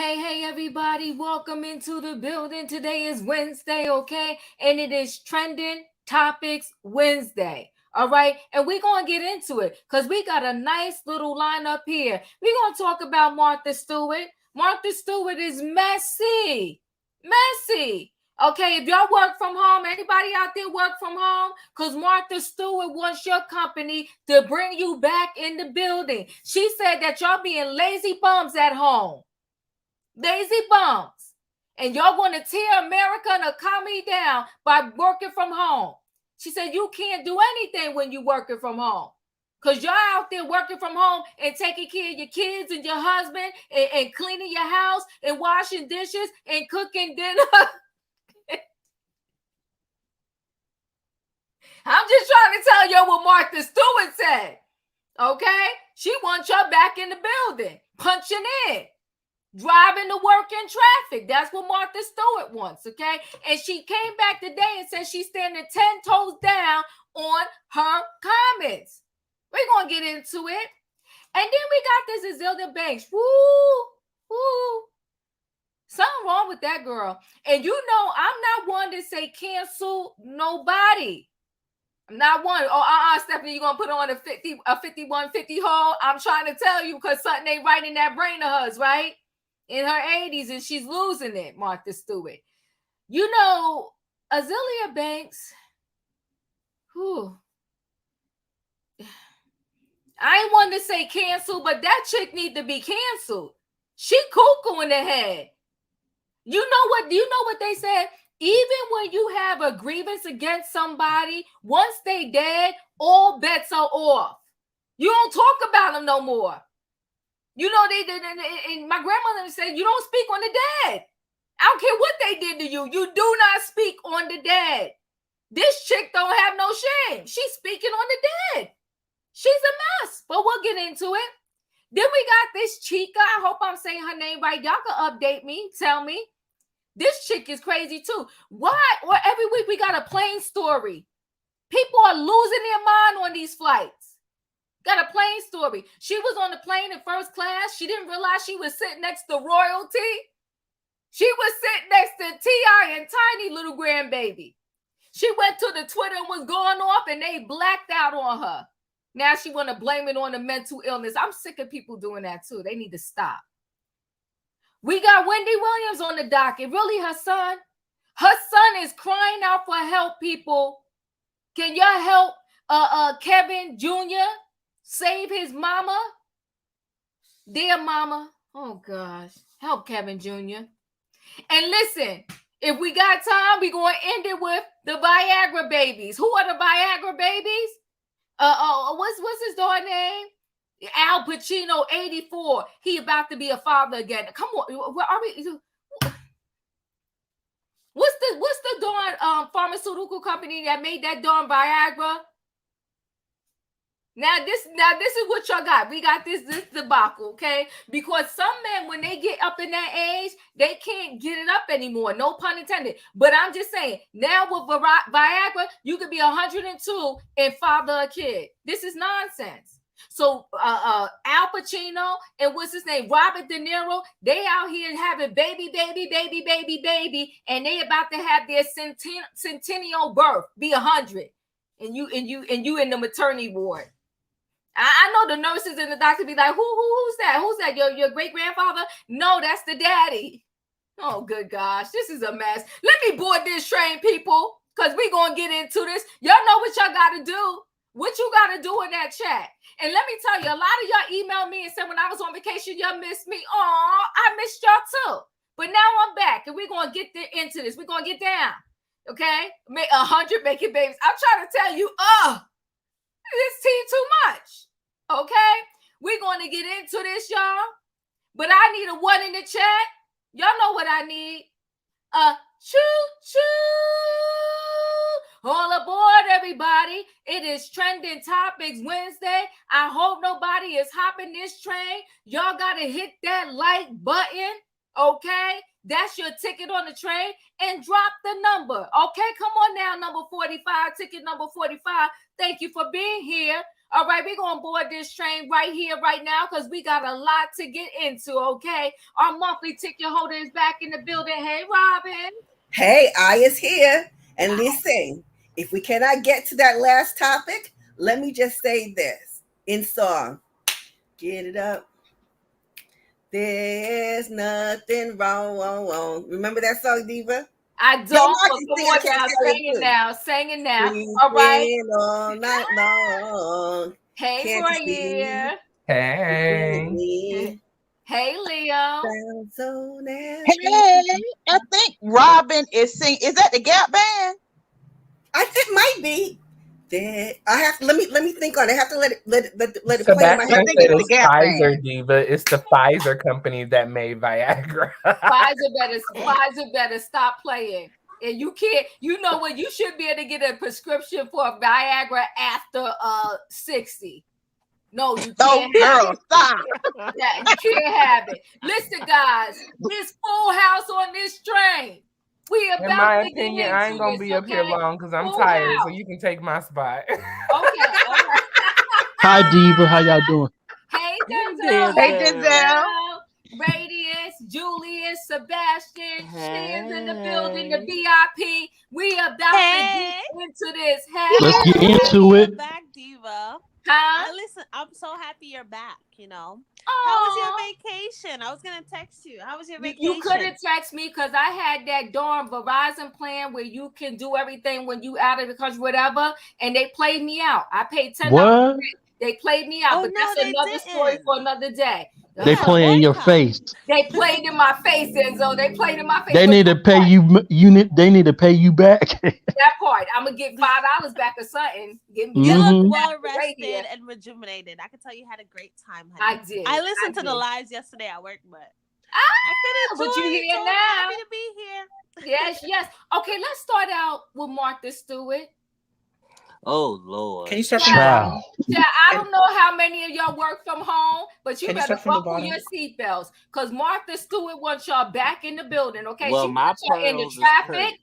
Hey, everybody, welcome into the building. Today is Wednesday, okay? And it is Trending Topics Wednesday, all right? And we're going to get into it because we got a nice little lineup here. We're going to talk about Martha Stewart. Martha Stewart is messy. Okay, if y'all work from home, anybody out there work from home? Because Martha Stewart wants your company to bring you back in the building. She said that y'all being lazy bums at home. Lazy bums. And y'all want to tear America and the economy down by working from home. She said you can't do anything when you working from home. Because y'all out there working from home and taking care of your kids and your husband and cleaning your house and washing dishes and cooking dinner. I'm just trying to tell you what Martha Stewart said. Okay? She wants y'all back in the building, punching in. Driving to work in traffic. That's what Martha Stewart wants, okay? And she came back today and said she's standing 10 toes down on her comments. We're going to get into it. And then we got this Azealia Banks. Woo. Something wrong with that girl. And you know, I'm not one to say cancel nobody. I'm not one. Stephanie, you're going to put on a 5150 hole? I'm trying to tell you because something ain't right in that brain of hers, right? In her 80s, and she's losing it, Martha Stewart. You know, Azealia Banks, I ain't want to say cancel, but that chick need to be canceled. She cuckoo in the head. You know what they said? Even when you have a grievance against somebody, once they dead, all bets are off. You don't talk about them no more. You know, and my grandmother said, you don't speak on the dead. I don't care what they did to you. You do not speak on the dead. This chick don't have no shame. She's speaking on the dead. She's a mess, but we'll get into it. Then we got this Chika. I hope I'm saying her name right. Y'all can update me. Tell me. This chick is crazy too. Why? Or every week we got a plane story. People are losing their mind on these flights. Got a plane story. She was on the plane in first class. She didn't realize she was sitting next to royalty. She was sitting next to T.I. and Tiny little grandbaby. She went to the Twitter and was going off and they blacked out on her. Now she want to blame it on the mental illness. I'm sick of people doing that too. They need to stop. We got Wendy Williams on the docket. Really, her son? Her son is crying out for help, people. Can y'all help Kevin Jr.? Save his mama. Dear mama. Oh, gosh. Help Kevin Jr. And listen, if we got time, we're going to end it with the Viagra babies. Who are the Viagra babies? What's his daughter's name? Al Pacino, 84. He about to be a father again. Come on. Where are we? What's the darn pharmaceutical company that made that darn Viagra? Now this is what y'all got. We got this debacle, okay? Because some men, when they get up in that age, they can't get it up anymore. No pun intended. But I'm just saying, now with Viagra, you could be 102 and father a kid. This is nonsense. So Al Pacino and what's his name, Robert De Niro, they out here having baby, and they about to have their centennial birth, be 100, and you in the maternity ward. I know the nurses and the doctor be like, who's that? Who's that? Your great-grandfather? No, that's the daddy. Oh, good gosh. This is a mess. Let me board this train, people, because we're going to get into this. Y'all know what y'all got to do. What you got to do in that chat. And let me tell you, a lot of y'all emailed me and said when I was on vacation, y'all missed me. Oh, I missed y'all too. But now I'm back, and we're going to get into this. We're going to get down. Okay? Make 100 making babies. I'm trying to tell you, this tea too much. Okay? We're going to get into this, y'all. But I need a one in the chat. Y'all know what I need. Choo-choo. All aboard, everybody. It is Trending Topics Wednesday. I hope nobody is hopping this train. Y'all got to hit that like button. Okay? That's your ticket on the train. And drop the number. Okay? Come on now, number 45. Ticket number 45. Thank you for being here. All right, we're going to board this train right here, right now, because we got a lot to get into, okay? Our monthly ticket holder is back in the building. Hey, Robin. Hey, I is here. And listen, if we cannot get to that last topic, let me just say this in song. Get it up. There's nothing wrong. Remember that song, Diva? I don't. Come on now, sing it now. All right. All night long. Hey, Royer. Hey. Hey, Leo. So hey, I think Robin is singing. Is that the Gap Band? It might be. I have to let me think on it. I have to let it play in my head. I think it's the Pfizer Diva. It's the Pfizer company that made Viagra. Pfizer better stop playing. And you can't. You know what? You should be able to get a prescription for Viagra after 60. No, you can't. Oh, girl, stop. Yeah, you can't have it. Listen, guys, it's full house on this train. We about in my opinion, I ain't gonna be up here long because I'm tired, so you can take my spot. Okay. All right. Hi, Diva. How y'all doing? Hey, Denzel. Hey, Denzel. Radius, Julius, Sebastian, Shan's in the building, the VIP. We about to get into this. Let's get into it. Back, Diva. Huh? Listen, I'm so happy you're back, you know. How was your vacation? I was going to text you. How was your vacation? You couldn't text me because I had that darn Verizon plan where you can do everything when you out of the country, whatever, and they played me out. I paid $10. What? They played me out, but that's another story for another day. They play in your face. They played in my face, Enzo. They played in my face. They need to pay you. They need to pay you back. That part. I'm gonna get $5 back or something. You look well rested and rejuvenated. I can tell you had a great time, honey. I did. I listened to the lives yesterday at work, but I couldn't. But you here so now? Happy to be here. Yes. Okay, let's start out with Martha Stewart. Oh Lord! Can you start from the bottom? Yeah, I don't know how many of y'all work from home, but you better buckle your seatbelts because Martha Stewart wants y'all back in the building. Okay, well, she wants y'all in the traffic.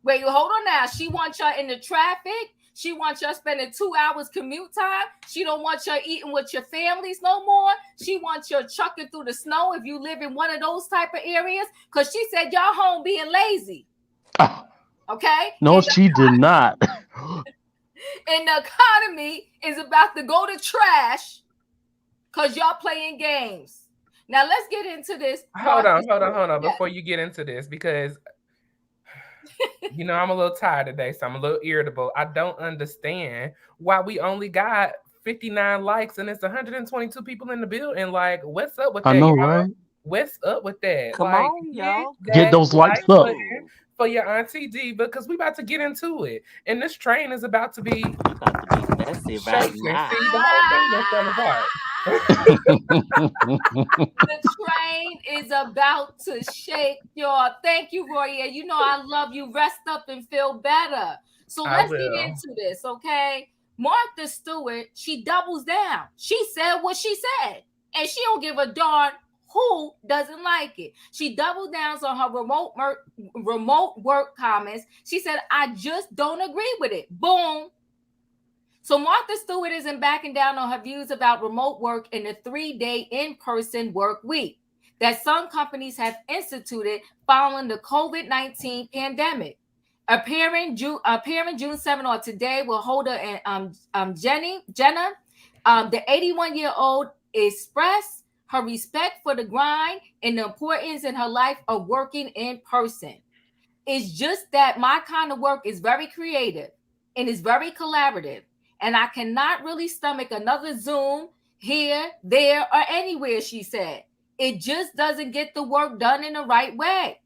Wait, hold on now. She wants y'all in the traffic. She wants y'all spending 2 hours commute time. She don't want y'all eating with your families no more. She wants y'all chucking through the snow if you live in one of those type of areas. Because she said y'all home being lazy. Okay? No, she did not. And the economy is about to go to trash because y'all playing games. Now let's get into this. Hold on. Before you get into this, because I'm a little tired today, so I'm a little irritable. I don't understand why we only got 59 likes and it's 122 people in the building. Like, what's up with that? I know, y'all? right? What's up with that? Come on, y'all. Get those likes up. For your Auntie D, because we about to get into it. And this train is about to be messy right now. See the whole thing that's falling apart. The train is about to shake, y'all. Thank you, Roya. You know I love you. Rest up and feel better. So let's get into this, okay? Martha Stewart, she doubles down. She said what she said. And she don't give a darn who doesn't like it. She doubled down on her remote work comments. She said, I just don't agree with it. Boom. So Martha Stewart isn't backing down on her views about remote work in the 3-day in-person work week that some companies have instituted following the COVID-19 pandemic. Appearing June 7 or today will hold her and Jenna, the 81-year-old, expressed her respect for the grind and the importance in her life of working in person. It's just that my kind of work is very creative and is very collaborative. And I cannot really stomach another Zoom here, there, or anywhere, she said. It just doesn't get the work done in the right way.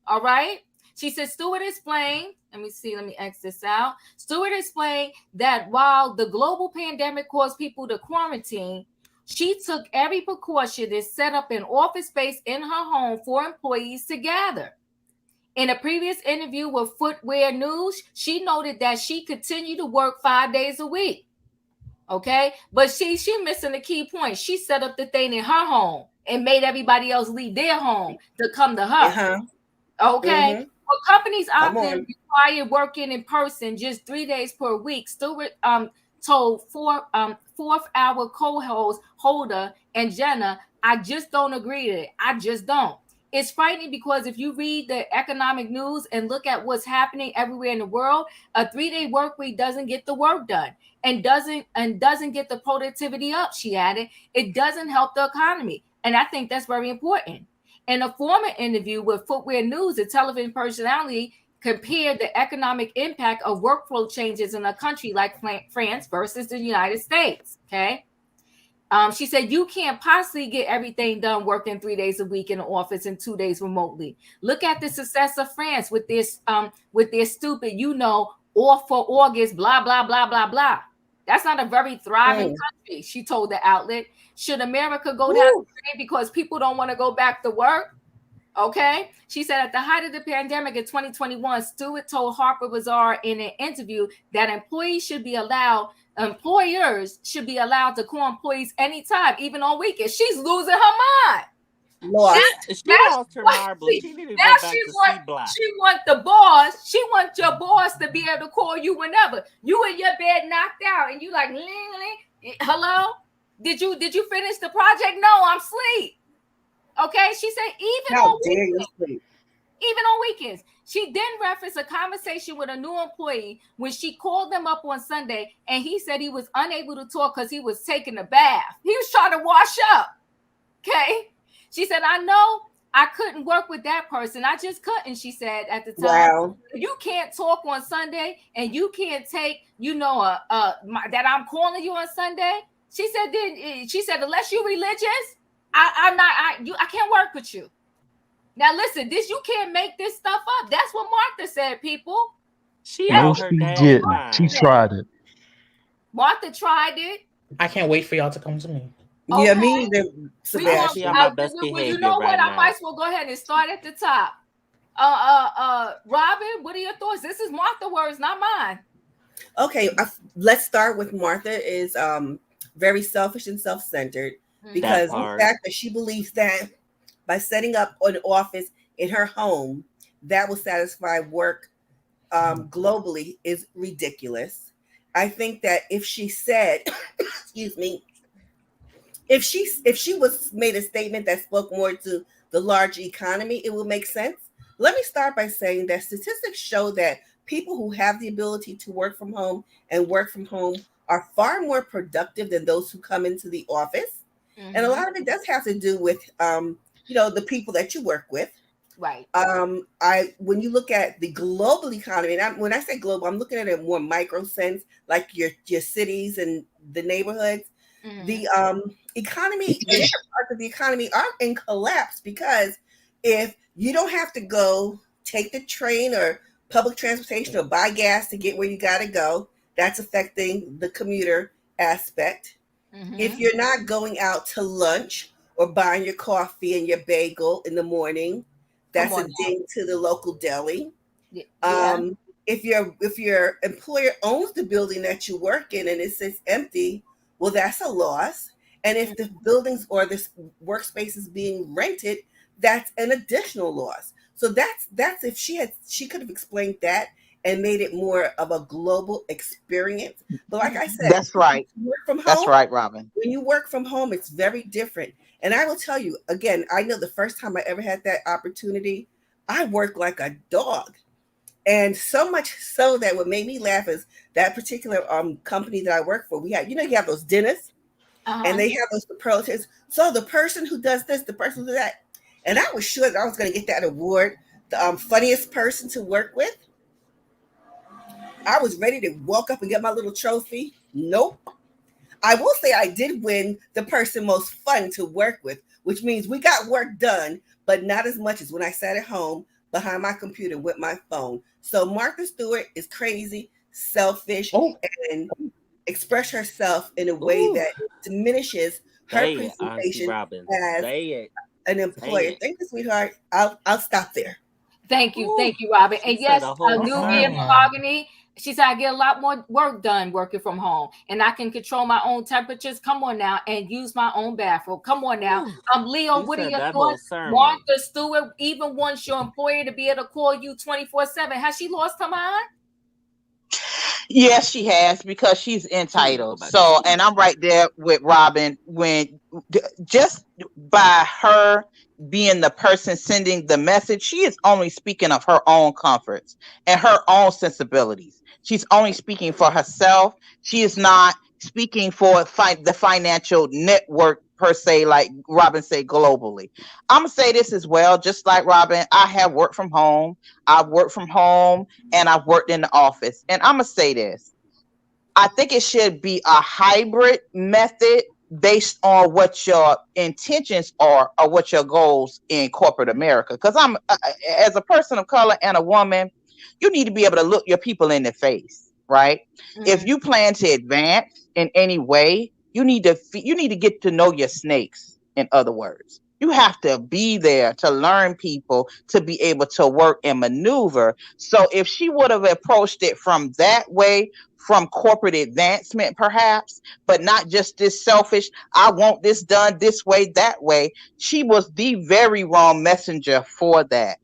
All right? She said, Stewart explained, let me X this out. Stewart explained that while the global pandemic caused people to quarantine, she took every precaution to set up an office space in her home for employees to gather. In a previous interview with Footwear News, she noted that she continued to work 5 days a week. Okay, but she missing the key point. She set up the thing in her home and made everybody else leave their home to come to her. Okay, well, companies often require working in person just 3 days per week. Stewart told fourth hour co-host holder and Jenna, I just don't agree with it. I just don't. It's frightening because if you read the economic news and look at what's happening everywhere in the world, a 3-day work week doesn't get the work done and doesn't get the productivity up, she added. It doesn't help the economy. And I think that's very important. In a former interview with Footwear News, the television personality compared the economic impact of workflow changes in a country like France versus the United States. Okay. She said, you can't possibly get everything done working 3 days a week in the office and 2 days remotely. Look at the success of France with their stupid, all for August, blah, blah, blah, blah, blah. That's not a very thriving country, she told the outlet. Should America go down the drain because people don't want to go back to work? Okay. She said at the height of the pandemic in 2021, Stewart told Harper Bazaar in an interview that employers should be allowed to call employees anytime, even on weekends. She's losing her mind. Lost. She lost her marbles. She needed to go back to C-block. She want the boss. She wants your boss to be able to call you whenever. You in your bed knocked out and you like, hello? Did you finish the project? No, I'm asleep. Okay, she said even on weekends. She then referenced a conversation with a new employee when she called them up on Sunday, and he said he was unable to talk because he was taking a bath. He was trying to wash up. Okay, she said, I know I couldn't work with that person. I just couldn't, she said at the time. Wow. You can't talk on Sunday, and you can't take, that I'm calling you on Sunday. She said, unless you're religious, I can't work with you. Now listen, you can't make this stuff up. That's what Martha said, people. She didn't. She tried it. Martha tried it. I can't wait for y'all to come to me. Okay. Yeah, me either, Sebastian. My best behavior you know what? now. I might as well go ahead and start at the top. Robin, what are your thoughts? This is Martha words, not mine. Okay, let's start with Martha is very selfish and self-centered because the fact that she believes that by setting up an office in her home that will satisfy work globally is ridiculous. I think that if she said, excuse me, if she was made a statement that spoke more to the large economy, it will make sense. Let me start by saying that statistics show that people who have the ability to work from home and work from home are far more productive than those who come into the office. Mm-hmm. And a lot of it does have to do with the people that you work with. Right. When you look at the global economy, and when I say global, I'm looking at it in a more micro sense, like your cities and the neighborhoods. Mm-hmm. The economy, different parts of the economy are in collapse because if you don't have to go take the train or public transportation or buy gas to get where you got to go, that's affecting the commuter aspect. Mm-hmm. If you're not going out to lunch or buying your coffee and your bagel in the morning, that's a ding to the local deli. Yeah. If your employer owns the building that you work in and it sits empty, well, that's a loss. And if the buildings or this workspace is being rented, that's an additional loss. So that's if she could have explained that and made it more of a global experience. But like I said, that's right. You work from home, that's right, Robin. When you work from home, it's very different. And I will tell you again, I know the first time I ever had that opportunity, I worked like a dog. And so much so that what made me laugh is that particular company that I work for, we had, you have those dinners and they have those superlatives. So the person who does this, the person who does that. And I was sure that I was going to get that award, the funniest person to work with. I was ready to walk up and get my little trophy. Nope. I will say I did win the person most fun to work with, which means we got work done, but not as much as when I sat at home behind my computer with my phone. So Martha Stewart is crazy, selfish, and express herself in a way that diminishes her presentation as an employer. Thank you, sweetheart. I'll stop there. Thank you, Robin. And yes, New Year Mahogany. She said, I get a lot more work done working from home and I can control my own temperatures. Come on now and use my own bathroom. Come on now. Leo, what are your thoughts? Martha Stewart even wants your employer to be able to call you 24/7. Has she lost her mind? Yes, she has, because she's entitled. So, and I'm right there with Robin when just by her being the person sending the message, she is only speaking of her own comforts and her own sensibilities. She's only speaking for herself. She is not speaking for the financial network per se, like Robin said, globally. I'm gonna say this as well, just like Robin. I have worked from home. I've worked from home and I've worked in the office. And I'm gonna say this. I think it should be a hybrid method based on what your intentions are or what your goals in corporate America. Because I'm as a person of color and a woman, you need to be able to look your people in the face, right? If you plan to advance in any way, you need to get to know your snakes. In other words, you have to be there to learn people to be able to work and maneuver. So if she would have approached it from that way, from corporate advancement perhaps, but not just this selfish, I want this done this way, that way, she was the very wrong messenger for that.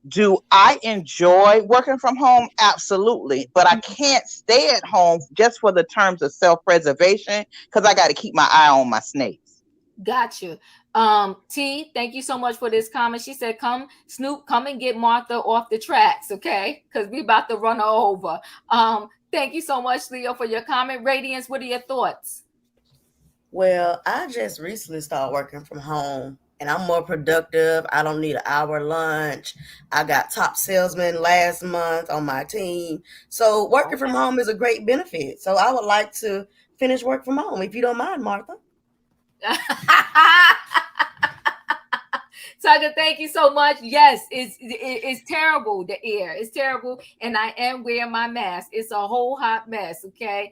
Do I enjoy working from home? Absolutely. But I can't stay at home just for the terms of self-preservation, because I got to keep my eye on my snakes. Gotcha. T, thank you so much for this comment. She said, come, Snoop, come and get Martha off the tracks, okay? Because we about to run her over. Thank you so much, Leo, for your comment. Radiance, what are your thoughts? Well, I just recently started working from home and I'm more productive. I don't need an hour lunch. I got top salesman last month on my team. So working from home is a great benefit. So I would like to finish work from home, if you don't mind, Martha. Saga, thank you so much. Yes, it's terrible. The air is terrible, and I am wearing my mask. It's a whole hot mess. Okay,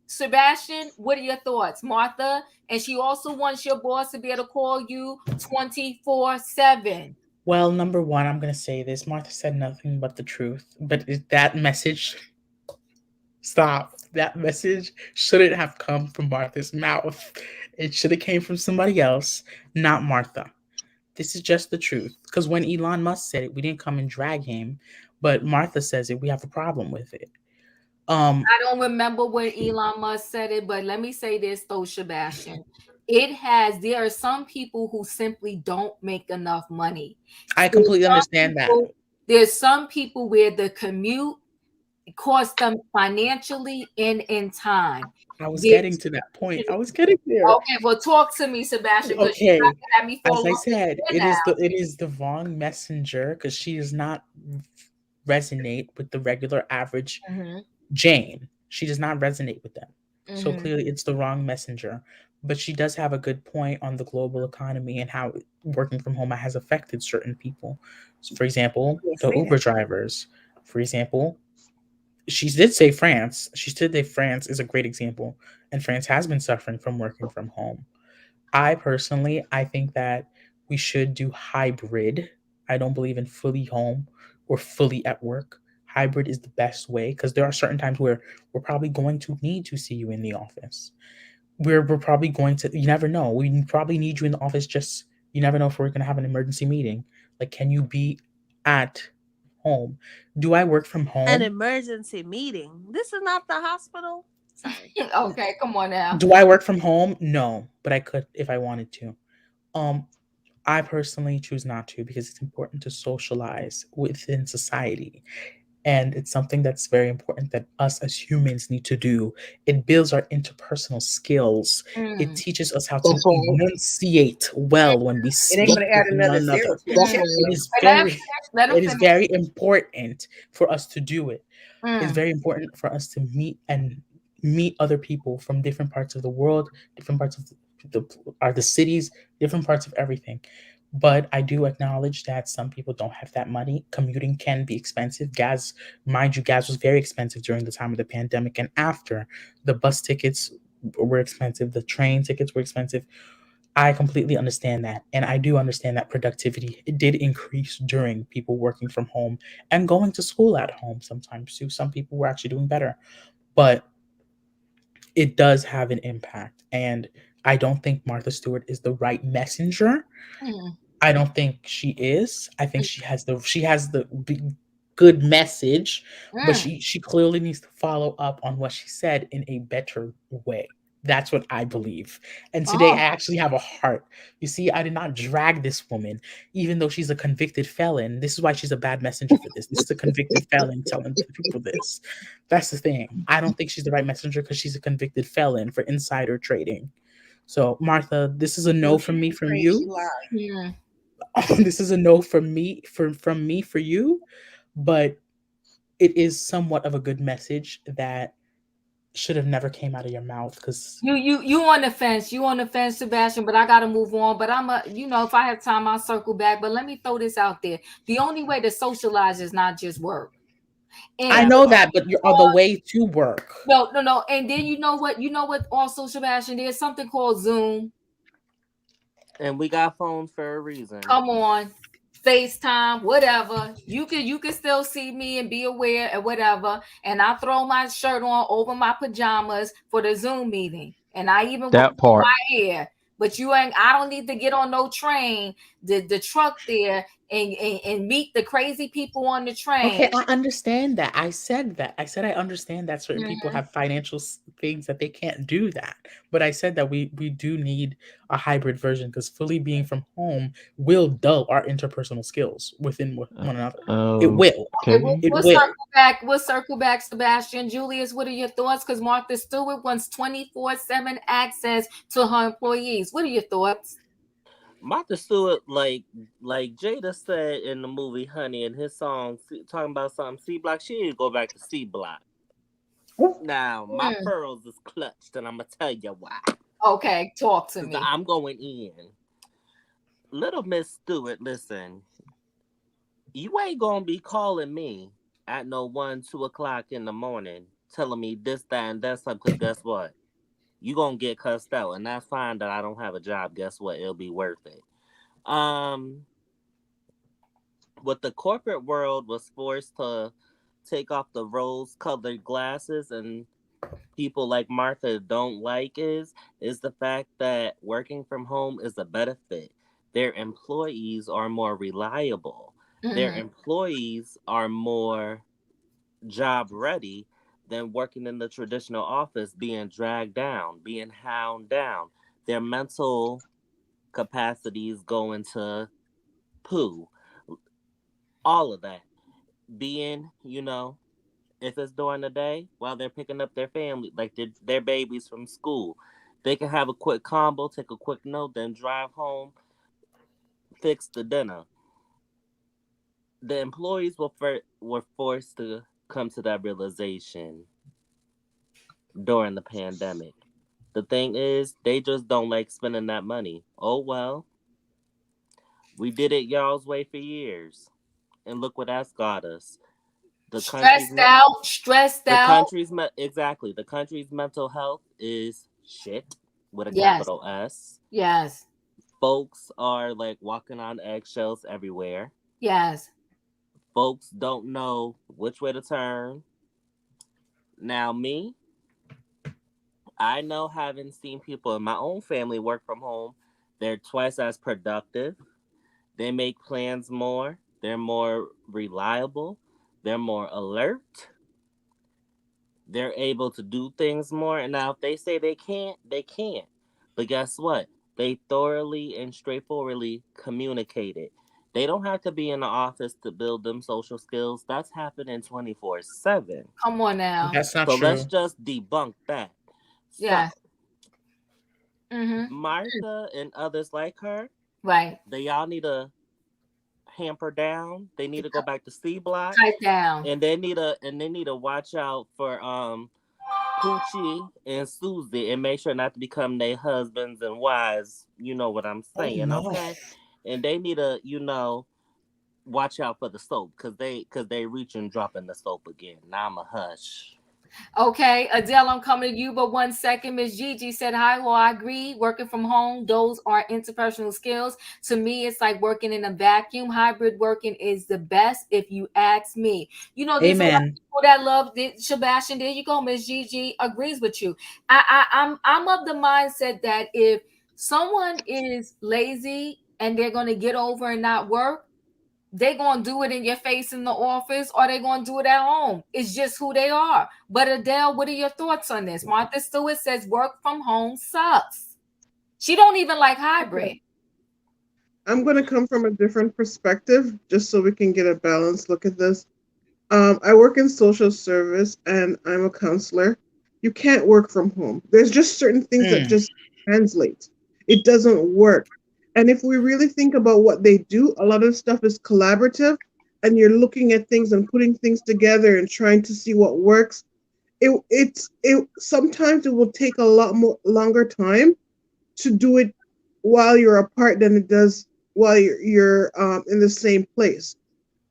Sebastian, what are your thoughts, Martha? And she also wants your boss to be able to call you 24/7. Well, number one, I'm gonna say this: Martha said nothing but the truth. But that message, stop. That message shouldn't have come from Martha's mouth. It should have came from somebody else, not Martha. This is just the truth. Because when Elon Musk said it, we didn't come and drag him, but Martha says it. We have a problem with it. I don't remember when Elon Musk said it, but let me say this though, Sebastian. There are some people who simply don't make enough money. I completely understand that. There's some people where the commute costs them financially and in time. I was getting to that point. I was getting there. Okay, well, talk to me, Sebastian. Okay, as I said, it is the wrong messenger because she does not resonate with the regular average Jane. She does not resonate with them. So clearly, it's the wrong messenger. But she does have a good point on the global economy and how working from home has affected certain people. So, for example, the Uber drivers. For example, she did say France. She said that France is a great example, and France has been suffering from working from home. I think that we should do hybrid. I don't believe in fully home or fully at work. Hybrid is the best way because there are certain times where we're probably going to need to see you in the office. We're probably going to, you never know. We probably need you in the office. Just, you never know if we're going to have an emergency meeting. Like, can you be at home? Do I work from home? An emergency meeting. This is not the hospital. Sorry. Okay, come on now. Do I work from home? No, but I could if I wanted to. I personally choose not to because it's important to socialize within society. And it's something that's very important that us as humans need to do. It builds our interpersonal skills. It teaches us how to enunciate well when we speak with one another. It is very important for us to do it. It's very important for us to meet other people from different parts of the world, different parts of the cities, different parts of everything. But I do acknowledge that some people don't have that money. Commuting can be expensive. Gas, mind you, gas was very expensive during the time of the pandemic and after. The bus tickets were expensive. The train tickets were expensive. I completely understand that. And I do understand that productivity, it did increase during people working from home and going to school at home sometimes too. Some people were actually doing better. But it does have an impact. And I don't think Martha Stewart is the right messenger. I don't think she is. I think she has the good message, but Mm. she clearly needs to follow up on what she said in a better way. That's what I believe. And today I Oh, actually have a heart. You see, I did not drag this woman, even though she's a convicted felon. This is why she's a bad messenger for this. This is a convicted felon telling people this. That's the thing. I don't think she's the right messenger because she's a convicted felon for insider trading. So, Martha, this is a no from me from you. yeah. This is a no from me from me for you, but it is somewhat of a good message that should have never came out of your mouth because You on the fence. You on the fence, Sebastian, but I gotta move on. But if I have time, I'll circle back. But let me throw this out there. The only way to socialize is not just work. And I know that, but you're on the way to work. No. And then you know what? Also, Sebastian, there's something called Zoom. And we got phones for a reason. Come on. FaceTime, whatever. You can still see me and be aware and whatever. And I throw my shirt on over my pajamas for the Zoom meeting. And I even That part. my hair. But I don't need to get on no train, the truck there and meet the crazy people on the train. Okay, I understand that. I said that. I said I understand that certain people have financial things that they can't do that. But I said that we do need a hybrid version because fully being from home will dull our interpersonal skills within one another. It will. Okay, we'll circle back, Sebastian. Julius, what are your thoughts? Because Martha Stewart wants 24/7 access to her employees. What are your thoughts? Martha Stewart, like Jada said in the movie Honey, in his song talking about something C Block, she need to go back to C Block. Now my pearls is clutched, and I'm gonna tell you why. Okay, talk to me. I'm going in. Little Miss Stewart, listen. You ain't gonna be calling me at no 1-2 o'clock in the morning telling me this, that, and that's something. Because guess what? You gonna get cussed out, and that's fine that I don't have a job. Guess what? It'll be worth it. What the corporate world was forced to take off the rose-colored glasses, and people like Martha don't like is the fact that working from home is a benefit. Their employees are more reliable. Their employees are more job ready than working in the traditional office, being dragged down, being hound down. Their mental capacities go into poo. All of that. Being, if it's during the day while they're picking up their family, like their babies from school, they can have a quick combo, take a quick note, then drive home, fix the dinner. The employees were forced to come to that realization during the pandemic. The thing is, they just don't like spending that money. Oh, well, we did it y'all's way for years. And look what that's got us. Stressed out. Exactly. The country's mental health is shit with a capital S. Yes. Folks are like walking on eggshells everywhere. Yes. Folks don't know which way to turn. Now, me, I know, having seen people in my own family work from home, they're twice as productive. They make plans more. They're more reliable. They're more alert. They're able to do things more. And now if they say they can't, they can't. But guess what? They thoroughly and straightforwardly communicate it. They don't have to be in the office to build them social skills. That's happening 24/7. Come on now. That's not true. So let's just debunk that. Yeah. Martha and others like her, right? Y'all need to hamper down. They need to go back to C Block. Type down. And they need to watch out for Poochie and Susie and make sure not to become their husbands and wives. You know what I'm saying, okay? And they need to, watch out for the soap because they reach and dropping the soap again. Now I'm a hush. Okay, Adele, I'm coming to you, but 1 second. Miss Gigi said, hi, well, I agree. Working from home, those are interpersonal skills. To me, it's like working in a vacuum. Hybrid working is the best, if you ask me. There's a lot of people that love it. Sebastian, there you go. Miss Gigi agrees with you. I'm of the mindset that if someone is lazy and they're going to get over and not work, they gonna do it in your face in the office, or they gonna do it at home. It's just who they are. But Adele, what are your thoughts on this? Martha Stewart says work from home sucks. She don't even like hybrid. I'm going to come from a different perspective, just so we can get a balanced look at this. I work in social service and I'm a counselor. You can't work from home. There's just certain things that just translate. It doesn't work. And if we really think about what they do, a lot of stuff is collaborative, and you're looking at things and putting things together and trying to see what works. Sometimes it will take a lot more longer time to do it while you're apart than it does while you're in the same place.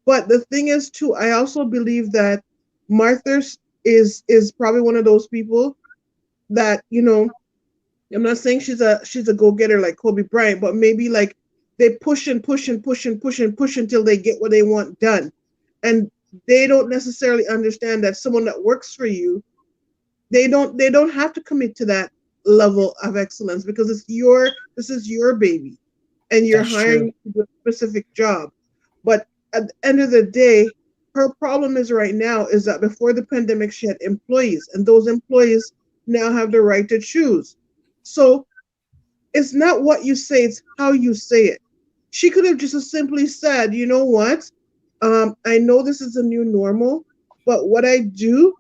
But the thing is too, I also believe that Martha is probably one of those people that, you know, I'm not saying she's a go-getter like Kobe Bryant, but maybe like they push and push and push and push and push until they get what they want done. And they don't necessarily understand that someone that works for you, they don't have to commit to that level of excellence, because this is your baby and you're hiring to do a specific job. But at the end of the day, her problem is right now is that before the pandemic, she had employees, and those employees now have the right to choose. So it's not what you say, it's how you say it. She could have just simply said, you know what? I know this is a new normal, but what I do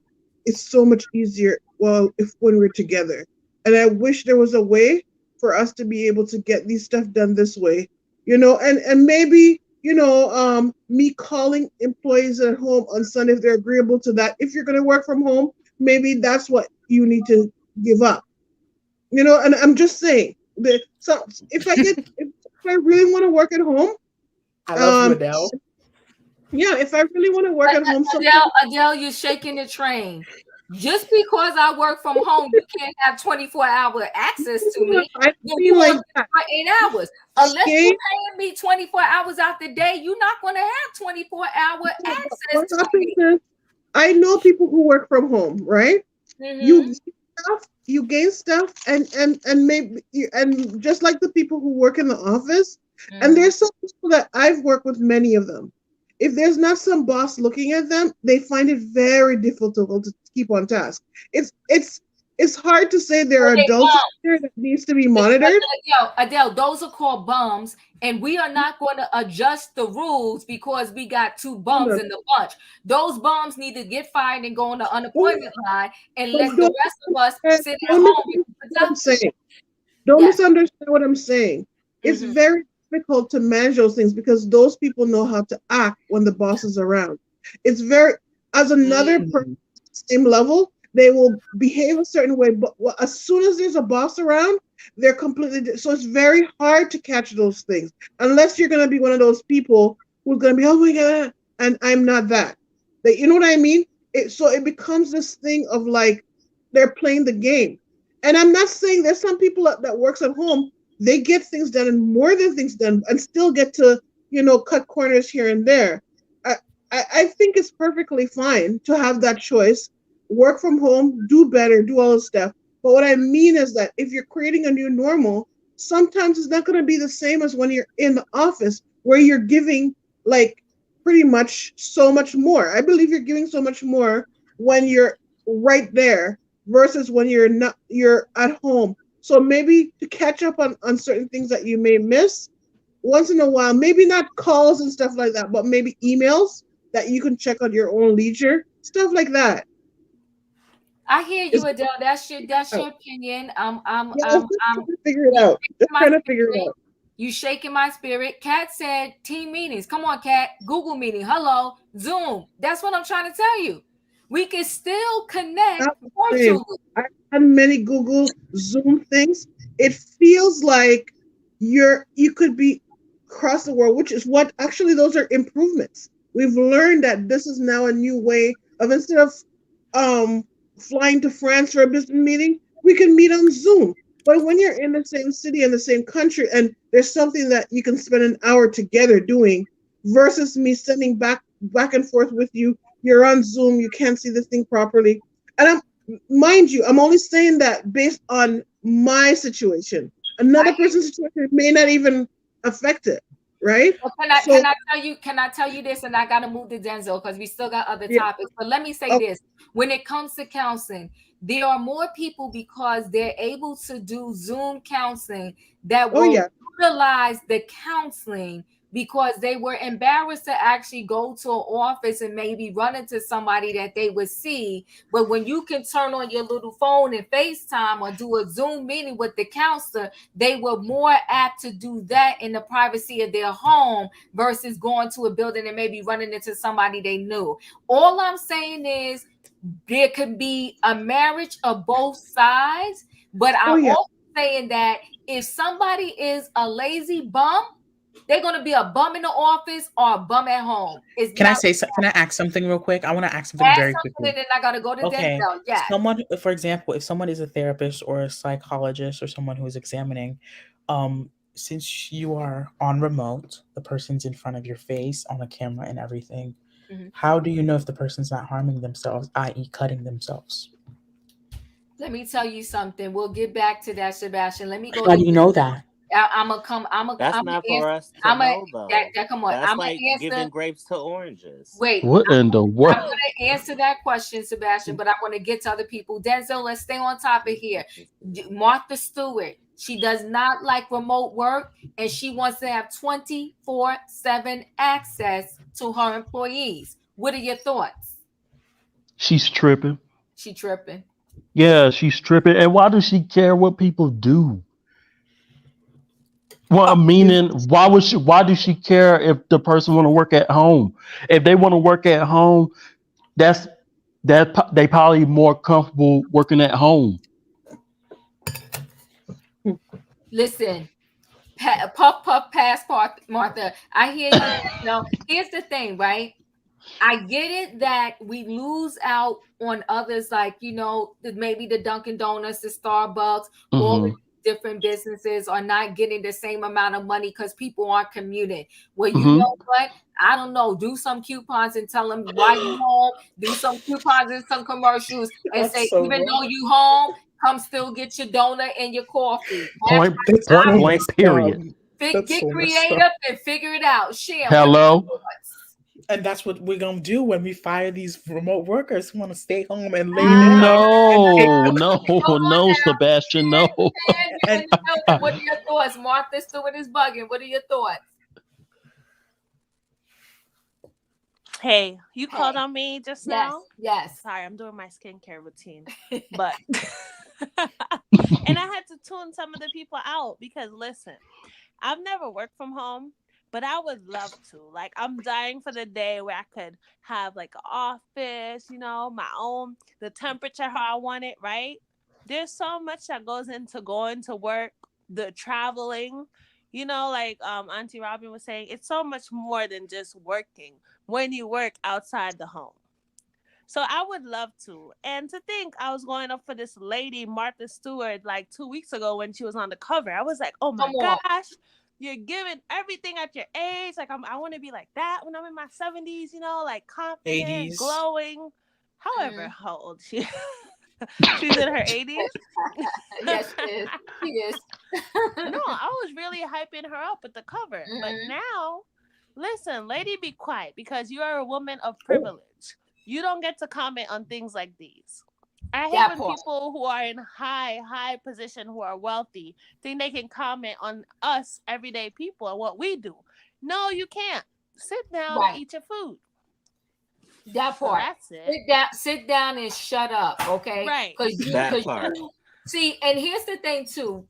is so much easier when we're together. And I wish there was a way for us to be able to get these stuff done this way, you know, and maybe, you know, me calling employees at home on Sunday, if they're agreeable to that. If you're going to work from home, maybe that's what you need to give up. You know, and I'm just saying that. So if I really want to work at home, I love you, Adele. Yeah, if I really want to work at home, Adele, you're shaking the train. Just because I work from home, you can't have 24-hour access to me. You work for 8 hours. Unless you're paying me 24 hours out the day, you're not going to have 24-hour access to me. I know people who work from home, right? Mm-hmm. You gain stuff, and maybe and just like the people who work in the office, and there's some people that I've worked with, many of them. If there's not some boss looking at them, they find it very difficult to keep on task. It's hard to say there are adults there that needs to be monitored. Adele, those are called bums, and we are not going to adjust the rules because we got two bums in the bunch. Those bums need to get fired and go on the unemployment line, and let the rest of us sit at home. Don't misunderstand what I'm saying. It's very difficult to manage those things because those people know how to act when the boss is around. It's very, as another person, same level, they will behave a certain way, but as soon as there's a boss around, they're completely, so it's very hard to catch those things, unless you're going to be one of those people who's going to be, oh my God, and I'm not that. You know what I mean? So it becomes this thing of like, they're playing the game. And I'm not saying there's some people that works at home, they get things done and more than things done and still get to, you know, cut corners here and there. I think it's perfectly fine to have that choice. Work from home, do better, do all this stuff. But what I mean is that if you're creating a new normal, sometimes it's not going to be the same as when you're in the office where you're giving like pretty much so much more. I believe you're giving so much more when you're right there versus when you're at home. So maybe to catch up on certain things that you may miss once in a while, maybe not calls and stuff like that, but maybe emails that you can check on your own leisure, stuff like that. I hear you, Adele. That's your opinion. I'm trying to figure it out. Just trying to figure it out. You shaking my spirit. Kat said team meetings. Come on, Kat. Google meeting. Hello, Zoom. That's what I'm trying to tell you. We can still connect virtually. I've done many Google Zoom things. It feels like you could be across the world, which is what actually those are improvements. We've learned that this is now a new way of, instead of flying to France for a business meeting, we can meet on Zoom. But when you're in the same city and the same country, and there's something that you can spend an hour together doing, versus me sending back and forth with you, you're on Zoom, you can't see this thing properly. And mind you, I'm only saying that based on my situation. Another person's situation may not even affect it, right? Well, So can I tell you this? And I gotta move to Denzel because we still got other yeah, topics. But let me say oh, this: when it comes to counseling, there are more people because they're able to do Zoom counseling that oh will yeah, utilize the counseling because they were embarrassed to actually go to an office and maybe run into somebody that they would see. But when you can turn on your little phone and FaceTime or do a Zoom meeting with the counselor, they were more apt to do that in the privacy of their home versus going to a building and maybe running into somebody they knew. All I'm saying is there could be a marriage of both sides, but oh I'm yeah. also saying that if somebody is a lazy bum, they're going to be a bum in the office or a bum at home. It's Can I not say? Can I ask something real quick? I want to ask something add very something and quickly. then I got to go to Okay, Denzel. Yes. someone, for example, if someone is a therapist or a psychologist or someone who is examining, since you are on remote, the person's in front of your face on the camera and everything. Mhm. How do you know if the person's not harming themselves, i.e., cutting themselves? Let me tell you something. We'll get back to that, Sebastian. Let me go How to do you know that? I'm gonna come. That's I'm not gonna for answer. us to know, That, though. that come on. That's I'm gonna like answer. giving grapes to oranges. Wait, What in the I'm world? gonna answer that question, Sebastian, but I want to get to other people. Denzel, let's stay on topic here. Martha Stewart, she does not like remote work and she wants to have 24/7 access to her employees. What are your thoughts? She's tripping. She tripping. Yeah, she's tripping. And why does she care what people do? Well, Uh, meaning, why would she? Why does she care if the person want to work at home? If they want to work at home, that's they probably more comfortable working at home. Listen, puff puff pass Martha. I hear you. Now, here's the thing, right? I get it that we lose out on others, like maybe the Dunkin' Donuts, the Starbucks, all the Hmm. different businesses are not getting the same amount of money because people aren't commuting. Well, you Hmm. know what? I don't know. Do some coupons and tell them why you home. Do some coupons and some commercials and That's say, so even wrong. though you home, come still get your donut and your coffee. Point That's point so blank. messed up. Period. That's Get so messed creative up. and figure it out. Share. What are your Hello. thoughts? And that's what we're gonna do when we fire these remote workers who want to stay home and lay down and take No, the no, Come on no, now. Sebastian, no. You're and in the building. What are your thoughts? Martha Stewart is bugging. What are your thoughts? Hey, you called Hey. on me just Yes. now? Yes. Sorry, I'm doing my skincare routine. But and I had to tune some of the people out because listen, I've never worked from home, but I would love to. Like, I'm dying for the day where I could have like an office, my own, the temperature how I want it, right? There's so much that goes into going to work, the traveling, like Auntie Robin was saying, it's so much more than just working when you work outside the home. So I would love to. And to think I was going up for this lady, Martha Stewart, like 2 weeks ago when she was on the cover. I was like, oh my Come on. gosh, you're giving everything at your age. Like, I want to be like that when I'm in my 70s, like confident, 80s. glowing. However, how old she she's in her 80s. Yes, she is. She is. No, I was really hyping her up at the cover. But now, listen, lady, be quiet because you are a woman of privilege. You don't get to comment on things like these. I hate when people who are in high position, who are wealthy, think they can comment on us everyday people and what we do. No, you can't. Sit down and eat your food. That So part. that's it. Sit down and shut up, okay? Right. Because see, and here's the thing too.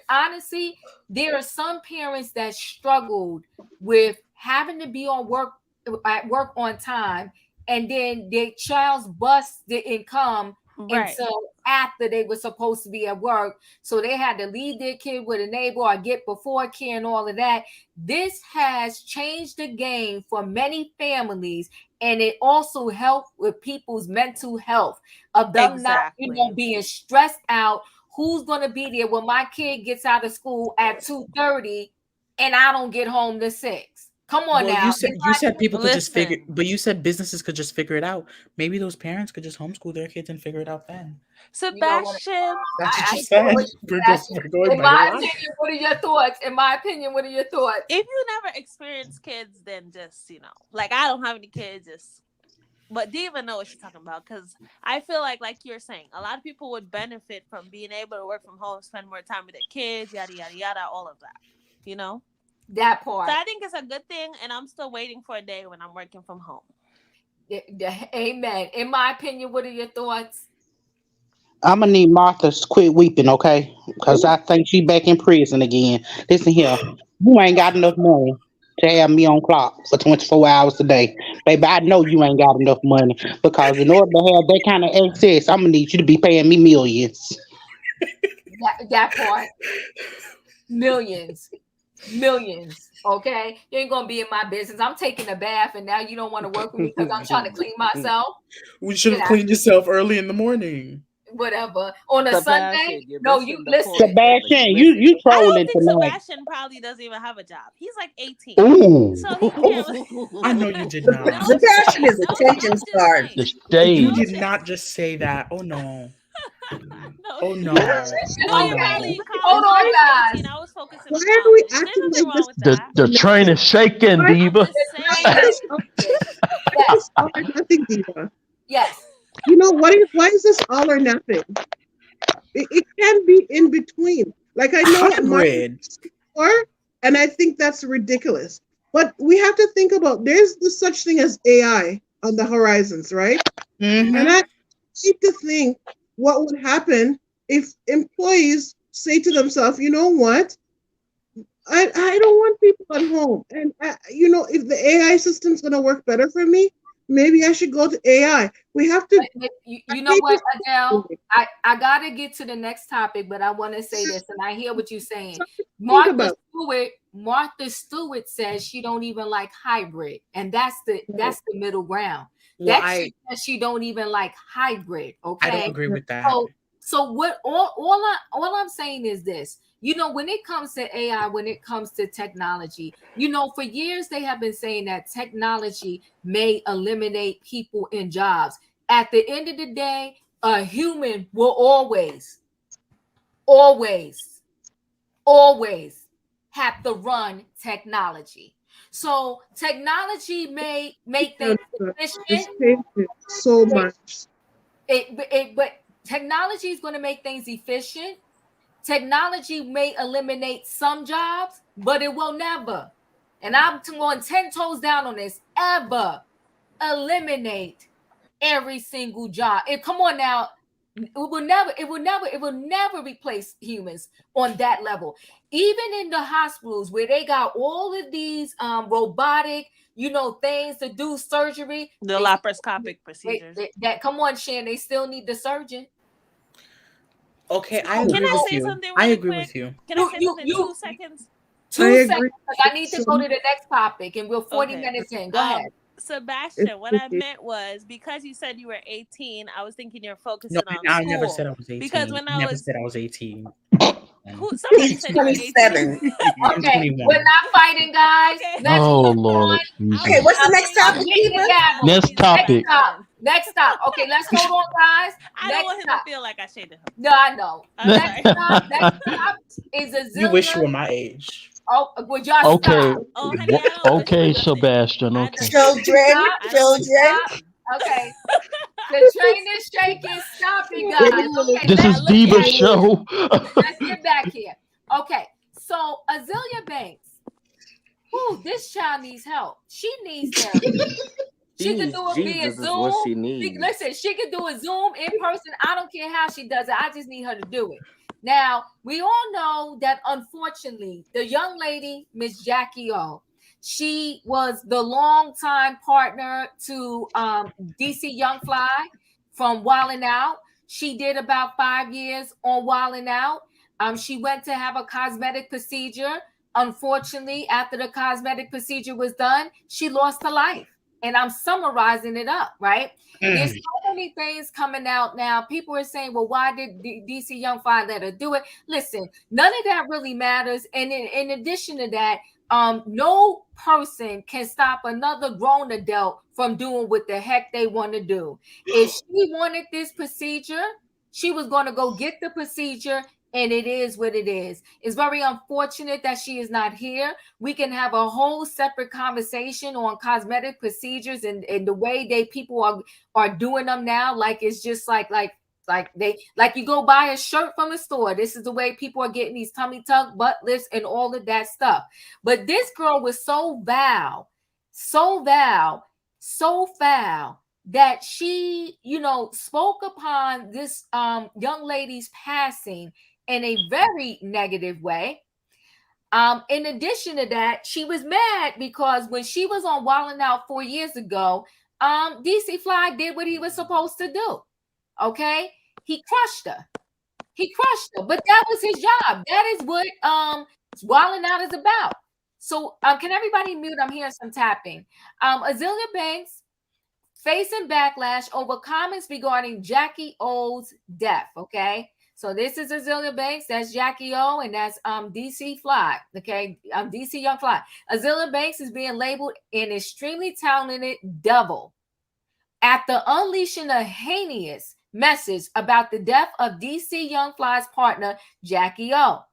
Honestly, there are some parents that struggled with having to be at work on time, and then their child's bus didn't come until after they were supposed to be at work. So they had to leave their kid with a neighbor or get before care and all of that. This has changed the game for many families, and it also helped with people's mental health of them not, being stressed out. Who's gonna be there when my kid gets out of school at 2:30 and I don't get home to 6? Come on Well, now. you said people could just figure, Listen. but you said businesses could just figure it out. Maybe those parents could just homeschool their kids and figure it out then. You know what? Sebastian, That's what I you hear said. what We're you're saying. going In by the my logic. opinion, what are your thoughts? In my opinion, what are your thoughts? if you never experienced kids, then just, like I don't have any kids, but do you even know what she's talking about? Because I feel like you're saying, a lot of people would benefit from being able to work from home, spend more time with their kids, yada, yada, yada, all of that, That part. So I think it's a good thing, and I'm still waiting for a day when I'm working from home. Amen. In my opinion, what are your thoughts? I'm gonna need Martha to quit weeping, okay? Because I think she back in prison again. Listen here, you ain't got enough money to have me on clock for 24 hours a day. Baby, I know you ain't got enough money because in order to have that kind of access, I'm gonna need you to be paying me millions. That part. Millions. Okay? You ain't gonna be in my business. I'm taking a bath and now you don't want to work with me because I'm trying to clean myself. We should have cleaned yourself early in the morning. Whatever. On a Sebastian, Sunday? you're No, missing you the listen. point, Sebastian, brother. you I don't trolling think tonight. Sebastian probably doesn't even have a job. He's like 18. Ooh, So he can't. I know you did No not. Sebastian is shade. attention I'm just starved. saying. the You shade. did not just say that. Oh no. No Oh shade. no. No, Oh you're Okay. probably no. in college. Hold When I on, was guys. 18, I was focusing Why on are we college. There's acting nothing like wrong this? with that. The train is shaking, Why I'm Diva. just Train saying. is shaking. Yes. all or nothing, Diva? Yes. You know why is this all or nothing? It can be in between. Like I know what Martin Hybrid. for, and I think that's ridiculous. But we have to think about there's the such thing as AI on the horizons, right? Mm-hmm. And I need to think what would happen if employees say to themselves, you know what? I don't want people at home. And, if the AI system's going to work better for me, maybe I should go to AI. We have to. But you know what, Adele? I got to get to the next topic, but I want to say this, and I hear what you're saying. Martha Stewart says she don't even like hybrid, and that's the middle ground. Well, she don't even like hybrid. Okay, I don't agree with that. So what? All I'm saying is this. When it comes to AI, when it comes to technology, for years they have been saying that technology may eliminate people in jobs. At the end of the day, a human will always have to run technology. So technology may make things efficient. So much. But technology is going to make things efficient. Technology may eliminate some jobs, but it will never, and I'm going 10 toes down on this, ever eliminate every single job. Come on now. It will never replace humans on that level. Even in the hospitals where they got all of these robotic, things to do surgery. The laparoscopic procedures. Come on, Shan, they still need the surgeon. Okay, I agree Can I with say you. something I really agree quick? with you. Can I say something? 2 seconds? 2 seconds. I need to go to the next topic, and we're 40 minutes in. Go ahead. Sebastian, what I meant was, because you said you were 18, I was thinking you're focusing on school. I never said I was 18. Because when I never said I was 18. Somebody said you were 18. Okay, we're not fighting, guys. Okay. Let's Oh move Lord. on. Okay, what's the next topic, Next topic. Next stop. Okay, let's hold on, guys. I don't want him to feel like I shaded him. No, I know. Next stop is Azealia. You wish you were my age. Oh, would y'all stop? Oh, honey, Okay, Sebastian. Okay. Children. Okay. The train is shaking. Stop it, guys. Okay, This is Diva's show. Let's get back here. Okay, so Azealia Banks. This child needs help. She needs help. She can do it via Zoom. She can do a Zoom in person. I don't care how she does it. I just need her to do it. Now, we all know that unfortunately, the young lady, Miss Jackie Yall, she was the longtime partner to DC Young Fly from Wildin' Out. She did about 5 years on Wildin' Out. She went to have a cosmetic procedure. Unfortunately, after the cosmetic procedure was done, she lost her life. And I'm summarizing it up, right? There's so many things coming out now. People are saying, well, why did DC Young Fly let her do it? Listen, none of that really matters. And in addition to that, no person can stop another grown adult from doing what the heck they want to do. If she wanted this procedure, she was going to go get the procedure, and it is what it is. It's very unfortunate that she is not here. We can have a whole separate conversation on cosmetic procedures and the way people are doing them now. Like it's just like you go buy a shirt from a store. This is the way people are getting these tummy tuck, butt lifts, and all of that stuff. But this girl was so foul that she, spoke upon this young lady's passing in a very negative way. In addition to that, she was mad because when she was on Wildin' Out 4 years ago, DC Fly did what he was supposed to do. Okay, he crushed her. But that was his job. That is what Wildin' Out is about. So can everybody mute? I'm hearing some tapping. Azealia Banks facing backlash over comments regarding Jackie O's death. Okay, so this is Azealia Banks. That's Jackie O, and that's DC Fly. Okay, DC Young Fly. Azealia Banks is being labeled an extremely talented devil after unleashing a heinous message about the death of DC Young Fly's partner, Jackie O.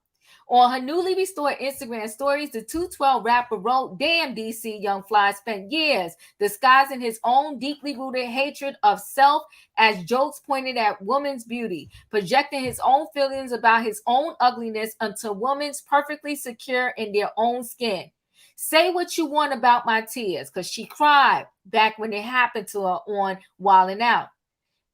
On her newly restored Instagram stories, the 212 rapper wrote, "Damn, DC Young Fly spent years disguising his own deeply rooted hatred of self as jokes pointed at women's beauty, projecting his own feelings about his own ugliness until women's perfectly secure in their own skin. Say what you want about my tears," because she cried back when it happened to her on Wildin' Out.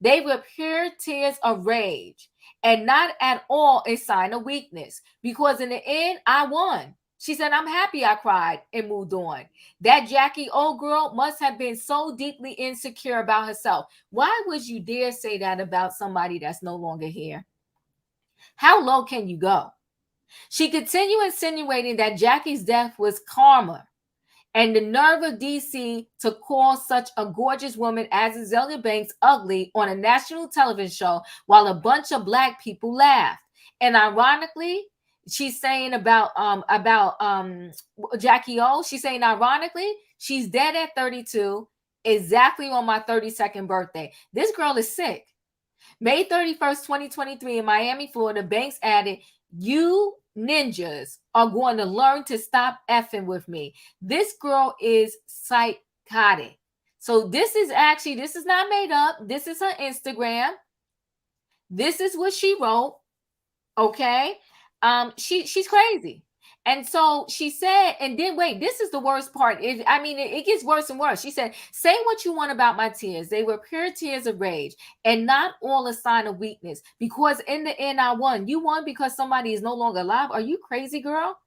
They were pure tears of rage and not at all a sign of weakness, because in the end, I won. She said, "I'm happy I cried," and moved on. That Jackie O girl must have been so deeply insecure about herself. Why would you dare say that about somebody that's no longer here? How low can you go? She continued insinuating that Jackie's death was karma. And the nerve of DC to call such a gorgeous woman as Azealia Banks ugly on a national television show while a bunch of Black people laughed. And ironically, she's saying about Jackie O, she's saying ironically, she's dead at 32, exactly on my 32nd birthday. This girl is sick. May 31st, 2023 in Miami, Florida, Banks added, "You ninjas are going to learn to stop effing with me." This girl is psychotic. So this is not made up. This is her Instagram. This is what she wrote. Okay. She's crazy. And so she said, and then wait, this is the worst part. It gets worse and worse. She said, "Say what you want about my tears. They were pure tears of rage and not all a sign of weakness, because in the end, I won." You won because somebody is no longer alive? Are you crazy, girl?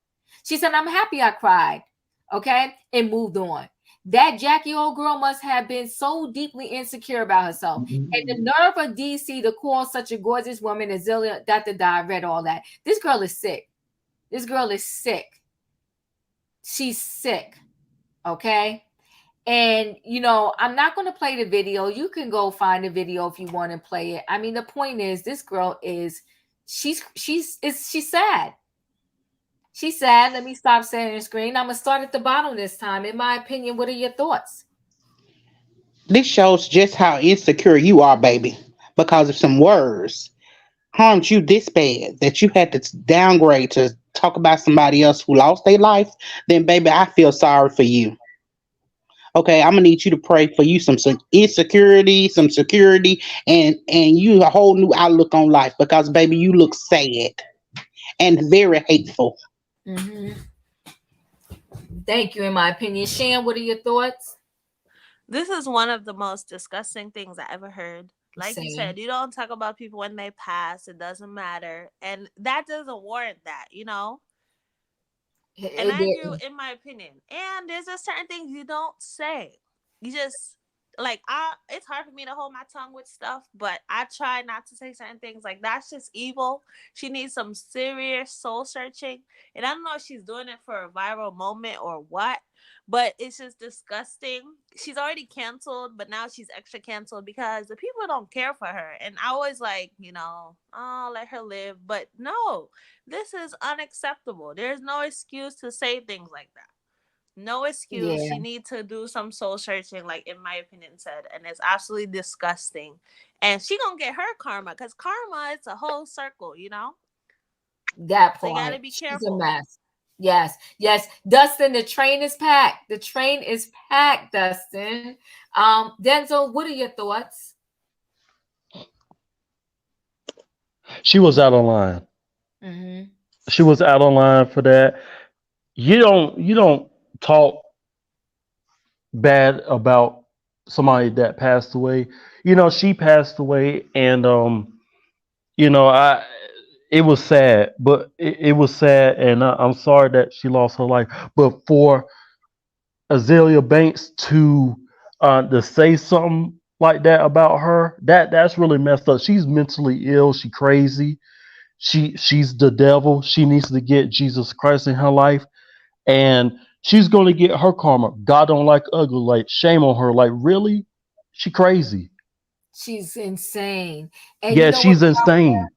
She said, "I'm happy I cried." Okay. And moved on. That Jackie O girl must have been so deeply insecure about herself. And the nerve of DC to call such a gorgeous woman as Azealia, I read all that. This girl is sick. This girl is sick. She's sick. Okay. And, I'm not going to play the video. You can go find the video if you want to play it. I mean, the point is, this girl she's sad. She's sad. Let me stop sharing the screen. I'm going to start at the bottom this time. In my opinion, what are your thoughts? This shows just how insecure you are, baby. Because of some words harmed you this bad that you had to downgrade to talk about somebody else who lost their life, then baby, I feel sorry for you. Okay, I'm gonna need you to pray for you some insecurity, some security, and you a whole new outlook on life, because baby, you look sad and very hateful. Mm-hmm. Thank you. In my opinion, Shan, what are your thoughts? This is one of the most disgusting things I ever heard. Like you said, you don't talk about people when they pass. It doesn't matter. And that doesn't warrant that, And I agree, in my opinion. And there's a certain things you don't say. You just it's hard for me to hold my tongue with stuff, but I try not to say certain things. Like, that's just evil. She needs some serious soul searching. And I don't know if she's doing it for a viral moment or what, but it's just disgusting. She's already canceled, but now she's extra canceled because the people don't care for her. And I always like, oh, let her live. But no, this is unacceptable. There's no excuse to say things like that. No excuse. Yeah. She needs to do some soul searching, like in my opinion said, and it's absolutely disgusting. And she gonna get her karma, because karma, it's a whole circle, That So you part. gotta be She's a careful. mess. Yes, yes. Dustin, the train is packed. The train is packed, Dustin. Denzel, what are your thoughts? She was out of line. Mm-hmm. She was out of line for that. You don't talk bad about somebody that passed away. She passed away, and I it was sad, but it was sad, and I'm sorry that she lost her life. But for Azealia Banks to say something like that about her, that's really messed up. She's mentally ill. She crazy. She's the devil. She needs to get Jesus Christ in her life, and she's going to get her karma. God don't like ugly. Like, shame on her. Like, really, she crazy. She's insane. And you Yeah, know what? she's insane.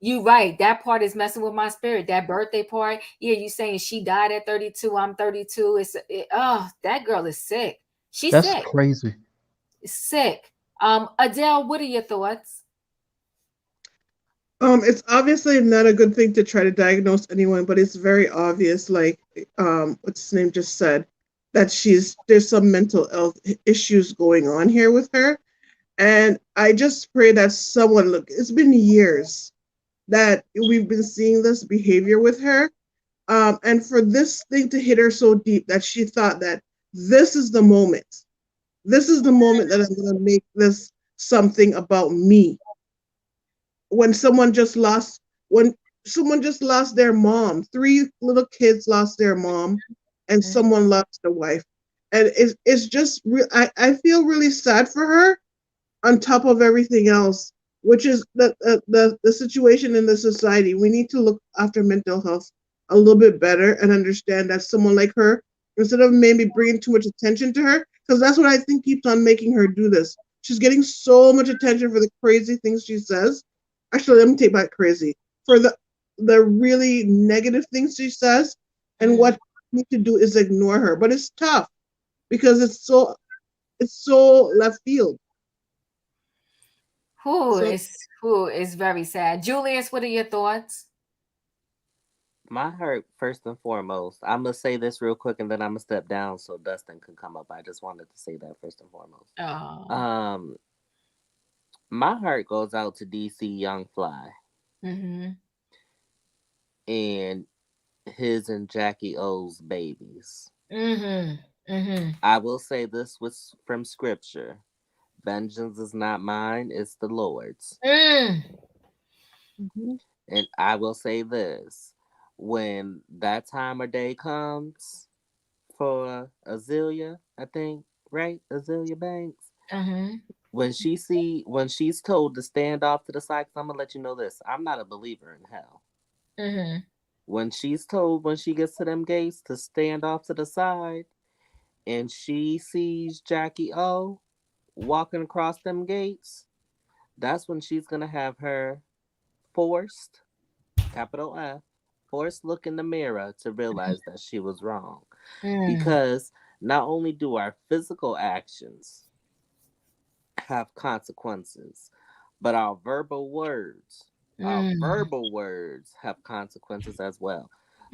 You right. That part is messing with my spirit. That birthday party. Yeah, you saying she died at 32. I'm 32. That girl is sick. She's That's sick. crazy. Sick. Adele, what are your thoughts? It's obviously not a good thing to try to diagnose anyone, but it's very obvious, like what's his name just said, that there's some mental health issues going on here with her. And I just pray that someone look, it's been years that we've been seeing this behavior with her. And for this thing to hit her so deep that she thought that this is the moment. This is the moment that I'm going to make this something about me. When someone just lost their mom, 3 little kids lost their mom, and someone lost their wife. And it's just real. I feel really sad for her, on top of everything else, which is the situation in the society. We need to look after mental health a little bit better and understand that someone like her, instead of maybe bringing too much attention to her, because that's what I think keeps on making her do this. She's getting so much attention for the crazy things she says. Actually, let me take back crazy. For the really negative things she says, and what we need to do is ignore her. But it's tough because it's so left field. It's very sad. Julius, what are your thoughts? My heart, first and foremost, I'm going to say this real quick and then I'm going to step down so Dustin can come up. I just wanted to say that first and foremost. Oh. My heart goes out to DC Young Fly. Mm-hmm. And his and Jackie O's babies. Mm-hmm. Mm-hmm. I will say this was from scripture. Vengeance is not mine, it's the Lord's. Mm-hmm. And I will say this. When that time of day comes for Azealia, I think, right? Azealia Banks. Mm-hmm. When she's told to stand off to the side, 'cause I'm gonna let you know this. I'm not a believer in hell. Mm-hmm. When she's told when she gets to them gates to stand off to the side, and she sees Jackie O walking across them gates, that's when she's gonna have her forced, capital F, forced look in the mirror to realize that she was wrong. Because not only do our physical actions have consequences, but our verbal words have consequences as well.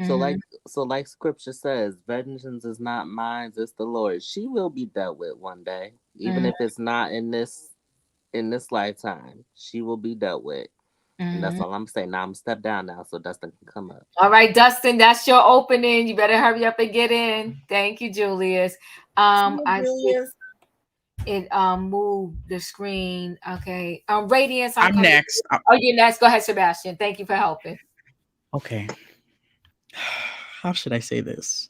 So like scripture says, vengeance is not mine, it's the Lord. She will be dealt with one day, even if it's not in this lifetime. She will be dealt with. And that's all I'm saying. Now I'm step down now so Dustin can come up. All right, Dustin, that's your opening. You better hurry up and get in. Thank you, Julius. Julius. It moved the screen. Okay. Radiance. I'm next. You're next. Go ahead, Sebastian. Thank you for helping. Okay. How should I say this?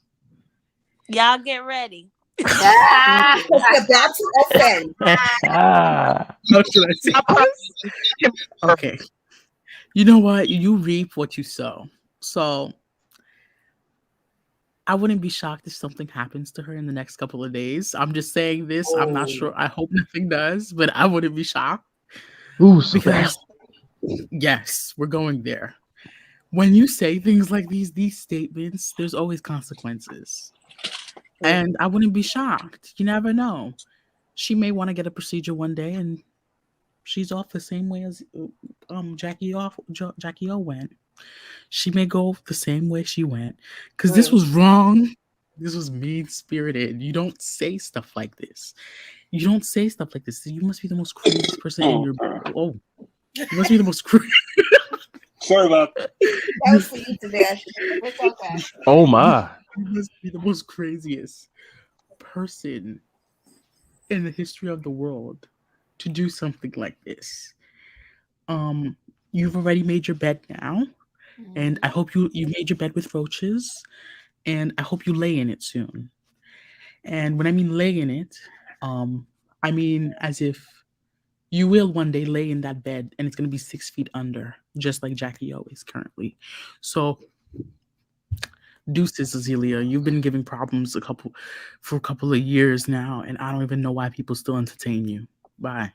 Y'all get ready. Because you're about to offend. How should I say this? Okay. You know what? You reap what you sow. So I wouldn't be shocked if something happens to her in the next couple of days. I'm just saying this. I'm not sure. I hope nothing does, but I wouldn't be shocked. Ooh, so Because yes, we're going there. When you say things like these statements, there's always consequences. And I wouldn't be shocked. You never know. She may want to get a procedure one day and she's off the same way as Jackie O went. She may go the same way she went. Because this was wrong. This was mean-spirited. You don't say stuff like this. You don't say stuff like this. You must be the most craziest person in your... Oh. You must be the most crazy... Sorry about that. That was for you today. It's okay. Oh my. You must be the most craziest person in the history of the world to do something like this. You've already made your bed now, and I hope you made your bed with roaches, and I hope you lay in it soon. And when I mean lay in it, I mean as if you will one day lay in that bed and it's going to be 6 feet under, just like Jackie O is currently. So, deuces, Azealia. You've been giving problems for a couple of years now, and I don't even know why people still entertain you. Bye.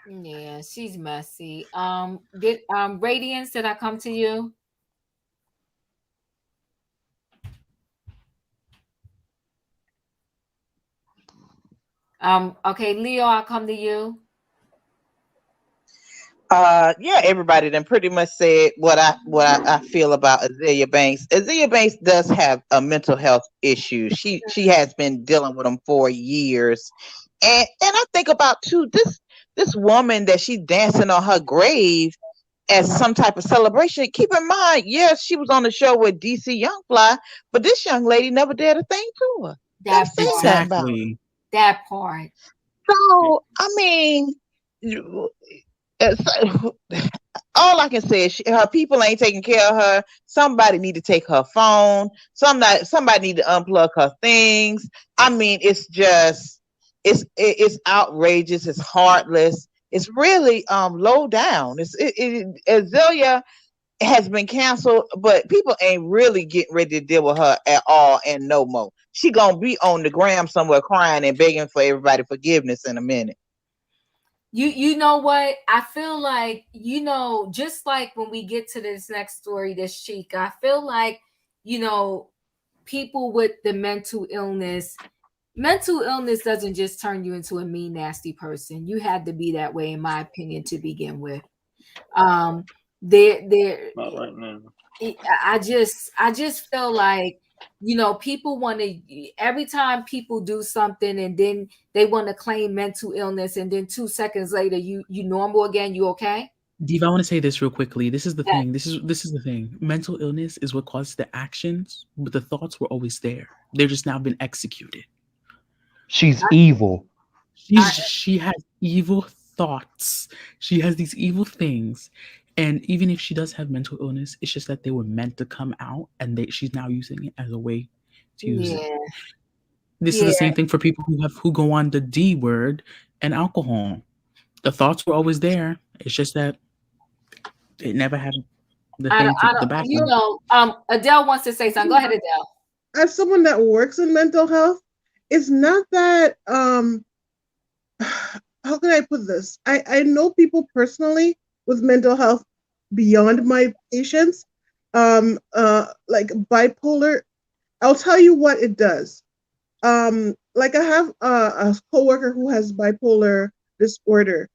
Yeah, she's messy. Radiance, did I come to you? Okay, Leo, I'll come to you. Yeah, everybody then pretty much said what I feel about Azealia Banks. Azealia Banks does have a mental health issue. She has been dealing with them for years, and I think about too this woman that she's dancing on her grave as some type of celebration. Keep in mind, yes, she was on the show with DC Youngfly, but this young lady never did a thing to her. Exactly. That part. So I mean. All I can say is her people ain't taking care of her. Somebody need to take her phone. Somebody need to unplug her things. I mean, it's just it's outrageous. It's heartless. It's really low down. Azealia has been canceled, but people ain't really getting ready to deal with her at all and no more. She gonna be on the gram somewhere crying and begging for everybody forgiveness in a minute. You know what? I feel like, just like when we get to this next story, this Chika, I feel like, people with the mental illness doesn't just turn you into a mean, nasty person. You had to be that way, in my opinion, to begin with. Not right now. I just feel like, people want to, every time people do something and then they want to claim mental illness, and then 2 seconds later you normal again, you okay? Diva, I want to say this real quickly. This is the thing. This is the thing. Mental illness is what causes the actions, but the thoughts were always there. They're just now been executed. She's evil. She has evil thoughts. She has these evil things. And even if she does have mental illness, it's just that they were meant to come out, and she's now using it as a way to use it. This is the same thing for people who go on the D word and alcohol. The thoughts were always there. It's just that they never had the thing to the back. Adele wants to say something. Go ahead, Adele. As someone that works in mental health, it's not that how can I put this? I know people personally with mental health beyond my patients, like bipolar. I'll tell you what it does. Like I have a coworker who has bipolar disorder.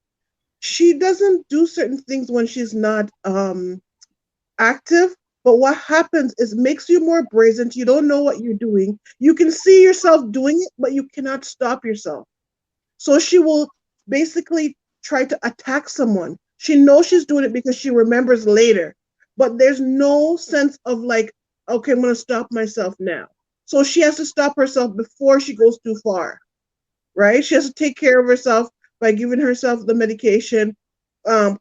She doesn't do certain things when she's not active, but what happens is makes you more brazen. You don't know what you're doing. You can see yourself doing it, but you cannot stop yourself. So she will basically try to attack someone. She knows she's doing it because she remembers later, but there's no sense of like, okay, I'm going to stop myself now. So she has to stop herself before she goes too far, right? She has to take care of herself by giving herself the medication, not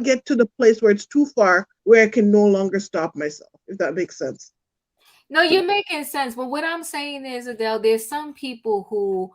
get to the place where it's too far, where I can no longer stop myself, if that makes sense. No, you're making sense. But what I'm saying is, Adele, there's some people who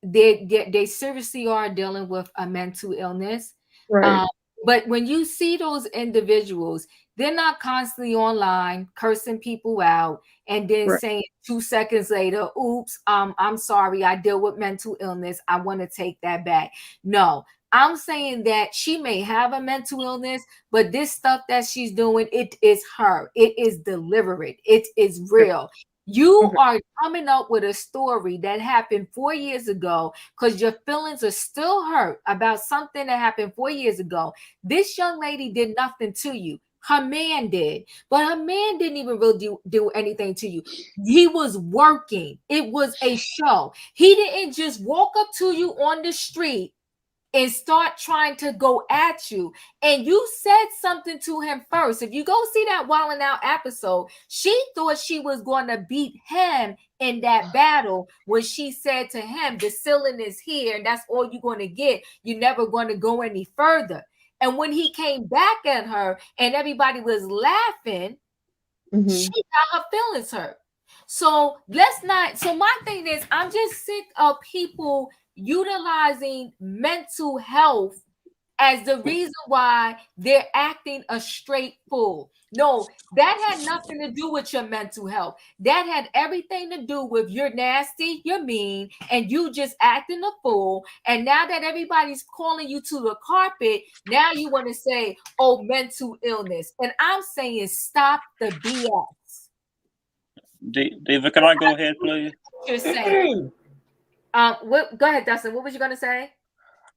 they seriously are dealing with a mental illness. Right. But when you see those individuals, they're not constantly online cursing people out and then Right. saying 2 seconds later, oops, I'm sorry, I deal with mental illness. I want to take that back. No, I'm saying that she may have a mental illness, but this stuff that she's doing, it is her. It is deliberate. It is real. You are coming up with a story that happened 4 years ago because your feelings are still hurt about something that happened 4 years ago. This young lady did nothing to you. Her man did, but her man didn't even really do anything to you. He was working. It was a show. He didn't just walk up to you on the street and start trying to go at you. And you said something to him first. If you go see that Wild 'N Out episode, she thought she was going to beat him in that battle when she said to him, the ceiling is here and that's all you're going to get. You're never going to go any further. And when he came back at her and everybody was laughing, she got her feelings hurt. So let's not. So my thing is, I'm just sick of people utilizing mental health as the reason why they're acting a straight fool. No, that had nothing to do with your mental health. That had everything to do with you're nasty, you're mean, and you just acting a fool. And now that everybody's calling you to the carpet, now you want to say, oh, mental illness. And I'm saying stop the BS. David, can I go ahead, please? You're saying. Go ahead, Dustin. What was you going to say?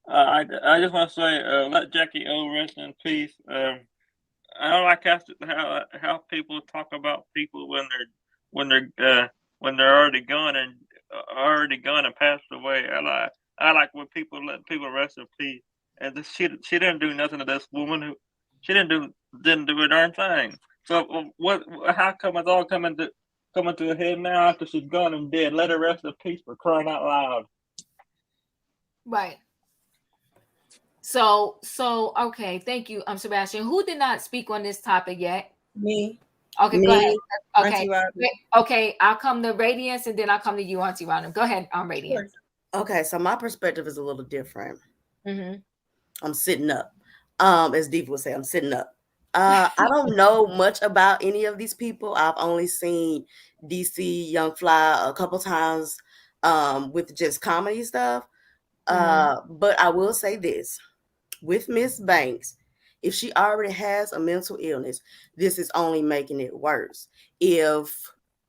I just want to say, let Jackie O rest in peace. I don't like how people talk about people when they're already gone and passed away. I like when people let people rest in peace. And she didn't do nothing to this woman. She didn't do a darn thing. So how come it's all coming to a head now after she's gone and dead? Let her rest in peace, for crying out loud. Right. So okay, thank you, Sebastian. Who did not speak on this topic yet? Me. Okay, Me. go ahead. Okay, Auntie okay. I'll come to Radiance, and then I'll come to you, Auntie Rodham. Go ahead, Radiance. Okay, so my perspective is a little different. Mm-hmm. I'm sitting up. As Diva would say, I'm sitting up. I don't know much about any of these people. I've only seen DC Young Fly a couple times with just comedy stuff. But I will say this. With Miss Banks, if she already has a mental illness, this is only making it worse. If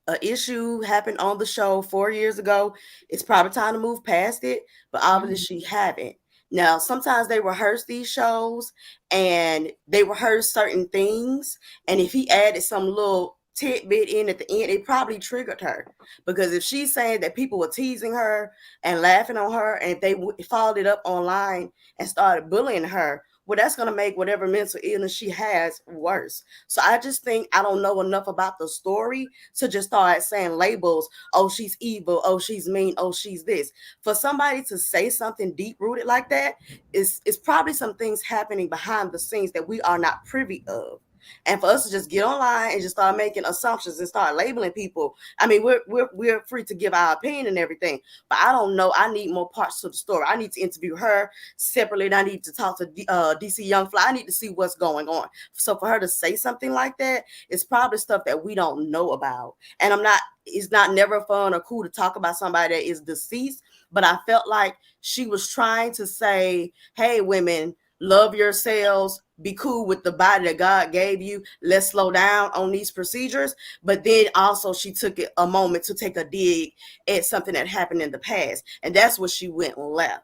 an issue happened on the show 4 years ago, it's probably time to move past it, but obviously she haven't. Now, sometimes they rehearse these shows and they rehearse certain things. And if he added some little tidbit in at the end, it probably triggered her. Because if she's saying that people were teasing her and laughing on her, and if they followed it up online and started bullying her, well, that's going to make whatever mental illness she has worse. So I just think I don't know enough about the story to just start saying labels. Oh, she's evil. Oh, she's mean. Oh, she's this. For somebody to say something deep rooted like that, is probably some things happening behind the scenes that we are not privy of. And for us to just get online and just start making assumptions and start labeling people, I mean, we're free to give our opinion and everything, but I don't know. I need more parts to the story. I need to interview her separately, and I need to talk to DC Young Fly. I need to see what's going on. So for her to say something like that, it's probably stuff that we don't know about. And it's not never fun or cool to talk about somebody that is deceased, but I felt like she was trying to say, hey, women, love yourselves, be cool with the body that God gave you. Let's slow down on these procedures. But then also she took it a moment to take a dig at something that happened in the past. And that's where she went and left.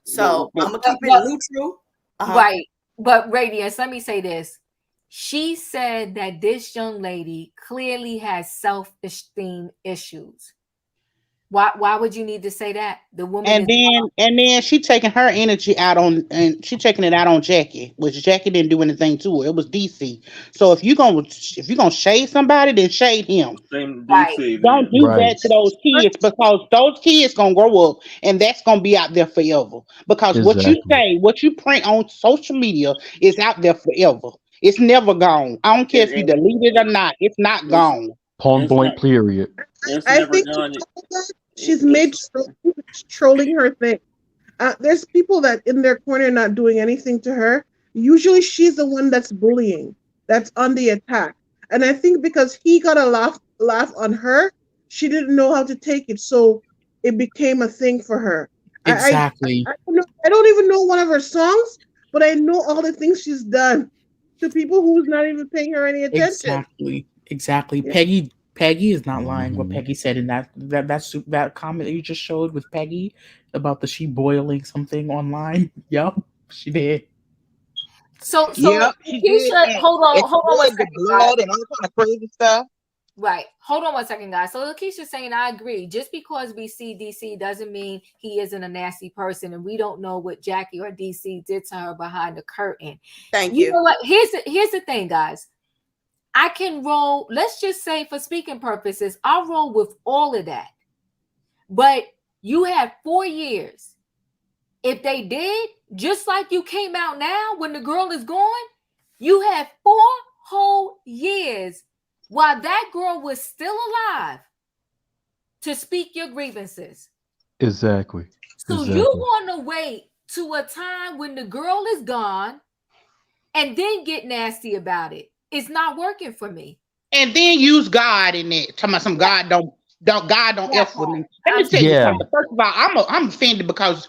So I'm going to keep it neutral. Right. But Radiance, let me say this. She said that this young lady clearly has self-esteem issues. Why would you need to say that? The woman and then she taking her energy out on, and she taking it out on Jackie, which Jackie didn't do anything to her. It was DC. So if you're gonna shade somebody, then shade him. DC, don't do that to those kids, because those kids gonna grow up and that's gonna be out there forever. Because what you say, what you print on social media is out there forever. It's never gone. I don't care if you delete it or not. It's not gone. Point It's blank. not. Period. It's I never think going. she's made It's trolling her thing. There's people that in their corner not doing anything to her. Usually she's the one that's bullying, that's on the attack. And I think because he got a laugh on her, she didn't know how to take it, so it became a thing for her. Exactly. I don't know, I don't even know one of her songs, but I know all the things she's done to people who's not even paying her any attention. Exactly. Yeah. Peggy is not lying. What Mhm. Peggy said in that comment that you just showed with Peggy about the she boiling something online. Yup, she did. So Yep, she did. Keisha, And hold it on one spread the second, guys. blood and all kind of crazy stuff. Right. Hold on one second, guys. So Lakeisha's saying, I agree. Just because we see DC doesn't mean he isn't a nasty person, and we don't know what Jackie or DC did to her behind the curtain. Thank You you. know what? Here's the thing, guys. I can roll, let's just say for speaking purposes, I'll roll with all of that. But you have 4 years. If they did, just like you came out now when the girl is gone, you have 4 whole years while that girl was still alive to speak your grievances. Exactly. So you want to wait to a time when the girl is gone and then get nasty about it. It's not working for me. And then use God in it. Talking about some God don't F with me. Let me tell you Yeah. something. First of all, I'm offended because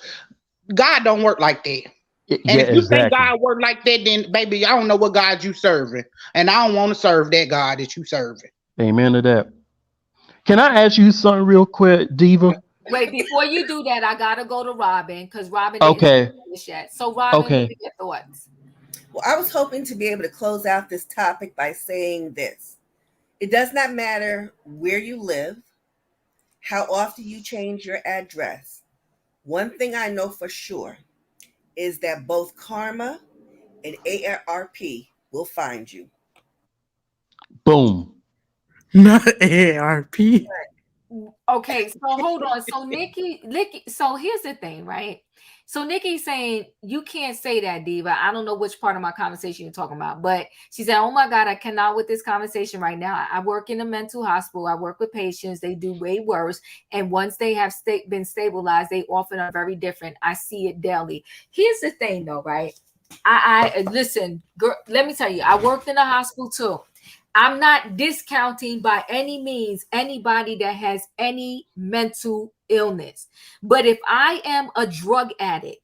God don't work like that. And Yeah, if you think exactly. God work like that, then baby, I don't know what God you serving. And I don't want to serve that God that you serving. Amen to that. Can I ask you something real quick, Diva? Wait, before you do that, I gotta go to Robin because Robin didn't Okay. finish yet. So Robin, Okay. what are your thoughts? Well, I was hoping to be able to close out this topic by saying this. It does not matter where you live, how often you change your address. One thing I know for sure is that both karma and AARP will find you. Boom. Not AARP. Okay, so hold on. So Nikki, so here's the thing, right? So Nikki's saying you can't say that, Diva. I don't know which part of my conversation you're talking about, but she said, "Oh my God, I cannot with this conversation right now. I work in a mental hospital. I work with patients. They do way worse, and once they have been stabilized, they often are very different. I see it daily." Here's the thing, though, right? I listen, girl. Let me tell you, I worked in a hospital too. I'm not discounting by any means anybody that has any mental illness. But if I am a drug addict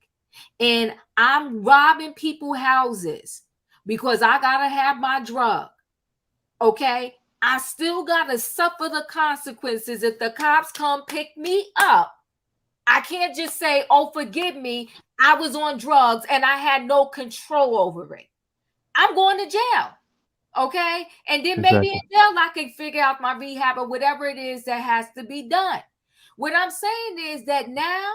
and I'm robbing people's houses because I got to have my drug, okay, I still got to suffer the consequences if the cops come pick me up. I can't just say, oh, forgive me, I was on drugs and I had no control over it. I'm going to jail. Okay. And then maybe in jail, I can figure out my rehab or whatever it is that has to be done. What I'm saying is that now,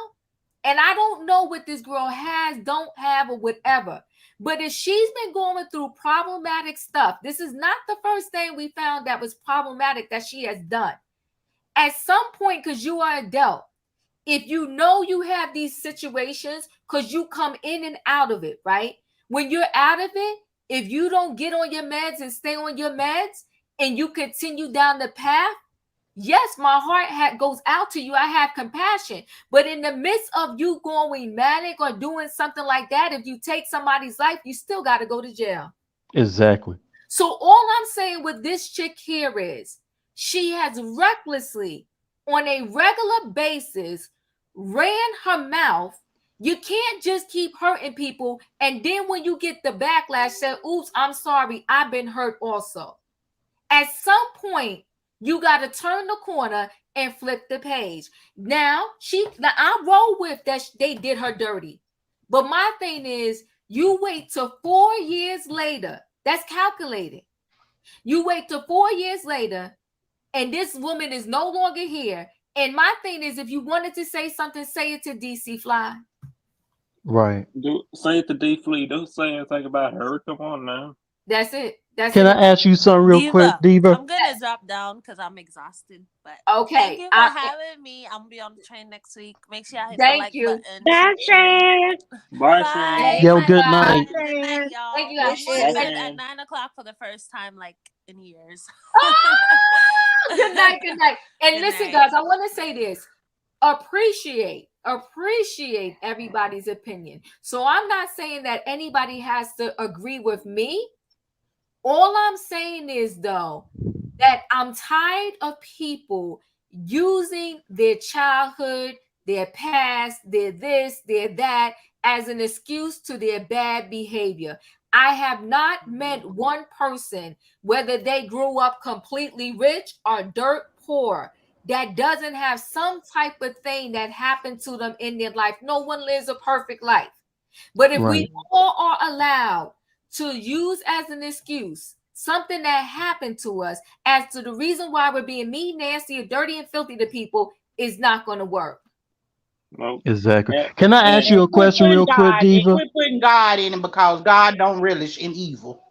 and I don't know what this girl has, don't have, or whatever, but if she's been going through problematic stuff, this is not the first thing we found that was problematic that she has done. At some point, because you are an adult, if you know you have these situations, because you come in and out of it, right? When you're out of it, if you don't get on your meds and stay on your meds and you continue down the path, yes, my heart goes out to you. I have compassion. But in the midst of you going manic or doing something like that, if you take somebody's life, you still got to go to jail. Exactly. So all I'm saying with this chick here is she has recklessly, on a regular basis, ran her mouth. You can't just keep hurting people. And then when you get the backlash, say, oops, I'm sorry, I've been hurt also. At some point, you got to turn the corner and flip the page. Now I roll with that they did her dirty. But my thing is, you wait till 4 years later. That's calculated. You wait till 4 years later, and this woman is no longer here. And my thing is, if you wanted to say something, say it to DC Fly. Right. Say it to D Flea. Don't say anything about her. Come on now. That's it. Can I ask you something real quick, Diva? I'm gonna drop down because I'm exhausted. But okay, thank you for having me. I'm gonna be on the train next week. Make sure I hit the like button. Bye, Bye. Yo, good night. Good night, y'all. Thank you. I'm going to bed Bye, at 9 o'clock for the first time like in years. Good night. Good night. And Good listen, night. guys, I want to say this. Appreciate everybody's opinion. So I'm not saying that anybody has to agree with me. All I'm saying is, though, that I'm tired of people using their childhood, their past, their this, their that as an excuse to their bad behavior. I have not met one person, whether they grew up completely rich or dirt poor, that doesn't have some type of thing that happened to them in their life. No one lives a perfect life. But if we Right. all are allowed to use as an excuse something that happened to us as to the reason why we're being mean, nasty, or dirty, and filthy to people, is not going to work. Nope. Exactly. And, Can I ask you a question real quick, Diva? Quit putting God in it because God don't relish in evil.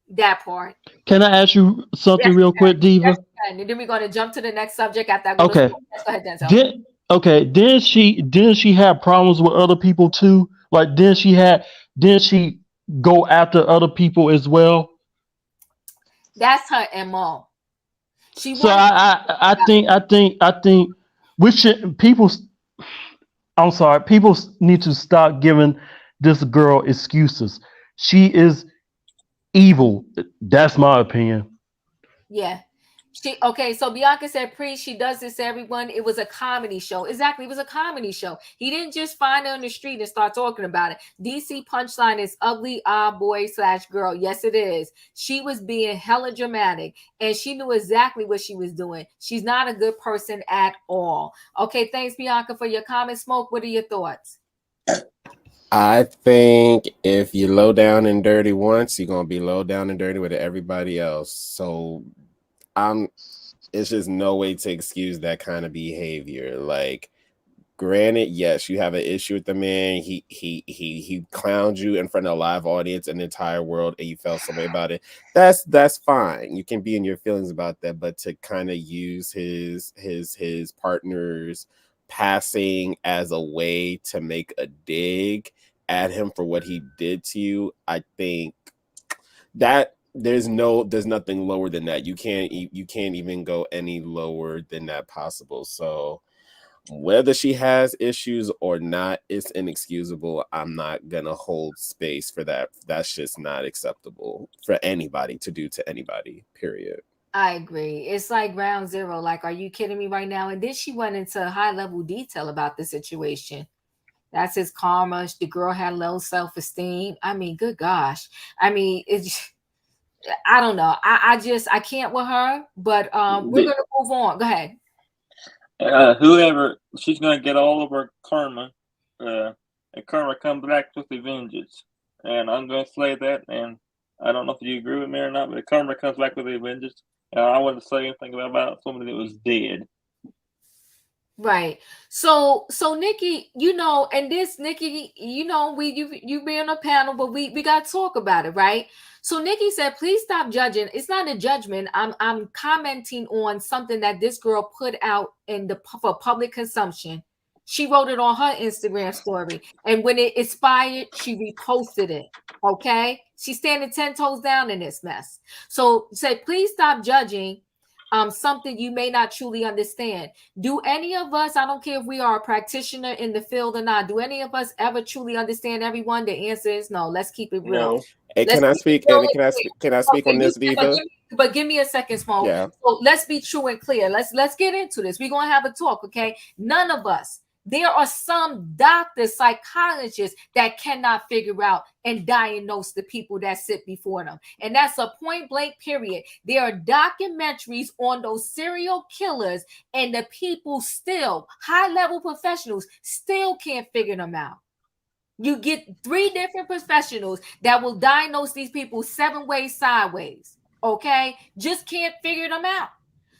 That part. Can I ask you something Yes, real quick, Diva? yes, and then we're going to jump to the next subject after I go to Okay. school. Let's go ahead, Denzel. Didn't she have problems with other people too? Like didn't she go after other people as well? That's her MO. She So wants I think we should I'm sorry, people need to stop giving this girl excuses. She is evil. That's my opinion. yeah. Okay, so Bianca said, she does this to everyone. It was a comedy show. Exactly, it was a comedy show. He didn't just find her on the street and start talking about it. DC punchline is ugly boy / girl. Yes, it is. She was being hella dramatic, and she knew exactly what she was doing. She's not a good person at all. Okay, thanks, Bianca, for your comment. Smoke, what are your thoughts? I think if you're low down and dirty once, you're gonna be low down and dirty with everybody else. So it's just no way to excuse that kind of behavior. Like, granted, yes, you have an issue with the man. He clowned you in front of a live audience and the entire world, and you felt some way about it. That's fine. You can be in your feelings about that, but to kind of use his partner's passing as a way to make a dig at him for what he did to you, I think that there's nothing lower than that. You can't even go any lower than that possible. So whether she has issues or not, it's inexcusable. I'm not gonna hold space for that. That's just not acceptable for anybody to do to anybody, period. I agree. It's like ground zero. Like, are you kidding me right now? And then she went into high level detail about the situation. That's his karma. The girl had low self-esteem. I mean, good gosh. I mean, I don't know. I can't with her, but we're gonna move on. Go ahead. Whoever, she's gonna get all of her karma, and karma comes back with a vengeance. And I'm gonna say that, and I don't know if you agree with me or not, but karma comes back with a vengeance. I wouldn't say anything about somebody that was dead. Right. So Nikki, and this Nikki, you be on a panel, but we got to talk about it, right? So Nikki said, please stop judging. It's not a judgment. I'm commenting on something that this girl put out for public consumption. She wrote it on her Instagram story, and when it expired, she reposted it. Okay, she's standing 10 toes down in this mess. So say, please stop judging something you may not truly understand. Do any of us, I don't care if we are a practitioner in the field or not, do any of us ever truly understand everyone? The answer is no. Let's keep it real. No. Hey, can I speak on this, Diva? But give me a second, Smoke. Yeah. So let's be true and clear. Let's get into this. We're gonna have a talk, okay? None of us. There are some doctors, psychologists that cannot figure out and diagnose the people that sit before them. And that's a point blank period. There are documentaries on those serial killers, and the people still, high level professionals, still can't figure them out. You get 3 different professionals that will diagnose these people 7 ways sideways. Okay? Just can't figure them out.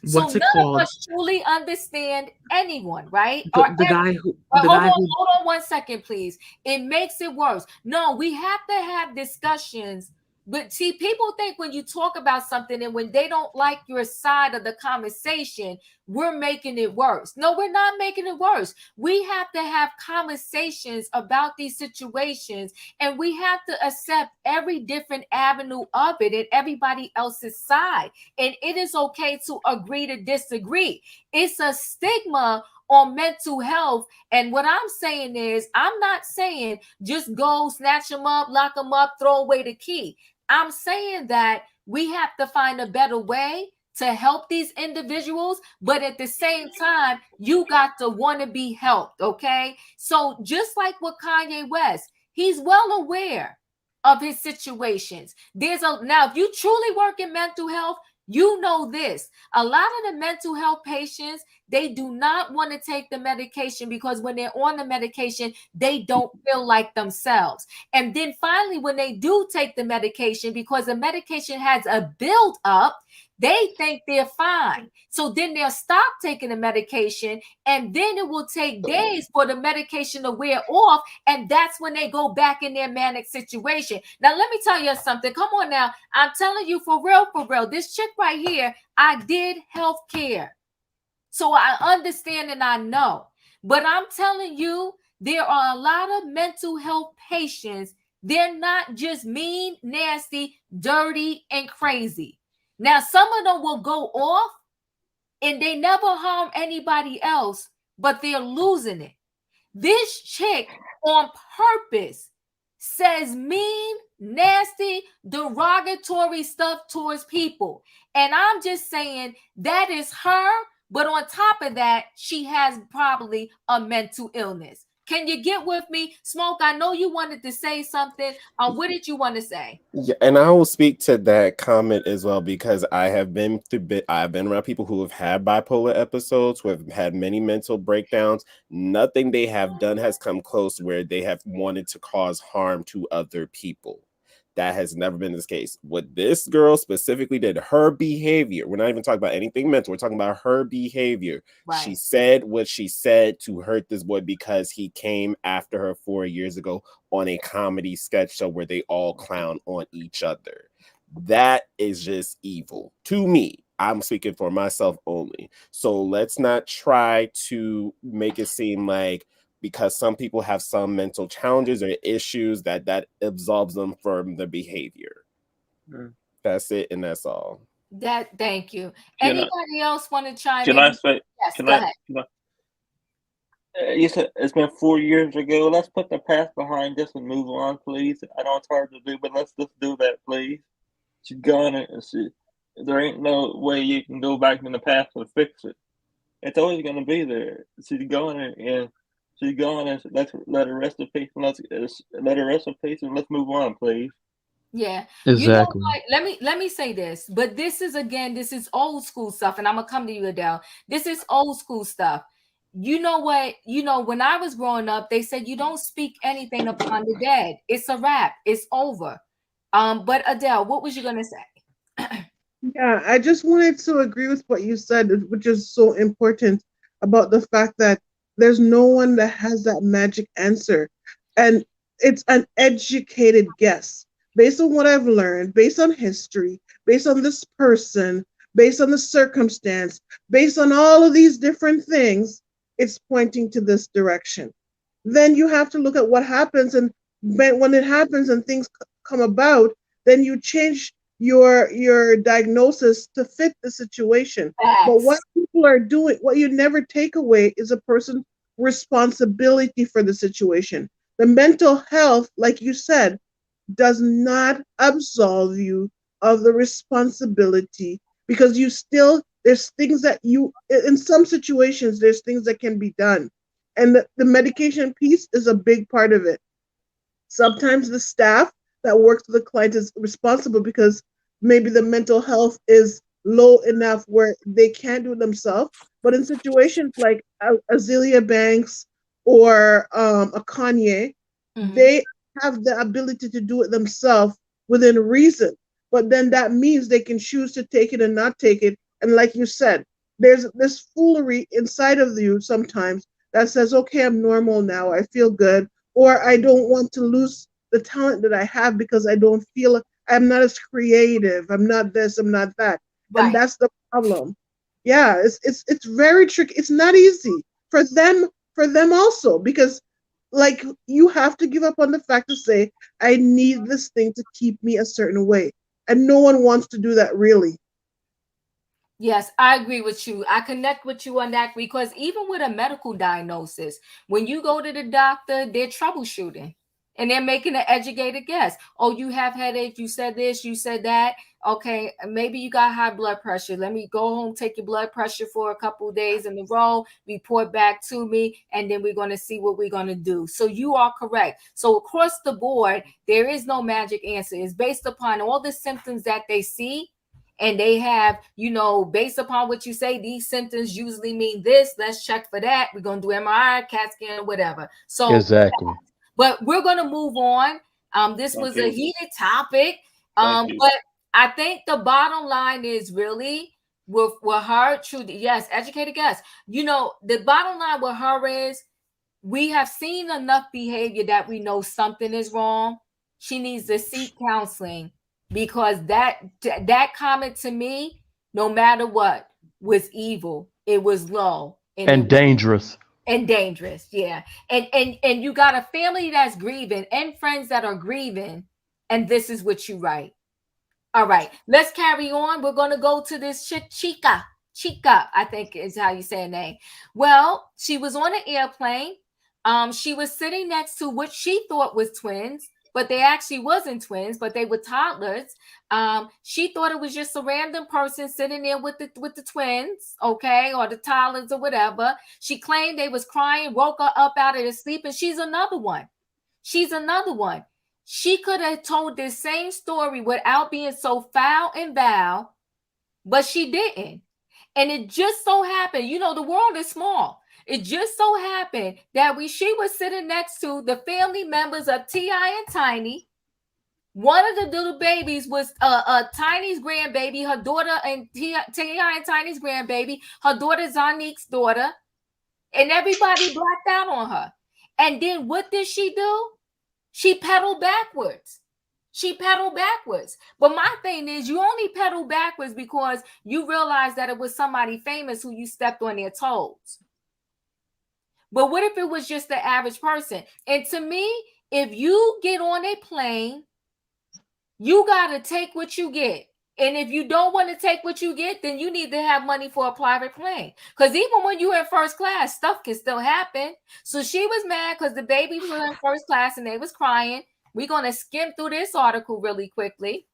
What's so it none called? of us truly understand anyone, right? The guy who Hold on 1 second, please. It makes it worse. No, we have to have discussions But see, people think when you talk about something and when they don't like your side of the conversation, we're making it worse. No, we're not making it worse. We have to have conversations about these situations, and we have to accept every different avenue of it and everybody else's side. And it is okay to agree to disagree. It's a stigma on mental health. And what I'm saying is, I'm not saying just go snatch them up, lock them up, throw away the key. I'm saying that we have to find a better way to help these individuals, but at the same time, you got to want to be helped, okay? So just like with Kanye West, he's well aware of his situations. Now, if you truly work in mental health, you know this. A lot of the mental health patients, they do not want to take the medication because when they're on the medication, they don't feel like themselves. And then finally, when they do take the medication, because the medication has a build up, they think they're fine. So then they'll stop taking the medication, and then it will take days for the medication to wear off. And that's when they go back in their manic situation. Now, let me tell you something. Come on now. I'm telling you for real. This chick right here, I did healthcare. So I understand and I know. But I'm telling you, there are a lot of mental health patients. They're not just mean, nasty, dirty, and crazy. Now, some of them will go off and they never harm anybody else, but they're losing it. This chick on purpose says mean, nasty, derogatory stuff towards people. And I'm just saying that is her, but on top of that, she has probably a mental illness. Can you get with me? Smoke, I know you wanted to say something. What did you want to say? Yeah, and I will speak to that comment as well because I've been around people who have had bipolar episodes, who have had many mental breakdowns. Nothing they have done has come close where they have wanted to cause harm to other people. That has never been the case. What this girl specifically did, her behavior, we're not even talking about anything mental, we're talking about her behavior. Right. She said what she said to hurt this boy because he came after her 4 years ago on a comedy sketch show where they all clown on each other. That is just evil to me. I'm speaking for myself only. So let's not try to make it seem like because some people have some mental challenges or issues that absolves them from the behavior. That's it, and that's all. Thank you. Anybody else want to chime in? Yes, go ahead. You said it's been 4 years ago. Let's put the past behind us and move on, please. I know it's hard to do, but let's just do that, please. She's gone, and there ain't no way you can go back in the past and fix it. It's always going to be there. She's gone, and she's gone, and let's let her rest in peace. Let her rest in peace, and let's move on, please. Yeah, exactly. You know, let me say this, but this is old school stuff, and I'm gonna come to you, Adele. This is old school stuff. You know what? You know, when I was growing up, they said you don't speak anything upon the dead. It's a wrap. It's over. But Adele, what was you gonna say? Yeah, I just wanted to agree with what you said, which is so important about the fact that there's no one that has that magic answer. And it's an educated guess based on what I've learned, based on history, based on this person, based on the circumstance, based on all of these different things, it's pointing to this direction. Then you have to look at what happens, and when it happens and things come about, then you change your diagnosis to fit the situation. But what people are doing, what you never take away is a person's responsibility for the situation. The mental health, like you said, does not absolve you of the responsibility, because there's things that in some situations, there's things that can be done. And the medication piece is a big part of it. Sometimes the staff that works with the client is responsible because maybe the mental health is low enough where they can't do it themselves. But in situations like Azealia Banks or a Kanye, they have the ability to do it themselves within reason. But then that means they can choose to take it and not take it. And like you said, there's this foolery inside of you sometimes that says, okay, I'm normal now, I feel good, or I don't want to lose the talent that I have because I I'm not as creative. I'm not this. I'm not that. Right. And that's the problem. Yeah, it's very tricky. It's not easy for them also, because like you have to give up on the fact to say, I need this thing to keep me a certain way. And no one wants to do that, really. Yes, I agree with you. I connect with you on that, because even with a medical diagnosis, when you go to the doctor, they're troubleshooting and they're making an educated guess. Oh, you have headache. You said this, you said that. Okay, maybe you got high blood pressure. Let me go home, take your blood pressure for a couple of days in a row, report back to me, and then we're going to see what we're going to do. So you are correct. So across the board, there is no magic answer. It's based upon all the symptoms that they see. And they have, based upon what you say, these symptoms usually mean this. Let's check for that. We're going to do MRI, CAT scan, whatever. So, Exactly. but we're going to move on. This was a heated topic. But I think the bottom line is really with her, yes, educated guess. The bottom line with her is we have seen enough behavior that we know something is wrong. She needs to seek counseling. Because that comment to me, no matter what, was evil. It was low and dangerous. And dangerous, yeah. And you got a family that's grieving and friends that are grieving, and this is what you write. All right, let's carry on. We're gonna go to this Chika. Chika, I think is how you say her name. Well, she was on an airplane. She was sitting next to what she thought was twins. But they actually wasn't twins, but they were toddlers. She thought it was just a random person sitting there with the twins, okay, or the toddlers or whatever. She claimed they was crying, woke her up out of the sleep, and she's another one. She's another one. She could have told this same story without being so foul and vile, but she didn't. And it just so happened, the world is small. It just so happened that she was sitting next to the family members of T.I. and Tiny. One of the little babies was Tiny's grandbaby, her daughter, and T.I. and Tiny's grandbaby, her daughter Zanique's daughter. And everybody blacked out on her. And then what did she do? She pedaled backwards. But my thing is, you only pedal backwards because you realize that it was somebody famous who you stepped on their toes. But what if it was just the average person? And to me, if you get on a plane, you got to take what you get. And if you don't want to take what you get, then you need to have money for a private plane. Because even when you're in first class, stuff can still happen. So she was mad because the baby was in first class and they was crying. We're going to skim through this article really quickly,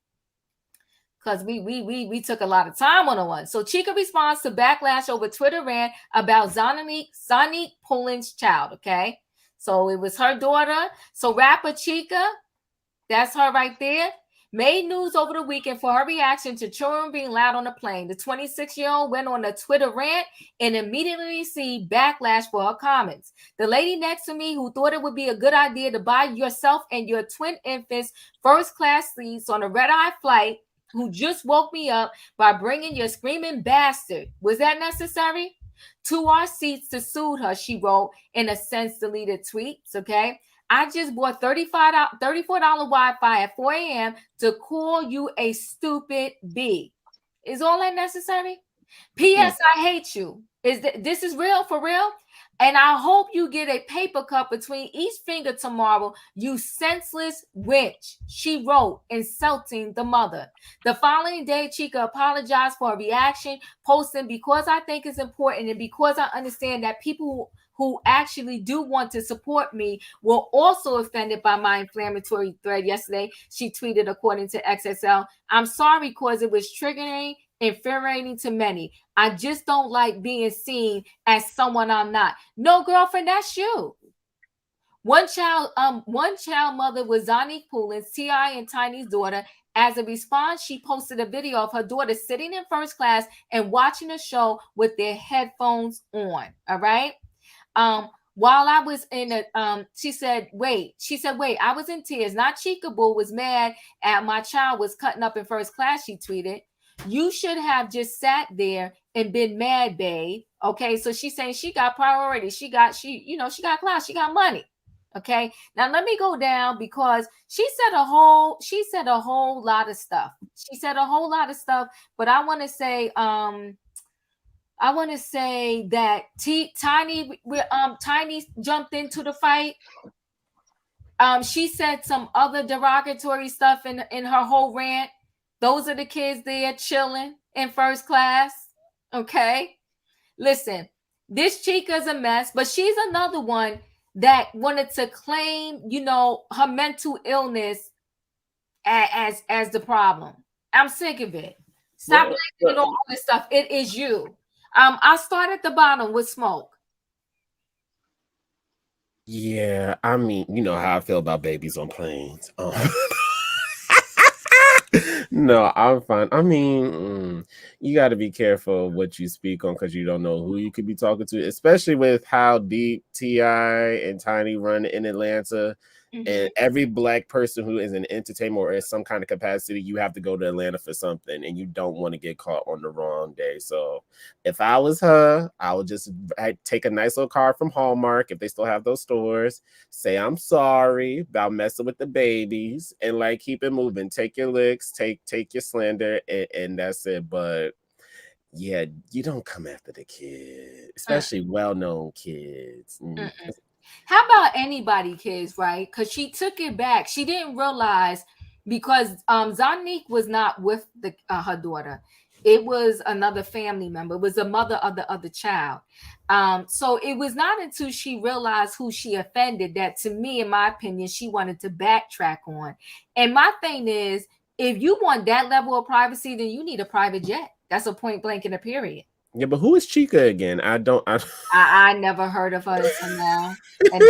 because we took a lot of time on the one. So Chika responds to backlash over Twitter rant about Zanique Pullen's child, okay? So it was her daughter. So rapper Chika, that's her right there, made news over the weekend for her reaction to children being loud on the plane. The 26-year-old went on a Twitter rant and immediately received backlash for her comments. The lady next to me who thought it would be a good idea to buy yourself and your twin infants first-class seats on a red-eye flight, who just woke me up by bringing your screaming bastard. Was that necessary? To our seats to soothe her, she wrote in a since deleted tweets, okay? I just bought $34 Wi-Fi at 4 a.m. to call you a stupid B. Is all that necessary? P.S. I hate you. This is real, for real? And I hope you get a paper cut between each finger tomorrow, you senseless witch, she wrote, insulting the mother. The following day, Chika apologized for a reaction, posting, because I think it's important and because I understand that people who actually do want to support me were also offended by my inflammatory thread yesterday, she tweeted, according to XXL. I'm sorry because it was triggering, infuriating to many. I just don't like being seen as someone I'm not. No, girlfriend, that's you. One child mother was Zanique Pullen's, T.I. and Tiny's daughter. As a response, she posted a video of her daughter sitting in first class and watching a show with their headphones on. All right. While I was in she said, wait, I was in tears. Not Chika Boo was mad at my child was cutting up in first class, she tweeted. You should have just sat there and been mad, babe. Okay, so she's saying she got priority. She got class. She got money. Okay, now let me go down because she said a whole lot of stuff. She said a whole lot of stuff, but I want to say that Tiny jumped into the fight. She said some other derogatory stuff in her whole rant. Those are the kids there chilling in first class. Okay, listen, this Chika's a mess, but she's another one that wanted to claim, her mental illness as the problem. I'm sick of it. Stop blaming it on all this stuff. It is you. I'll start at the bottom with Smoke. Yeah, I mean, you know how I feel about babies on planes. No, I'm fine. I mean, you got to be careful what you speak on because you don't know who you could be talking to, especially with how deep T.I. and Tiny run in Atlanta. And every black person who is in entertainment or in some kind of capacity, you have to go to Atlanta for something, and you don't want to get caught on the wrong day. So if I was her, I would just take a nice little card from Hallmark, if they still have those stores, say I'm sorry about messing with the babies, and like keep it moving. Take your licks, take your slander, and that's it. But yeah, you don't come after the kid, especially well-known kids. How about anybody kids, right? Because she took it back. She didn't realize because Zanique was not with her daughter. It was another family member. It was the mother of the other child. So it was not until she realized who she offended that, to me, in my opinion, she wanted to backtrack on. And my thing is, if you want that level of privacy, then you need a private jet. That's a point blank in a period. Yeah, but who is Chika again? I never heard of her until now. And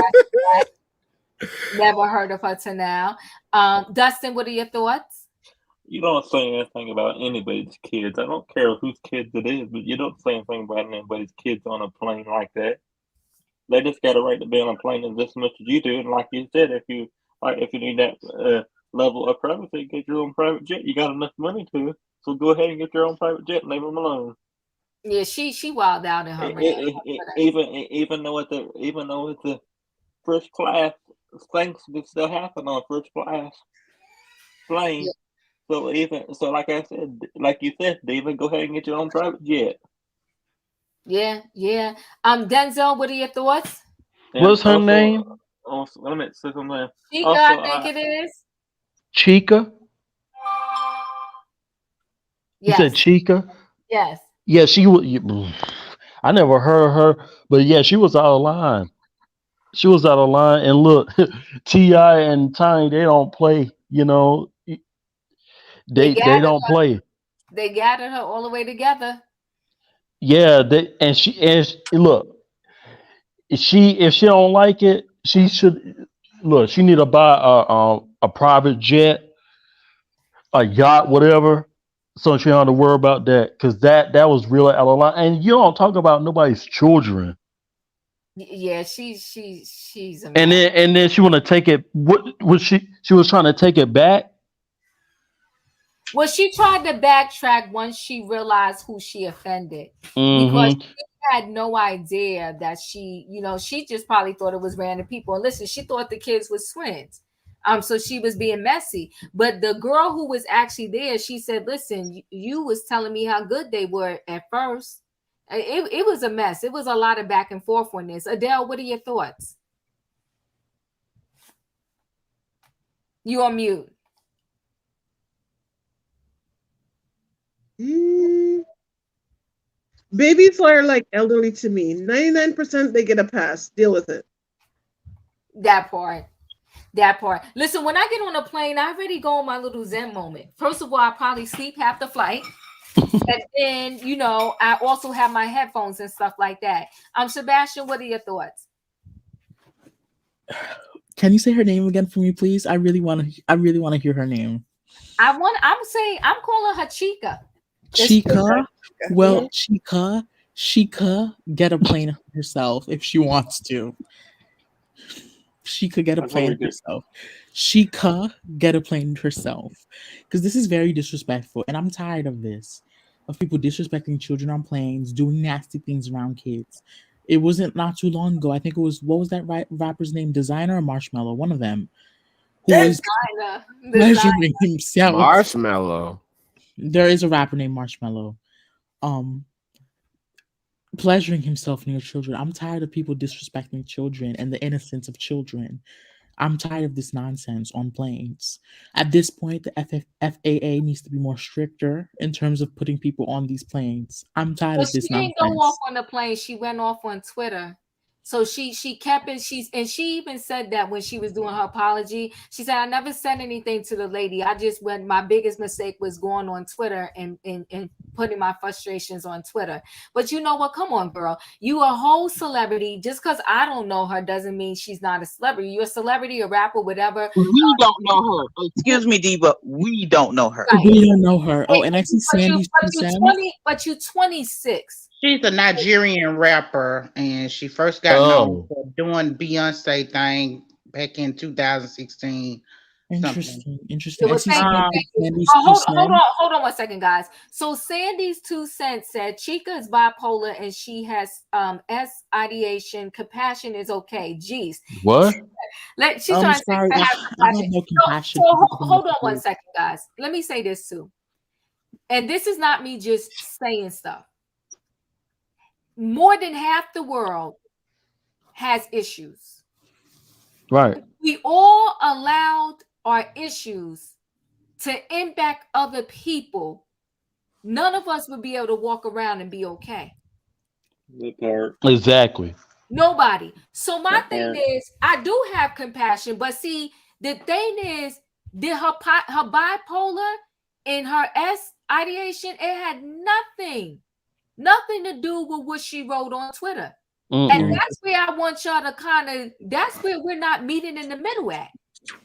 never heard of her till now. Dustin, what are your thoughts? You don't say anything about anybody's kids. I don't care whose kids it is, but you don't say anything about anybody's kids on a plane like that. They just got a right to be on a plane as this much as you do. And like you said, if you need that level of privacy, get your own private jet. You got enough money to, so go ahead and get your own private jet and leave them alone. Yeah, she wilded out in her even though it's a first class, things can still happen on first class plane. Yeah. So like I said, like you said, David, go ahead and get your own private jet. Yeah. Denzel, what are your thoughts? What's her name? Also, let me say something. Chika, I think it is. Chika. You said Chika? Yes. Yeah, she was. I never heard her, but yeah, she was out of line. She was out of line. And look, T.I. and Tiny, they don't play. They don't play. They gathered her all the way together. Yeah, look. If she don't like it, she should look. She need to buy a private jet, a yacht, whatever. So she don't have to worry about that, because that was really out of line. And you don't talk about nobody's children. Yeah, she's a and then she want to take it. What was she was trying to take it back? Well, she tried to backtrack once she realized who she offended, because she had no idea that she just probably thought it was random people. And listen, she thought the kids were twins. So she was being messy. But the girl who was actually there, she said, listen, you was telling me how good they were at first. It was a mess. It was a lot of back and forth on this. Adele, what are your thoughts? You on mute. Babies are like elderly to me. 99% they get a pass. Deal with it. That part. Listen, when I get on a plane, I already go on my little Zen moment. First of all, I probably sleep half the flight. And then, I also have my headphones and stuff like that. Sebastian, what are your thoughts? Can you say her name again for me, please? I really want to hear her name. I'm calling her Chika. Chika? Well, Chika, get a plane herself if she wants to. She could get a plane herself. She could get a plane herself. Because this is very disrespectful. And I'm tired of this. Of people disrespecting children on planes, doing nasty things around kids. It wasn't not too long ago. I think it was, what was that rapper's name? Designer or Marshmallow? One of them. Who was pleasuring himself. Marshmallow. There is a rapper named Marshmallow. Pleasuring himself near children. I'm tired of people disrespecting children and the innocence of children. I'm tired of this nonsense on planes. At this point, the FAA needs to be more stricter in terms of putting people on these planes. I'm tired of this nonsense. She didn't go off on the plane. She went off on Twitter. So she kept it. She even said that when she was doing her apology. She said, I never said anything to the lady. I just went, my biggest mistake was going on Twitter and putting my frustrations on Twitter. But you know what? Come on, girl. You a whole celebrity. Just because I don't know her doesn't mean she's not a celebrity. You're a celebrity, a rapper, whatever. We don't know her. Excuse me, Diva. We don't know her. Right. We don't know her. Oh, and I see Sandy's but you're 26. She's a Nigerian rapper, and she first got known for doing Beyonce thing back in 2016. Interesting. Hold on 1 second, guys. So Sandy's 2 cents said Chika is bipolar and she has ideation. Compassion is okay. Jeez. What? She's trying to say I have no compassion. So hold on 1 second, guys. Let me say this too. And this is not me just saying stuff. More than half the world has issues. Right. We all allowed our issues to impact other people. None of us would be able to walk around and be okay. Exactly. Nobody. So my thing is, I do have compassion, but see, the thing is, did her bipolar and her ideation, it had nothing to do with what she wrote on Twitter. And that's where I want y'all to that's where we're not meeting in the middle at.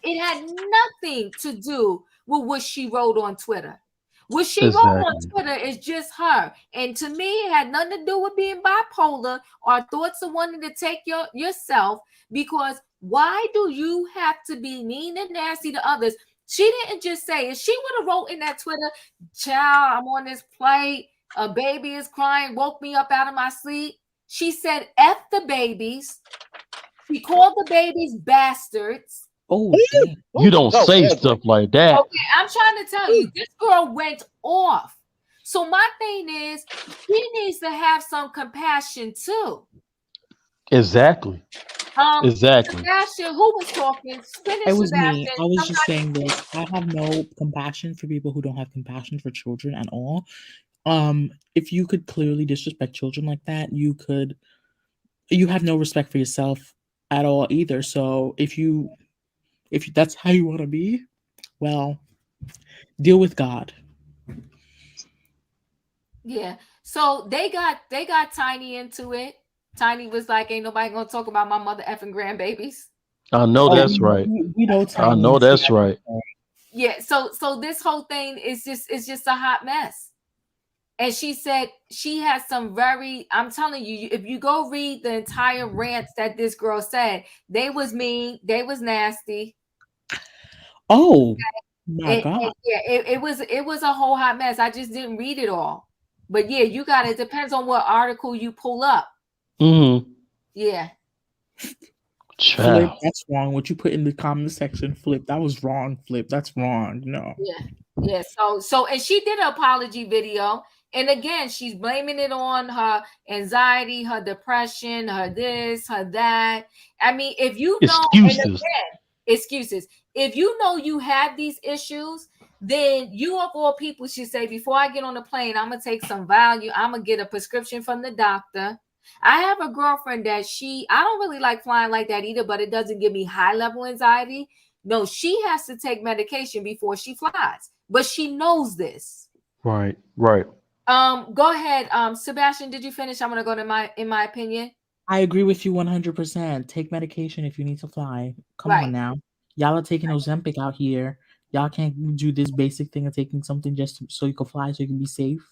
It had nothing to do with what she wrote on Twitter. What she wrote on Twitter is just her. And to me, it had nothing to do with being bipolar or thoughts of wanting to take yourself, because why do you have to be mean and nasty to others? She didn't just say, if she would have wrote in that Twitter, child, I'm on this plate, a baby is crying, woke me up out of my sleep. She said, F the babies. She called the babies bastards. Oh, you don't say stuff like that. Okay, I'm trying to tell you, this girl went off. So my thing is, she needs to have some compassion too. Exactly. Exactly. Sebastian, who was talking? It was me. I was just saying this. I have no compassion for people who don't have compassion for children at all. If you could clearly disrespect children like that, you have no respect for yourself at all either. So if that's how you want to be, well, deal with God. Yeah. So they got Tiny into it. Tiny was like, ain't nobody gonna talk about my mother effing grandbabies. I know that's right. We know Tiny. I know that's right. Yeah. So this whole thing is just a hot mess. And she said she has some I'm telling you, if you go read the entire rants that this girl said, they was mean, they was nasty. Oh my God. It was a whole hot mess. I just didn't read it all. But yeah, it depends on what article you pull up. Yeah. Flip, that's wrong. What you put in the comment section, Flip, that was wrong, Flip. That's wrong. No. Yeah. So and she did an apology video. And again, she's blaming it on her anxiety, her depression, her this, her that. I mean, if you know, excuses. If you know you have these issues, then you of all people should say, before I get on the plane, I'm gonna take some value. I'm gonna get a prescription from the doctor. I have a girlfriend that I don't really like flying like that either, but it doesn't give me high level anxiety. No, she has to take medication before she flies, but she knows this. Right. Go ahead. Sebastian, did you finish? I'm gonna go to in my opinion. I agree with you 100%. Take medication if you need to fly. Come on now. Y'all are taking Ozempic out here. Y'all can't do this basic thing of taking something just so you can fly, so you can be safe.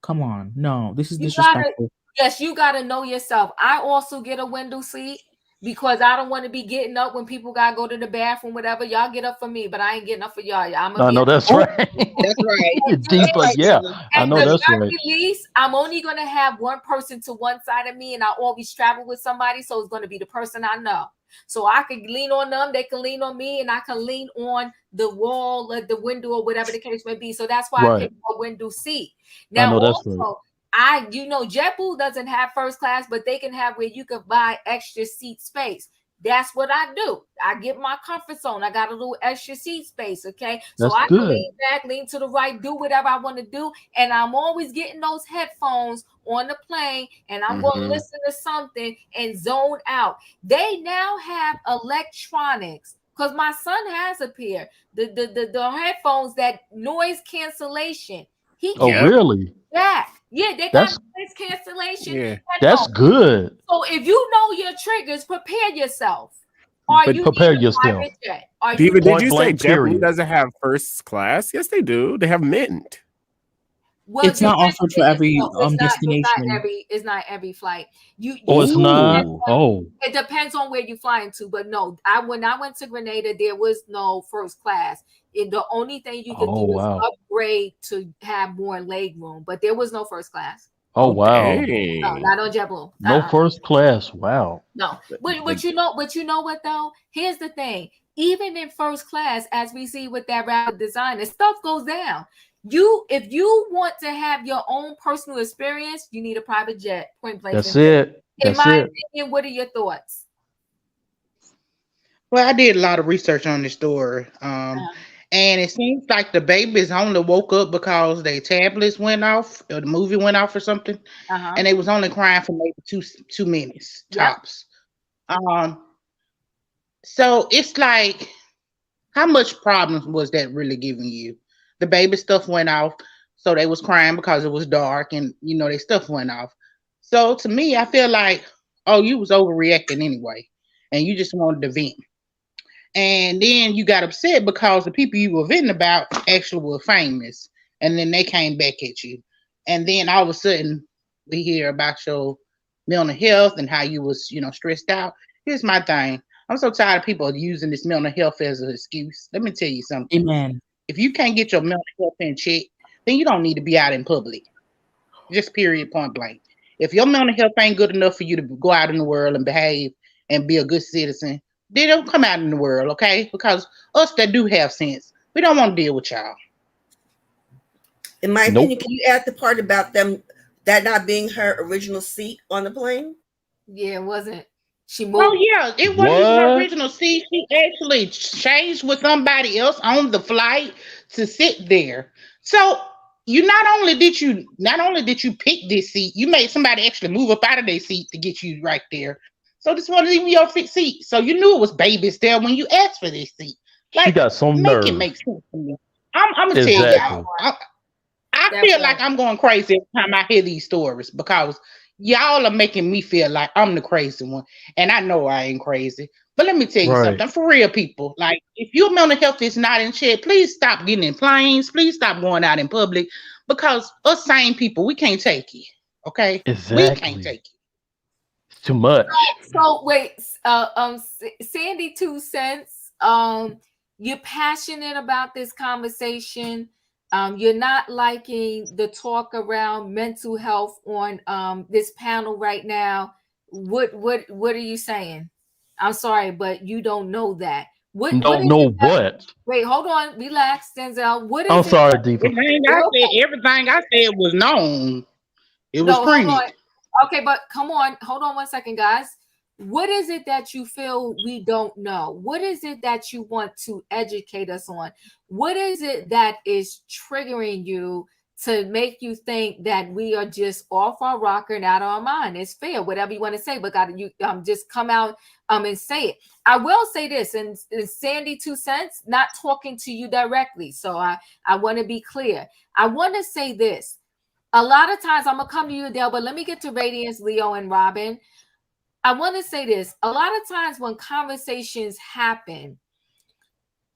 Come on. No, this is disrespectful. Yes, you gotta know yourself. I also get a window seat. because I don't want to be getting up when people gotta go to the bathroom, whatever. Y'all get up for me, but I ain't getting up for y'all. I'm gonna I be know up. that's right. That's right. D's That's like, right, yeah, Dylan. I At know the that's right. very least, I'm only gonna have one person to one side of me, and I always travel with somebody, so it's gonna be the person I know. So I can lean on them, they can lean on me, and I can lean on the wall, like the window, or whatever the case may be. So that's why I Right. picked a window seat. I Now, know that's right. also, JetBlue doesn't have first class, but they can have where you can buy extra seat space. That's what I do. I get my comfort zone. I got a little extra seat space, okay? So That's I can good. lean back, lean to the right, do whatever I want to do. And I'm always getting those headphones on the plane, and I'm going to listen to something and zone out. They now have electronics, because my son has a pair. The headphones, that noise cancellation. He Oh, can't really? back. Yeah, they got That's noise cancellation that's headphones. good. So if you know your triggers, prepare yourself. Are But you prepare in a yourself. private jet? Are you Diva, did Point you say blank, JetBlue period. doesn't have first class? Yes, they do. They have Mint. well, It's not offered for every destination. it's not every flight. Oh, it's not. Ooh. Oh, It depends on where you're flying to, but no, when I went to Grenada, there was no first class. And the only thing you could oh do is wow. upgrade to have more leg room, but there was no first class. Oh Oh, wow. No, dang. not on JetBlue. No first class. Wow. No, but But you know what though? Here's the thing. Even in first class, as we see with that rapid designer, stuff goes down. If you want to have your own personal experience, you need a private jet. Point blank. That's it. In That's my it. opinion, what are your thoughts? Well, I did a lot of research on this story. And it seems like the babies only woke up because their tablets went off or the movie went off or something. And they was only crying for maybe 2 minutes tops. So it's like, how much problems was that really giving you? The baby stuff went off, so they was crying because it was dark, and their stuff went off. So to me, I feel like, oh, you was overreacting anyway, and you just wanted to vent. And then you got upset because the people you were venting about actually were famous, and then they came back at you. And then all of a sudden, we hear about your mental health and how you was, stressed out. Here's my thing. I'm so tired of people using this mental health as an excuse. Let me tell you something. Amen. If you can't get your mental health in check, then you don't need to be out in public. Just period, point blank. If your mental health ain't good enough for you to go out in the world and behave and be a good citizen, then don't come out in the world, okay? Because us that do have sense, we don't want to deal with y'all. In my opinion, can you add the part about them that not being her original seat on the plane? Yeah, it wasn't. She moved. Oh yeah, it wasn't her original seat. She actually changed with somebody else on the flight to sit there. So not only did you pick this seat, you made somebody actually move up out of their seat to get you right there. So this wasn't even your fixed seat. So you knew it was babies there when you asked for this seat. Like, she got some make nerve. it make sense to me. I'm gonna tell y'all. I feel like I'm going crazy every time I hear these stories because y'all are making me feel like I'm the crazy one. And I know I ain't crazy. But let me tell you something. For real, people. Like, if your mental health is not in check, please stop getting in planes. Please stop going out in public. Because us sane people, we can't take it. Okay? Exactly. We can't take it. It's too much. So wait, Sandy 2 cents. You're passionate about this conversation. You're not liking the talk around mental health on this panel right now. What are you saying? I'm sorry, but you don't know that. What Know what? Wait, hold on, relax, Denzel. What is I'm it? sorry, Diva. Everything I said was known. It was hold on. printed. Okay, but come on, hold on 1 second, guys. What is it that you feel we don't know? What is it that you want to educate us on? What is it that is triggering you to make you think that we are just off our rocker and out of our mind? It's fair, whatever you want to say, but just come out and say it. I will say this, and Sandy 2 cents, not talking to you directly, so I want to be clear. I want to say this. A lot of times, I'm gonna come to you, Adele, but let me get to Radiance, Leo, and Robin. I want to say this. A lot of times when conversations happen,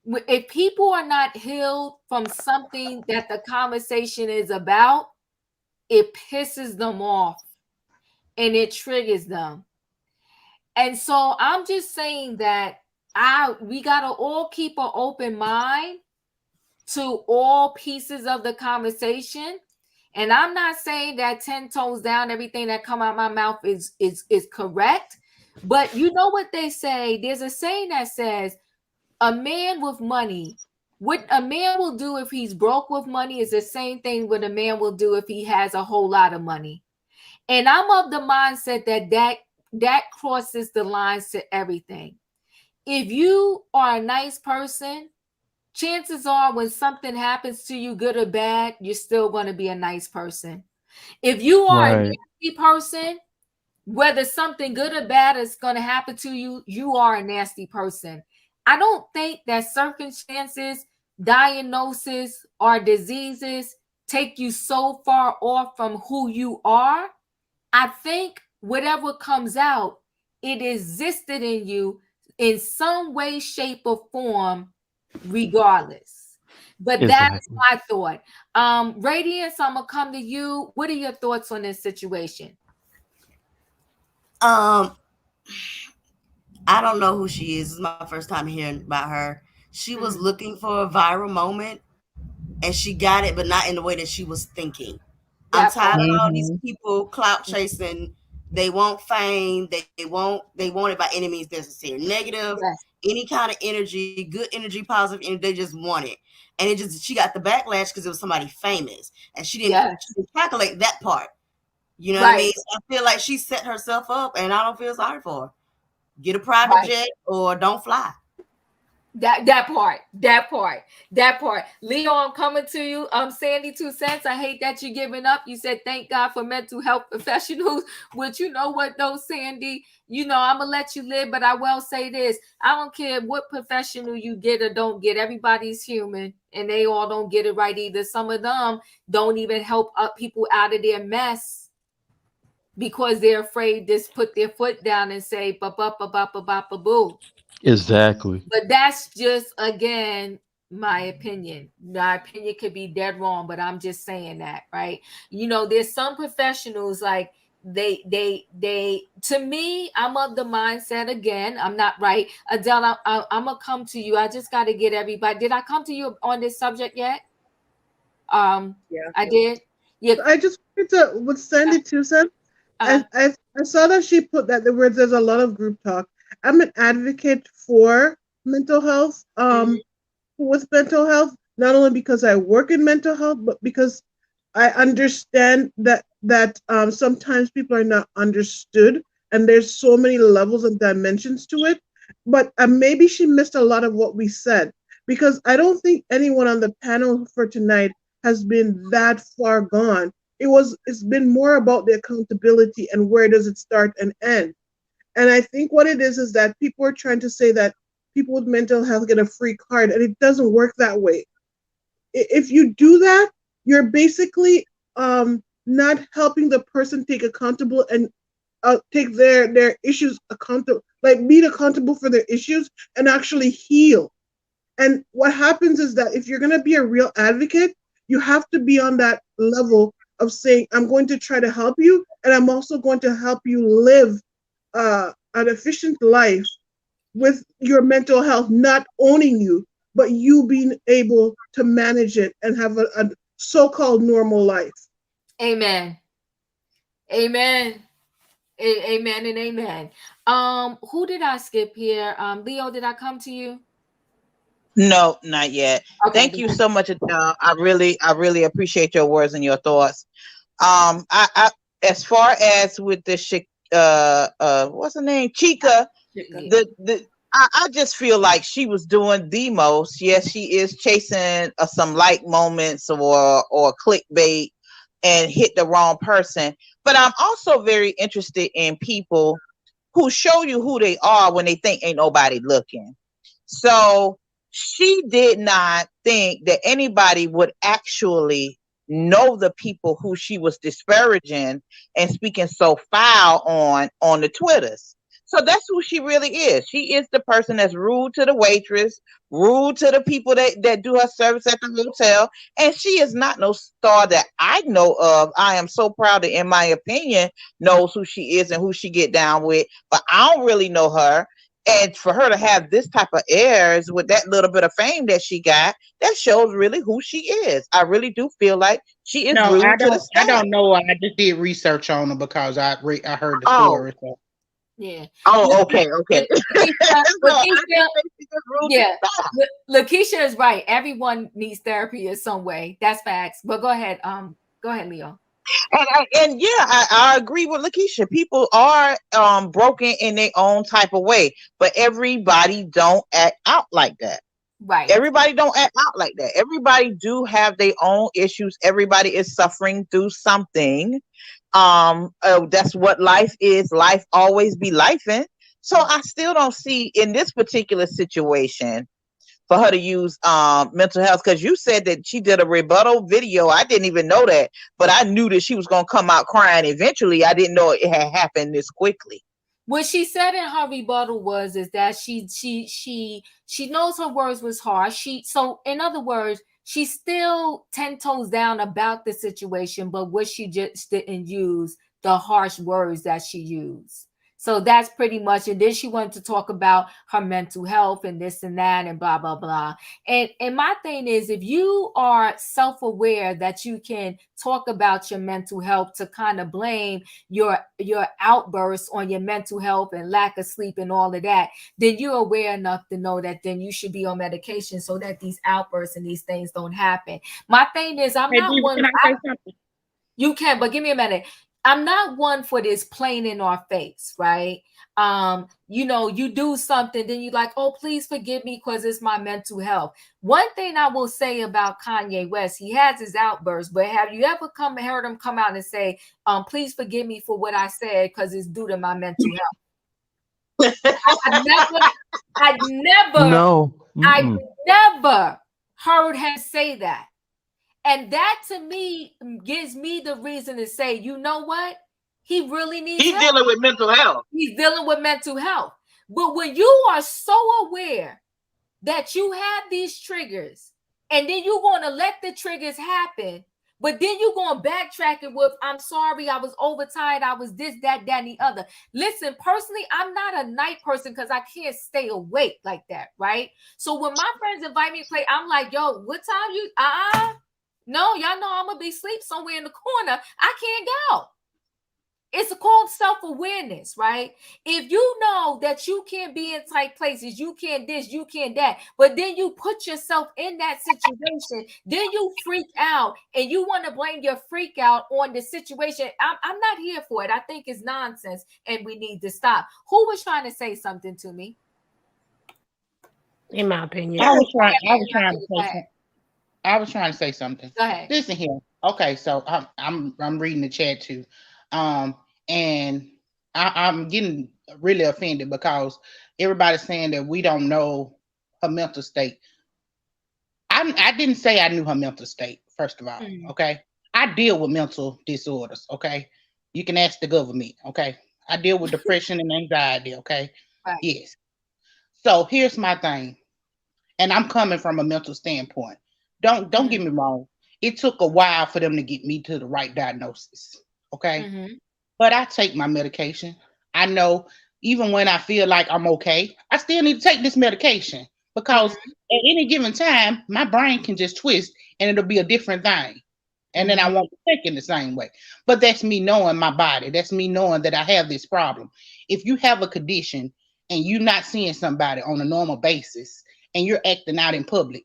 if people are not healed from something that the conversation is about, it pisses them off and it triggers them. And so I'm just saying that we gotta all keep an open mind to all pieces of the conversation. And I'm not saying that 10 toes down, everything that come out my mouth is correct. But you know what they say? There's a saying that says, a man with money, what a man will do if he's broke with money is the same thing what a man will do if he has a whole lot of money. And I'm of the mindset that crosses the lines to everything. If you are a nice person, chances are when something happens to you, good or bad, you're still going to be a nice person. If you are a nasty person, whether something good or bad is going to happen to you, you are a nasty person. I don't think that circumstances, diagnosis, or diseases take you so far off from who you are. I think whatever comes out, it existed in you in some way, shape, or form, regardless. But that's my thought. Radiance, I'm gonna come to you. What are your thoughts on this situation? I don't know who she is. This is my first time hearing about her. She was looking for a viral moment and she got it, but not in the way that she was thinking. I'm tired of all these people clout chasing. They want fame. They want it by any means necessary. Negative, any kind of energy, good energy, positive energy, they just want it. And it just, she got the backlash because it was somebody famous. And she didn't calculate that part. You know what I mean? So I feel like she set herself up and I don't feel sorry for her. Get a private jet or don't fly. That part. Leo, I'm coming to you. Sandy 2 cents. I hate that you're giving up. You said thank God for mental health professionals. Which you know what though, Sandy? You know I'm gonna let you live, but I will say this: I don't care what professional you get or don't get. Everybody's human, and they all don't get it right either. Some of them don't even help up people out of their mess because they're afraid to put their foot down and say ba ba ba ba ba ba ba boo. Exactly. But that's just, again, my opinion. My opinion could be dead wrong, but I'm just saying that, right? You know, there's some professionals like they to me, I'm of the mindset, again, I'm not right. Adele, I'm gonna come to you. I just got to get everybody. Did I come to you on this subject yet? I did. Yeah. I just wanted to, with Sandy 2 cents, I saw that she put that there's a lot of group talk. I'm an advocate for mental health, with mental health, not only because I work in mental health, but because I understand that sometimes people are not understood, and there's so many levels and dimensions to it. But maybe she missed a lot of what we said, because I don't think anyone on the panel for tonight has been that far gone. It's been more about the accountability and where does it start and end. And I think what it is that people are trying to say that people with mental health get a free card, and it doesn't work that way. If you do that, you're basically not helping the person take accountable and take their issues accountable, like be accountable for their issues and actually heal. And what happens is that if you're going to be a real advocate, you have to be on that level of saying, I'm going to try to help you, and I'm also going to help you live an efficient life with your mental health not owning you, but you being able to manage it and have a so-called normal life. Amen. Amen. Amen and amen. Who did I skip here? Leo, did I come to you? No, not yet. Okay. Thank you so much, Adele. I really appreciate your words and your thoughts. I as far as with the what's her name, Chika, I just feel like she was doing the most. Yes, she is chasing some like moments or clickbait and hit the wrong person. But I'm also very interested in people who show you who they are when they think ain't nobody looking. So she did not think that anybody would actually know the people who she was disparaging and speaking so foul on the Twitters. So that's who she really is. She is the person that's rude to the waitress, rude to the people that do her service at the hotel. And she is not no star that I know of. I am so proud that, in my opinion, knows who she is and who she get down with. But I don't really know her. And for her to have this type of airs with that little bit of fame that she got, that shows really who she is. I really do feel like she is No, rude I to the don't. I staff. don't know. I just did research on her because I heard the Oh, story. So. Yeah. oh, okay, okay. Lakeisha, So I Lakeisha, just think she's just rude to yeah, the staff. Lakeisha is right. Everyone needs therapy in some way. That's facts. But go ahead, Leo. And yeah, I agree with Lakeisha. People are broken in their own type of way, but everybody don't act out like that. Right. Everybody don't act out like that. Everybody do have their own issues. Everybody is suffering through something. That's what life is. Life always be lifing. So I still don't see in this particular situation for her to use mental health, because you said that she did a rebuttal video. I didn't even know that, but I knew that she was going to come out crying eventually. I didn't know it had happened this quickly. What she said in her rebuttal is that she knows her words was harsh. So in other words, she's still 10 toes down about the situation, but what she just didn't use the harsh words that she used. So that's pretty much it. Then she wanted to talk about her mental health and this and that and blah, blah, blah. And my thing is, if you are self-aware that you can talk about your mental health to kind of blame your outbursts on your mental health and lack of sleep and all of that, then you're aware enough to know that then you should be on medication so that these outbursts and these things don't happen. My thing is, I'm not one. Can I say something? You can, but give me a minute. I'm not one for this plain in our face, right? You do something, then you're like, oh, please forgive me because it's my mental health. One thing I will say about Kanye West, he has his outbursts, but have you ever heard him come out and say, please forgive me for what I said because it's due to my mental health? I never heard him say that. And that to me gives me the reason to say, you know what? He really needs help. He's dealing with mental health. He's dealing with mental health. But when you are so aware that you have these triggers, and then you're going to let the triggers happen, but then you're going to backtrack it with, I'm sorry, I was overtired, I was this, that, and the other. Listen, personally, I'm not a night person because I can't stay awake like that, right? So when my friends invite me to play, I'm like, yo, what time you, no, y'all know I'm going to be asleep somewhere in the corner. I can't go. It's called self-awareness, right? If you know that you can't be in tight places, you can't this, you can't that, but then you put yourself in that situation, then you freak out and you want to blame your freak out on the situation. I'm not here for it. I think it's nonsense and we need to stop. Who was trying to say something to me? In my opinion. I was trying to say something. Go ahead. Listen here. Okay, so I'm reading the chat too. And I'm getting really offended because everybody's saying that we don't know her mental state. I didn't say I knew her mental state, first of all. Okay. I deal with mental disorders. Okay. You can ask the government. Okay. I deal with depression and anxiety. Okay. Right. Yes. So here's my thing. And I'm coming from a mental standpoint. Don't get me wrong. It took a while for them to get me to the right diagnosis. Okay. But I take my medication. I know even when I feel like I'm okay, I still need to take this medication because at any given time, my brain can just twist and it'll be a different thing. And then I won't think in the same way. But that's me knowing my body. That's me knowing that I have this problem. If you have a condition and you're not seeing somebody on a normal basis and you're acting out in public,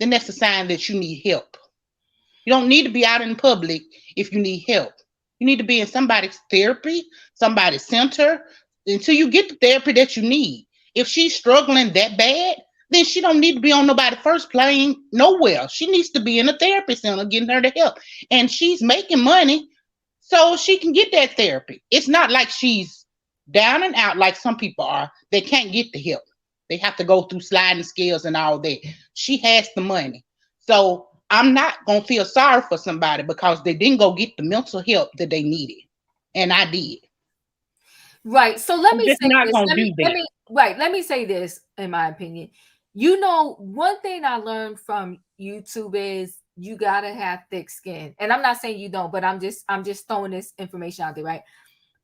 then that's a sign that you need help. You don't need to be out in public if you need help. You need to be in somebody's therapy, somebody's center, until you get the therapy that you need. If she's struggling that bad, then she don't need to be on nobody first playing nowhere. She needs to be in a therapy center getting her the help. And she's making money so she can get that therapy. It's not like she's down and out like some people are. They can't get the help. They have to go through sliding scales and all that. She has the money. So I'm not going to feel sorry for somebody because they didn't go get the mental help that they needed. And I did. Right. So let I'm me just say not this. gonna do that. Let me say this in my opinion. One thing I learned from YouTube is you gotta have thick skin. And I'm not saying you don't, but I'm just throwing this information out there, right?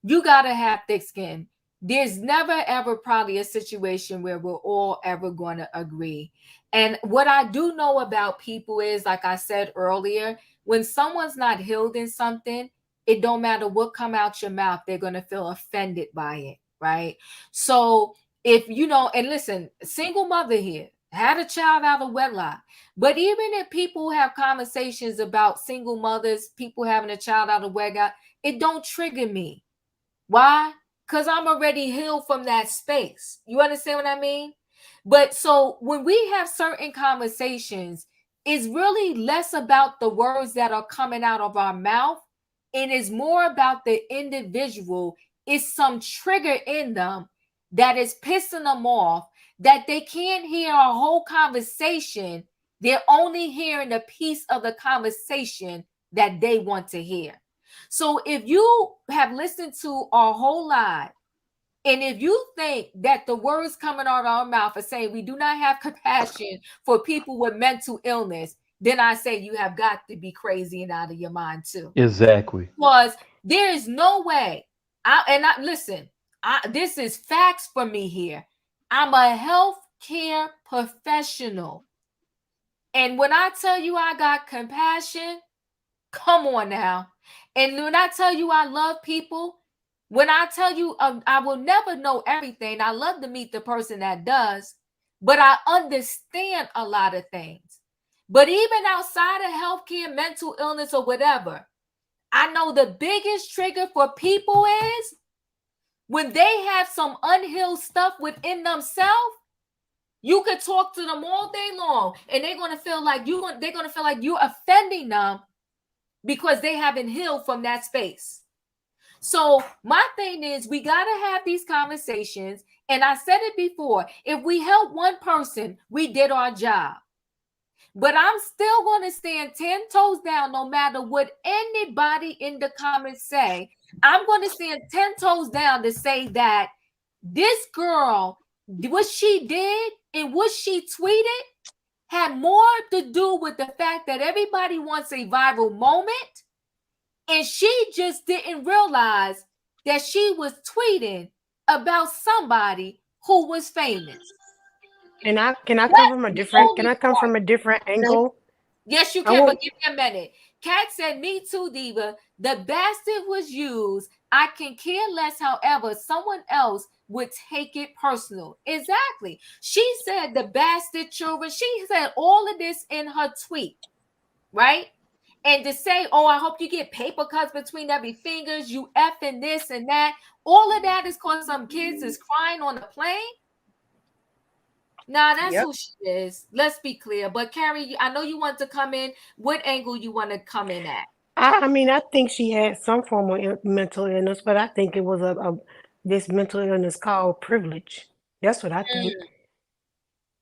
You gotta have thick skin. There's never ever probably a situation where we're all ever going to agree. And what I do know about people is, like I said earlier, when someone's not healed in something, it don't matter what come out your mouth, they're going to feel offended by it, right? So if and listen, single mother here, had a child out of wedlock. But even if people have conversations about single mothers, people having a child out of wedlock, it don't trigger me. Why? Because I'm already healed from that space. You understand what I mean? But so when we have certain conversations, it's really less about the words that are coming out of our mouth, and it's more about the individual. It's some trigger in them that is pissing them off, that they can't hear a whole conversation. They're only hearing a piece of the conversation that they want to hear. So if you have listened to our whole life, and if you think that the words coming out of our mouth are saying we do not have compassion for people with mental illness, then I say you have got to be crazy and out of your mind too. Exactly. Because there is no way. Listen, this is facts for me here. I'm a healthcare professional. And when I tell you I got compassion, come on now. And when I tell you I love people, when I tell you I will never know everything, I love to meet the person that does, but I understand a lot of things. But even outside of healthcare, mental illness, or whatever, I know the biggest trigger for people is when they have some unhealed stuff within themselves. You could talk to them all day long, and they're gonna feel like you're offending them because they haven't healed from that space. So my thing is, we got to have these conversations. And I said it before, if we help one person, we did our job. But I'm still going to stand 10 toes down no matter what anybody in the comments say. I'm going to stand 10 toes down to say that this girl, what she did and what she tweeted had more to do with the fact that everybody wants a viral moment, and she just didn't realize that she was tweeting about somebody who was famous. Can I come from a different angle? Yes, you can, but give me a minute. Kat said, "Me too, Diva. The bastard was used. I can care less, however, someone else would take it personal." Exactly. She said the bastard children. She said all of this in her tweet, right? And to say, "Oh, I hope you get paper cuts between every fingers, you effing this and that." All of that is because some kids is crying on the plane. Nah, that's who she is. Let's be clear. But Carrie, I know you want to come in. What angle you want to come in at? I mean, I think she had some form of mental illness, but I think it was this mental illness called privilege. That's what I think.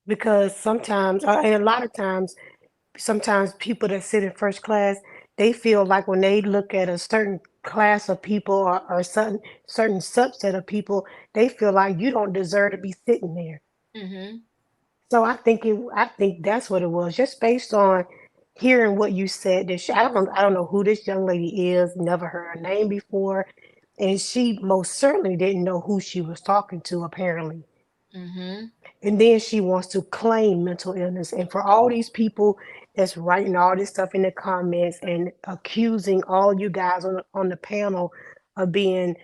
Because sometimes, and a lot of times, sometimes people that sit in first class, they feel like when they look at a certain class of people or certain subset of people, they feel like you don't deserve to be sitting there. Mm-hmm. So I think that's what it was, just based on hearing what you said. That I don't know who this young lady is. Never heard her name before, and she most certainly didn't know who she was talking to. Apparently. Mm-hmm. And then she wants to claim mental illness. And for all these people that's writing all this stuff in the comments and accusing all you guys on the panel of being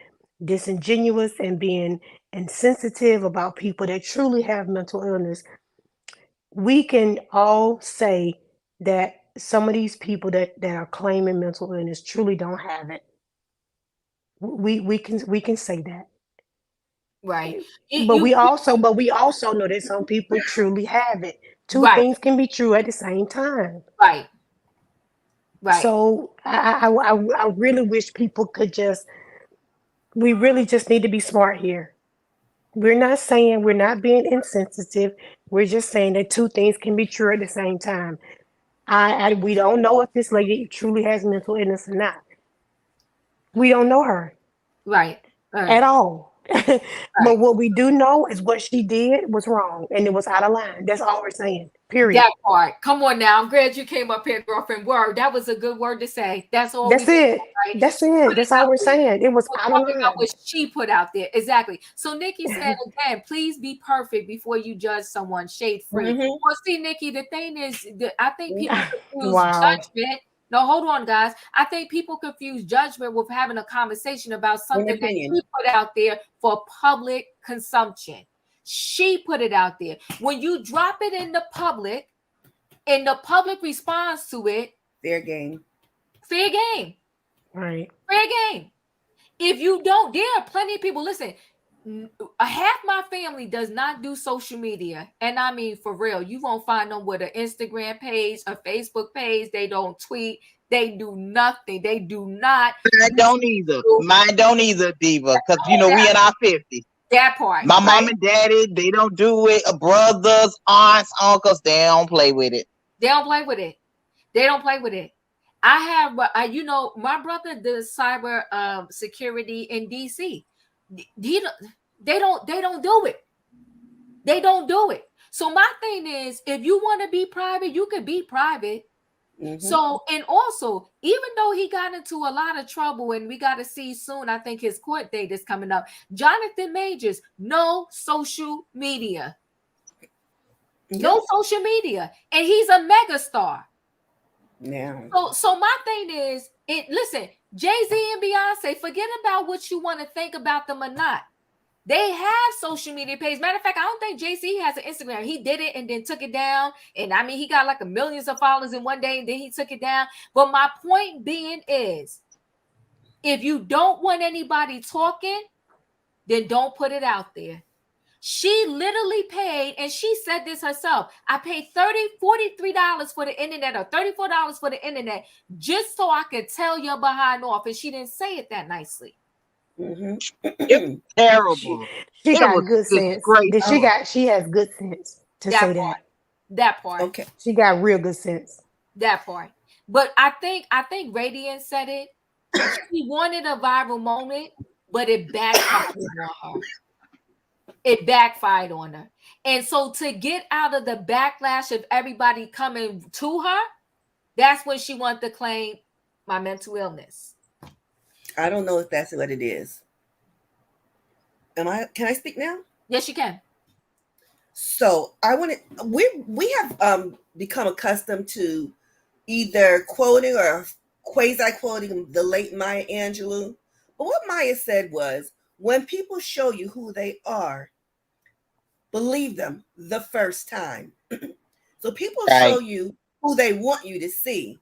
disingenuous and being insensitive about people that truly have mental illness, we can all say that some of these people that are claiming mental illness truly don't have it. We can say that. Right. But we also know that some people truly have it. Two things can be true at the same time. Right. Right. So I really wish people could we really just need to be smart here. We're not saying we're not being insensitive. We're just saying that two things can be true at the same time. We don't know if this lady truly has mental illness or not. We don't know her. Right. At all. But what we do know is what she did was wrong and it was out of line. That's all we're saying. Period. That part. Come on now. I'm glad you came up here, girlfriend. Word. That was a good word to say. That's all That's we did, it. right? That's it. That's all we're saying. It was We're out of talking about line. what she put out there. Exactly. So Nikki said again, please be perfect before you judge someone, shade free. Mhm. Well, see, Nikki, the thing is that I think people confuse Wow. judgment. No, hold on, guys. I think people confuse judgment with having a conversation about something that opinion. she put out there for public consumption. She put it out there. When you drop it in the public, and the public responds to it, Fair game. fair game. Right. Fair game. If you don't, there are plenty of people. Listen, half my family does not do social media. And I mean, for real, you won't find them with an Instagram page, a Facebook page. They don't tweet. They do nothing. They do not. Mine don't either. Mine don't either, Diva. Because, you know, we in our 50s. That part. My right? mom and daddy, they don't do it. Brothers, aunts, uncles, they don't play with it. They don't play with it. They don't play with it. I have, you know, my brother does cyber security in DC. They don't do it. They don't do it. So my thing is, if you want to be private, you can be private. Mhm. So, and also, even though he got into a lot of trouble, and we got to see soon, I think his court date is coming up. Jonathan Majors, no social media. No social media. And he's a megastar. Yeah. So my thing is, listen, Jay-Z and Beyonce, forget about what you want to think about them or not. They have social media pages. Matter of fact, I don't think Jay-Z has an Instagram. He did it and then took it down. And I mean, he got like millions of followers in one day and then he took it down. But my point being is, if you don't want anybody talking, then don't put it out there. She literally paid, and she said this herself, I paid $43 for the internet or $34 for the internet just so I could tell your behind off. And she didn't say it that nicely. Mhm. It was terrible. She It got was good sense. disgraceful. She has good sense to That say part. that. That part. Okay. She got real good sense. That part. But I think Radiant said it. She wanted a viral moment, but it backfired on her. It backfired on her. And so to get out of the backlash of everybody coming to her, that's when she wanted to claim my mental illness. I don't know if that's what it is. Can I speak now? Yes, you can. So we have become accustomed to either quoting or quasi quoting the late Maya Angelou. But what Maya said was, when people show you who they are, believe them the first time. So people show you who they want you to see.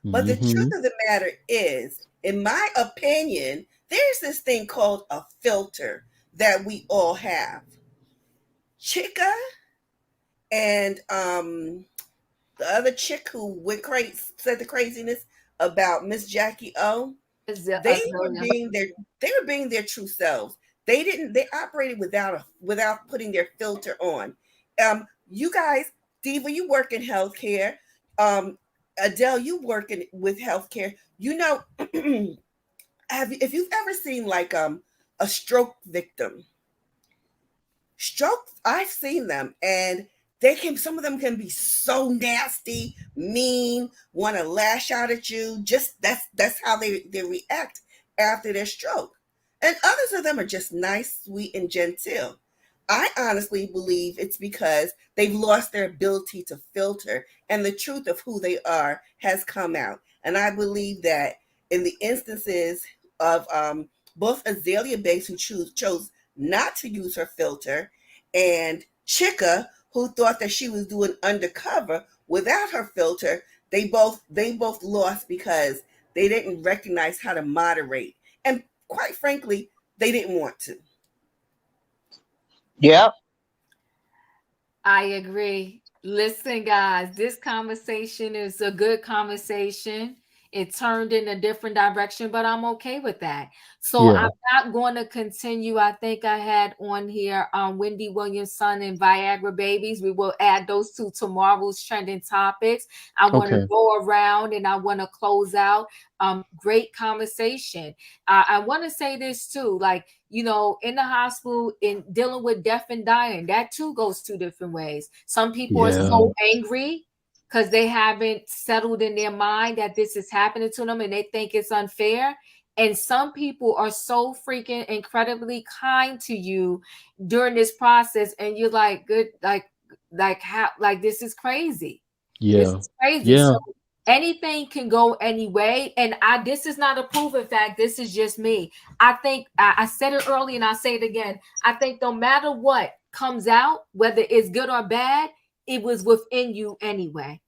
But the truth of the matter is, in my opinion, there's this thing called a filter that we all have. Chika and the other chick who went crazy, said the craziness about Miss Jackie O. They were being their true selves. They operated without putting their filter on. You guys, Diva, you work in healthcare. Adele, you working with healthcare. You know, if you've ever seen like a stroke victim, I've seen them, and some of them can be so nasty, mean, want to lash out at you. Just that's how they react after their stroke. And others of them are just nice, sweet, and genteel. I honestly believe it's because they've lost their ability to filter, and the truth of who they are has come out. And I believe that in the instances of both Azealia Banks, who chose not to use her filter, and Chika, who thought that she was doing undercover without her filter, they both lost because they didn't recognize how to moderate. And quite frankly, they didn't want to. Yep. I agree. Listen, guys, this conversation is a good conversation. It turned in a different direction, but I'm okay with that. So Yeah. I'm not going to continue. I think I had on here Wendy Williams' son and Viagra babies. We will add those to tomorrow's trending topics. I want to Okay. go around and I want to close out. Great conversation. I want to say this too, like, you know, in the hospital, in dealing with death and dying, that too goes two different ways. Some people are Yeah. so angry because they haven't settled in their mind that this is happening to them and they think it's unfair. And some people are so freaking incredibly kind to you during this process, and you're like, good, like how, like this is crazy. This Yeah. is crazy. Yeah. So anything can go any way. And this is not a proven fact. This is just me. I think I said it earlier and I'll say it again. I think no matter what comes out, whether it's good or bad, it was within you anyway.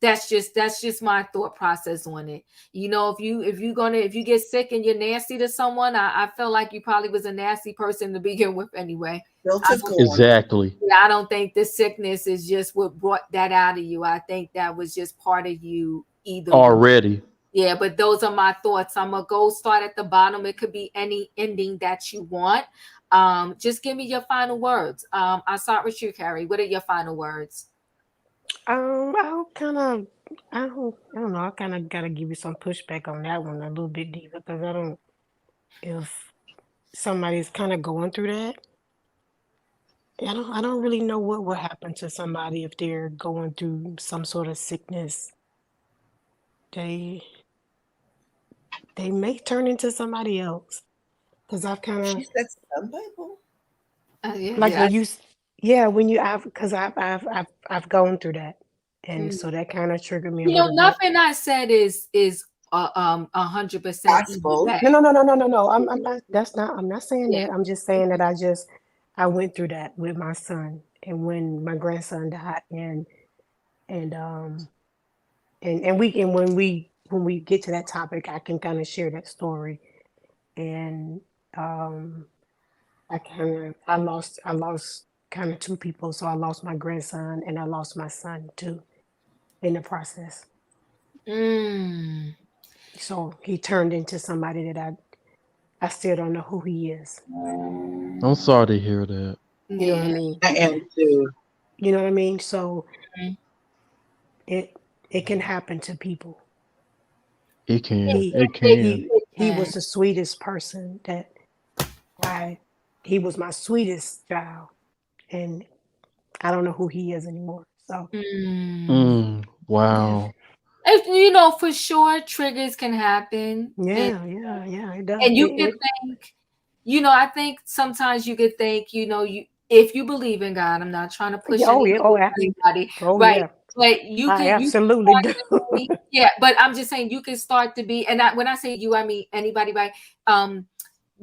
That's just my thought process on it. You know, if you get sick and you're nasty to someone, I feel like you probably was a nasty person to begin with anyway. Exactly. Yeah, I don't think the sickness is just what brought that out of you. I think that was just part of you either way. Already. Yeah, but those are my thoughts. I'm gonna go start at the bottom. It could be any ending that you want. Just give me your final words. I'll start with you, Carrie. What are your final words? I don't know. I kind of gotta give you some pushback on that one a little bit deeper because I don't. If somebody's kind of going through that, I don't really know what will happen to somebody if they're going through some sort of sickness. They may turn into somebody else because I've kind She of said some people. like when you, when you because I've gone through that, and so that kind of triggered me a You know, little bit. nothing I said is 100% gospel. No. I'm not. That's not. I'm not saying that. I'm just saying that I went through that with my son, and when my grandson died, and when we get to that topic, I can kind of share that story, and I lost kind of two people, so I lost my grandson and I lost my son too in the process. So he turned into somebody that I still don't know who he is. I'm sorry to hear that. You know what I mean? I am too. You know what I mean? So it can happen to people. It can. He It can. he was the sweetest person that he was my sweetest child, and I don't know who he is anymore. So Wow. If you know, for sure, triggers can happen. Yeah, it does. And you can think, you know, I think sometimes you could think, you know, if you believe in God, I'm not trying to push anybody, right? But you I can, absolutely do. Yeah, but I'm just saying you can start to be, and when I say you, I mean anybody, right?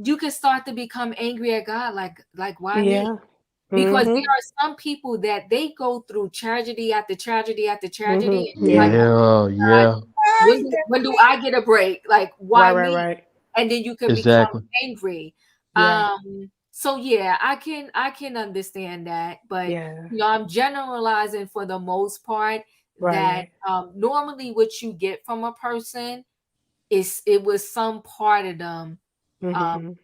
You can start to become angry at God, like why me? Because there are some people that they go through tragedy after tragedy after tragedy. And Yeah. When do I get a break? Like, why me? Right. And then you can Exactly. become angry. Yeah. So yeah, I can understand that, but you know, I'm generalizing for the most part that normally what you get from a person it was some part of them from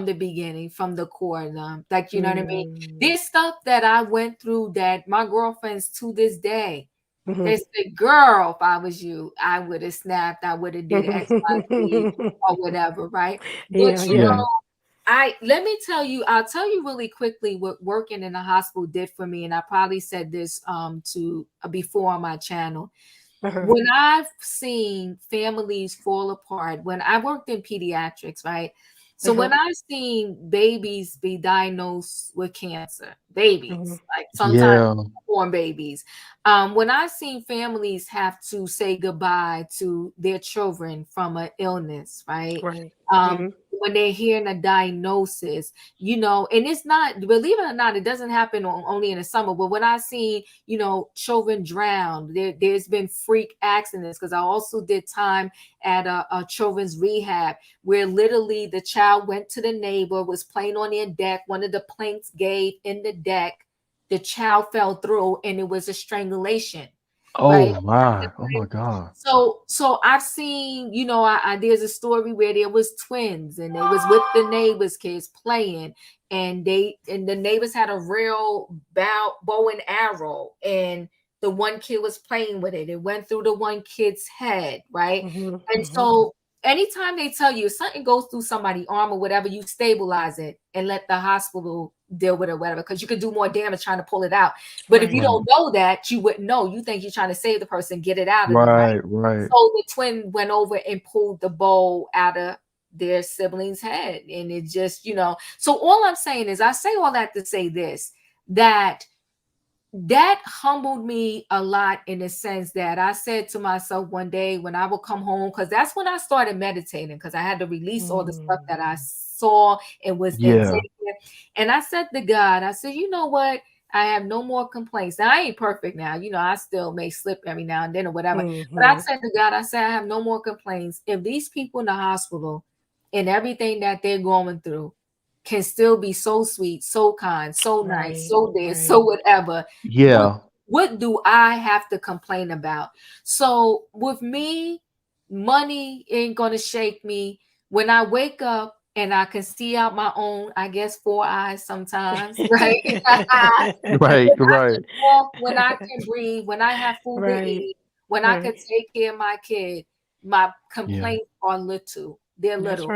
the beginning, from the core of them. Like, you know what I mean? There's stuff that I went through that my girlfriends to this day, they say, girl, if I was you, I would have snapped, I would have did X, Y, Z, or whatever, right? But you know, let me tell you, I'll tell you really quickly what working in the hospital did for me. And I probably said this to before on my channel. When I've seen families fall apart, when I worked in pediatrics, right? So when I've seen babies be diagnosed with cancer, babies, like sometimes born babies, when I've seen families have to say goodbye to their children from an illness, right? When they're hearing a diagnosis, you know, and it's not, believe it or not, it doesn't happen only in the summer, but when I see, you know, children drown, there's been freak accidents, because I also did time at a children's rehab where literally the child went to the neighbor, was playing on their deck, one of the planks gave in the deck, the child fell through, and it was a strangulation. right? Oh my. Oh my God. So I've seen, there's a story where there was twins and they was with the neighbors' kids playing, and the neighbors had a real bow and arrow, and the one kid was playing with it. It went through the one kid's head, right? And so anytime they tell you if something goes through somebody's arm or whatever, you stabilize it and let the hospital deal with it, whatever, because you could do more damage trying to pull it out. But if you don't know that, you wouldn't know. You think you're trying to save the person, get it out of them, right? Right. So the twin went over and pulled the bowl out of their sibling's head. And it just, so all I'm saying is, I say all that to say this, that humbled me a lot, in the sense that I said to myself one day when I would come home, because that's when I started meditating, because I had to release all the stuff that I saw and was Yeah. and I said to God, I said, you know what? I have no more complaints. Now, I ain't perfect now. I still may slip every now and then or whatever. But I said to God, I said, I have no more complaints. If these people in the hospital and everything that they're going through can still be so sweet, so kind, so nice, so this, so whatever. Yeah. What do I have to complain about? So with me, money ain't gonna shake me. When I wake up and I can see out my own, I guess, 4 eyes sometimes, right? Right. When I can breathe, when I have food to eat, when I can take care of my kid, my complaints are little. They're little.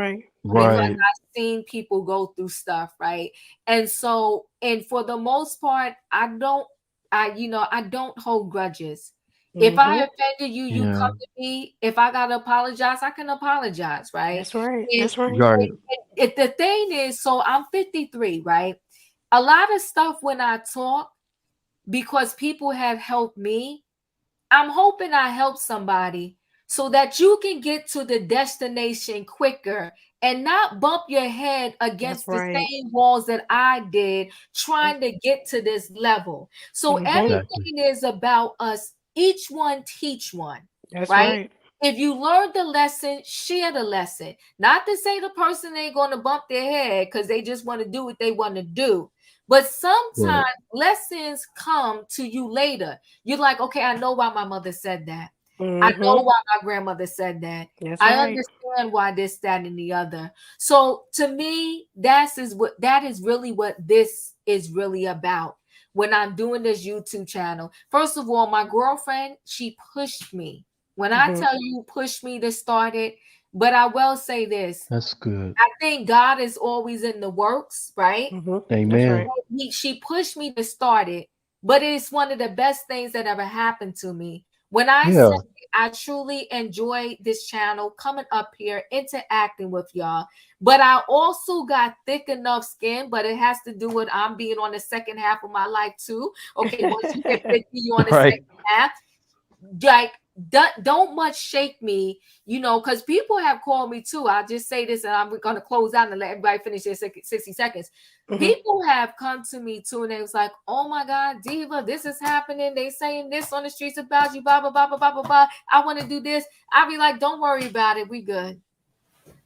Because Right. I've seen people go through stuff, right? And so, and for the most part, I don't hold grudges. If I offended you, you come to me. If I gotta apologize, I can apologize, right? That's right. And, That's right. Right. if the thing is, so I'm 53, right? A lot of stuff when I talk, because people have helped me, I'm hoping I help somebody so that you can get to the destination quicker and not bump your head against the same walls that I did trying to get to this level. So Exactly. everything is about us, each one teach one, That's right? right. If you learn the lesson, share the lesson. Not to say the person ain't going to bump their head because they just want to do what they want to do. But sometimes lessons come to you later. You're like, okay, I know why my mother said that. I know why my grandmother said that. That's I right. understand why this, that, and the other. So to me, that is really what this is really about. When I'm doing this YouTube channel, first of all, my girlfriend, she pushed me. When I tell you push me to start it, but I will say this. That's good. I think God is always in the works, right? Amen. She pushed me to start it, but it's one of the best things that ever happened to me. When I Yeah. say I truly enjoy this channel, coming up here, interacting with y'all, but I also got thick enough skin, but it has to do with I'm being on the second half of my life too. Okay, once you get 50, you're on the Right. second half. Like, don't much shake me, because people have called me too. I'll just say this and I'm going to close out and let everybody finish their 60 seconds. People have come to me too and they was like, oh my God, Diva, this is happening. They saying this on the streets about you, blah, blah, blah, blah, blah, blah, blah. I want to do this. I'll be like, don't worry about it. We good.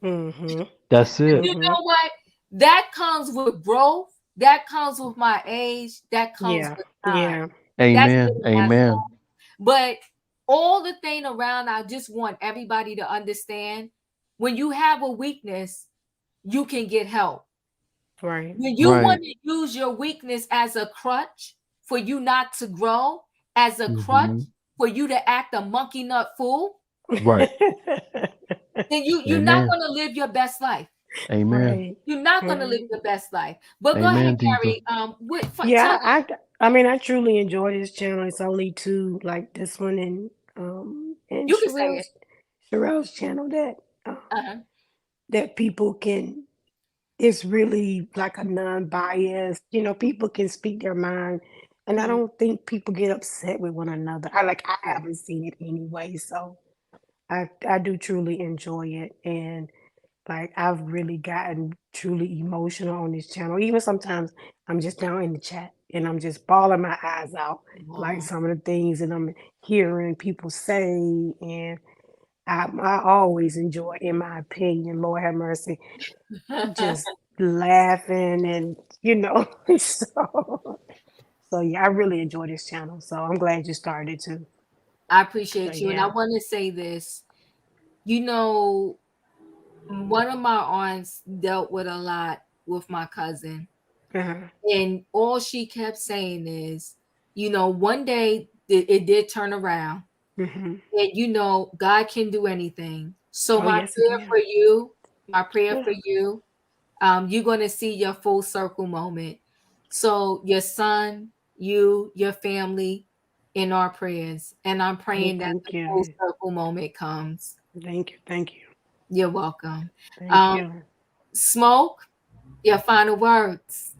That's it. You know what? That comes with growth. That comes with my age. That comes with time. That's Amen. it, that's Amen. all. But all the thing around, I just want everybody to understand, when you have a weakness, you can get help. Right. When you want to use your weakness as a crutch for you not to grow, as a crutch for you to act a monkey nut fool, Right. then you're not going to live your best life. Amen. You're not going to live your best life. But go Amen, ahead, Diva. Gary. I mean, I truly enjoy this channel. It's only two, like this one and You can say Sherelle's channel that it. that people can. It's really like a non-biased. People can speak their mind, and I don't think people get upset with one another. I haven't seen it anyway, so I do truly enjoy it, and I've really gotten truly emotional on this channel. Even sometimes I'm just down in the chat and I'm just bawling my eyes out, like some of the things that I'm hearing people say, and I always enjoy, in my opinion, Lord have mercy, just laughing and so yeah, I really enjoy this channel. So I'm glad you started too. I appreciate So you. And I yeah. want to say this. You know, one of my aunts dealt with a lot with my cousin. Uh-huh. And all she kept saying is, you know, one day it did turn around. Mm-hmm. And you know, God can do anything. So Oh my yes, it prayer can. for you, Yeah. you're gonna see your full circle moment. So your son, your family in our prayers. And I'm Oh, praying that thank the full you. circle moment comes. Thank you. Thank you. You're welcome. Thank Um, you. Smoke, your final words.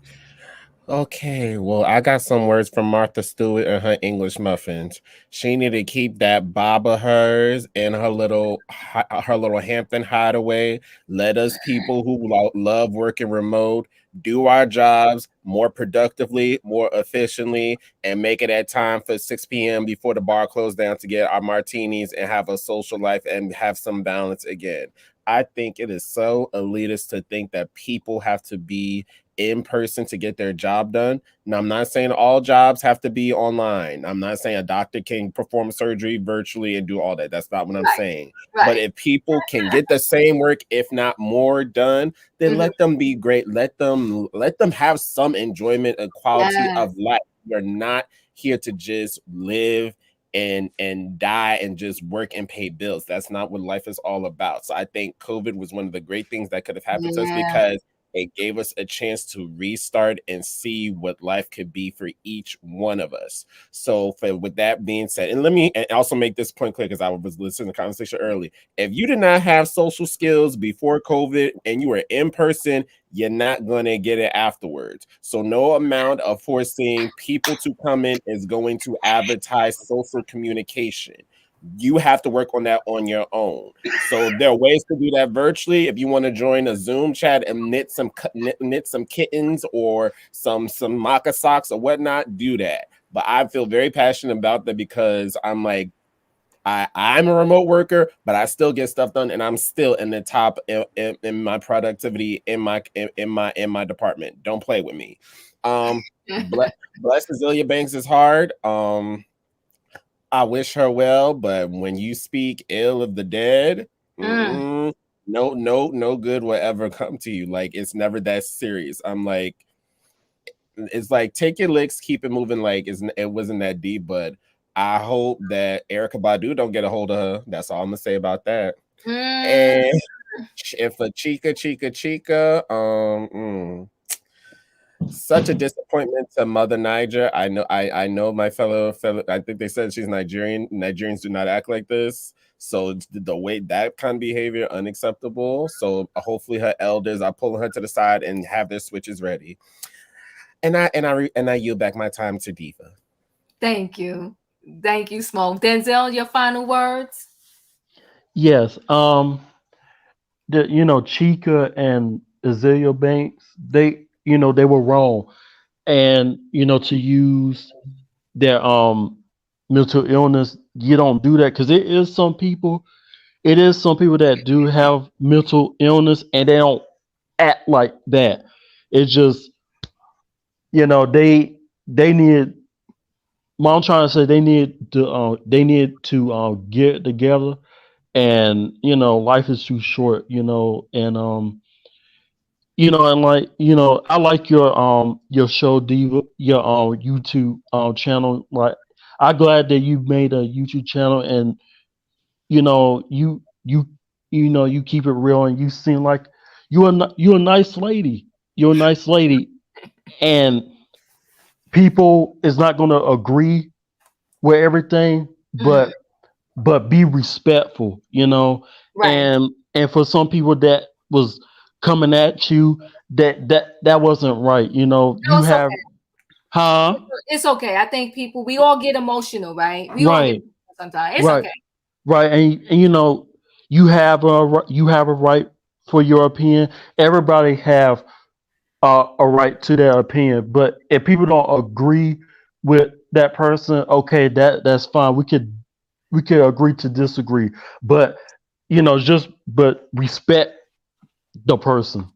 Okay, well, I got some words from Martha Stewart and her English muffins. She need to keep that bob of hers in her little Hampton hideaway. Let us people who love working remote do our jobs more productively, more efficiently, and make it at time for 6 p.m. before the bar closed down to get our martinis and have a social life and have some balance again. I think it is so elitist to think that people have to be in person to get their job done. Now, I'm not saying all jobs have to be online. I'm not saying a doctor can perform surgery virtually and do all that. That's not what I'm saying. But Right. if people can get the same work, if not more done, then let them be great. Let them have some enjoyment and quality Yes. of life. You're not here to just live and die and just work and pay bills. That's not what life is all about. So I think COVID was one of the great things that could have happened to us Yeah. because it gave us a chance to restart and see what life could be for each one of us. So with that being said, and let me also make this point clear because I was listening to the conversation early. If you did not have social skills before COVID and you were in person, you're not going to get it afterwards. So no amount of forcing people to come in is going to advertise social communication. You have to work on that on your own. So there are ways to do that virtually. If you want to join a Zoom chat and knit some kittens or some maca socks or whatnot, do that. But I feel very passionate about that because I'm like, I'm a remote worker, but I still get stuff done, and I'm still in the top in my productivity in my department. Don't play with me. Bless Azealia Banks is hard. I wish her well, but when you speak ill of the dead, no good will ever come to you. Like it's never that serious. I'm like, it's like take your licks, keep it moving. Like it wasn't that deep, but I hope that Erykah Badu don't get a hold of her. That's all I'm gonna say about that. And if a Chika, such a disappointment to Mother Niger. I know my fellow. I think they said she's Nigerian. Nigerians do not act like this. So the way that kind of behavior unacceptable. So hopefully her elders are pulling her to the side and have their switches ready. And I yield back my time to Diva. Thank you, Smoke. Denzel, your final words. Yes. Chika and Azealia Banks, they were wrong, and to use their mental illness, you don't do that because it is some people that do have mental illness and they don't act like that. It's just they need. What I'm trying to say, they need to get together, and life is too short, and and like I like your show, Diva, your YouTube channel. Like, I'm glad that you made a YouTube channel, and you keep it real, and you seem like you're a nice lady. You're a nice lady, and people is not going to agree with everything, but be respectful, Right. and for some people that was coming at you, that wasn't right. No, You it's have, okay. huh? It's okay. I think we all get emotional, right? We all get Right, emotional sometimes. It's right, okay. right, and you have a right for your opinion. Everybody have a right to their opinion, but if people don't agree with that person, okay, that's fine. We could agree to disagree, but but respect the person.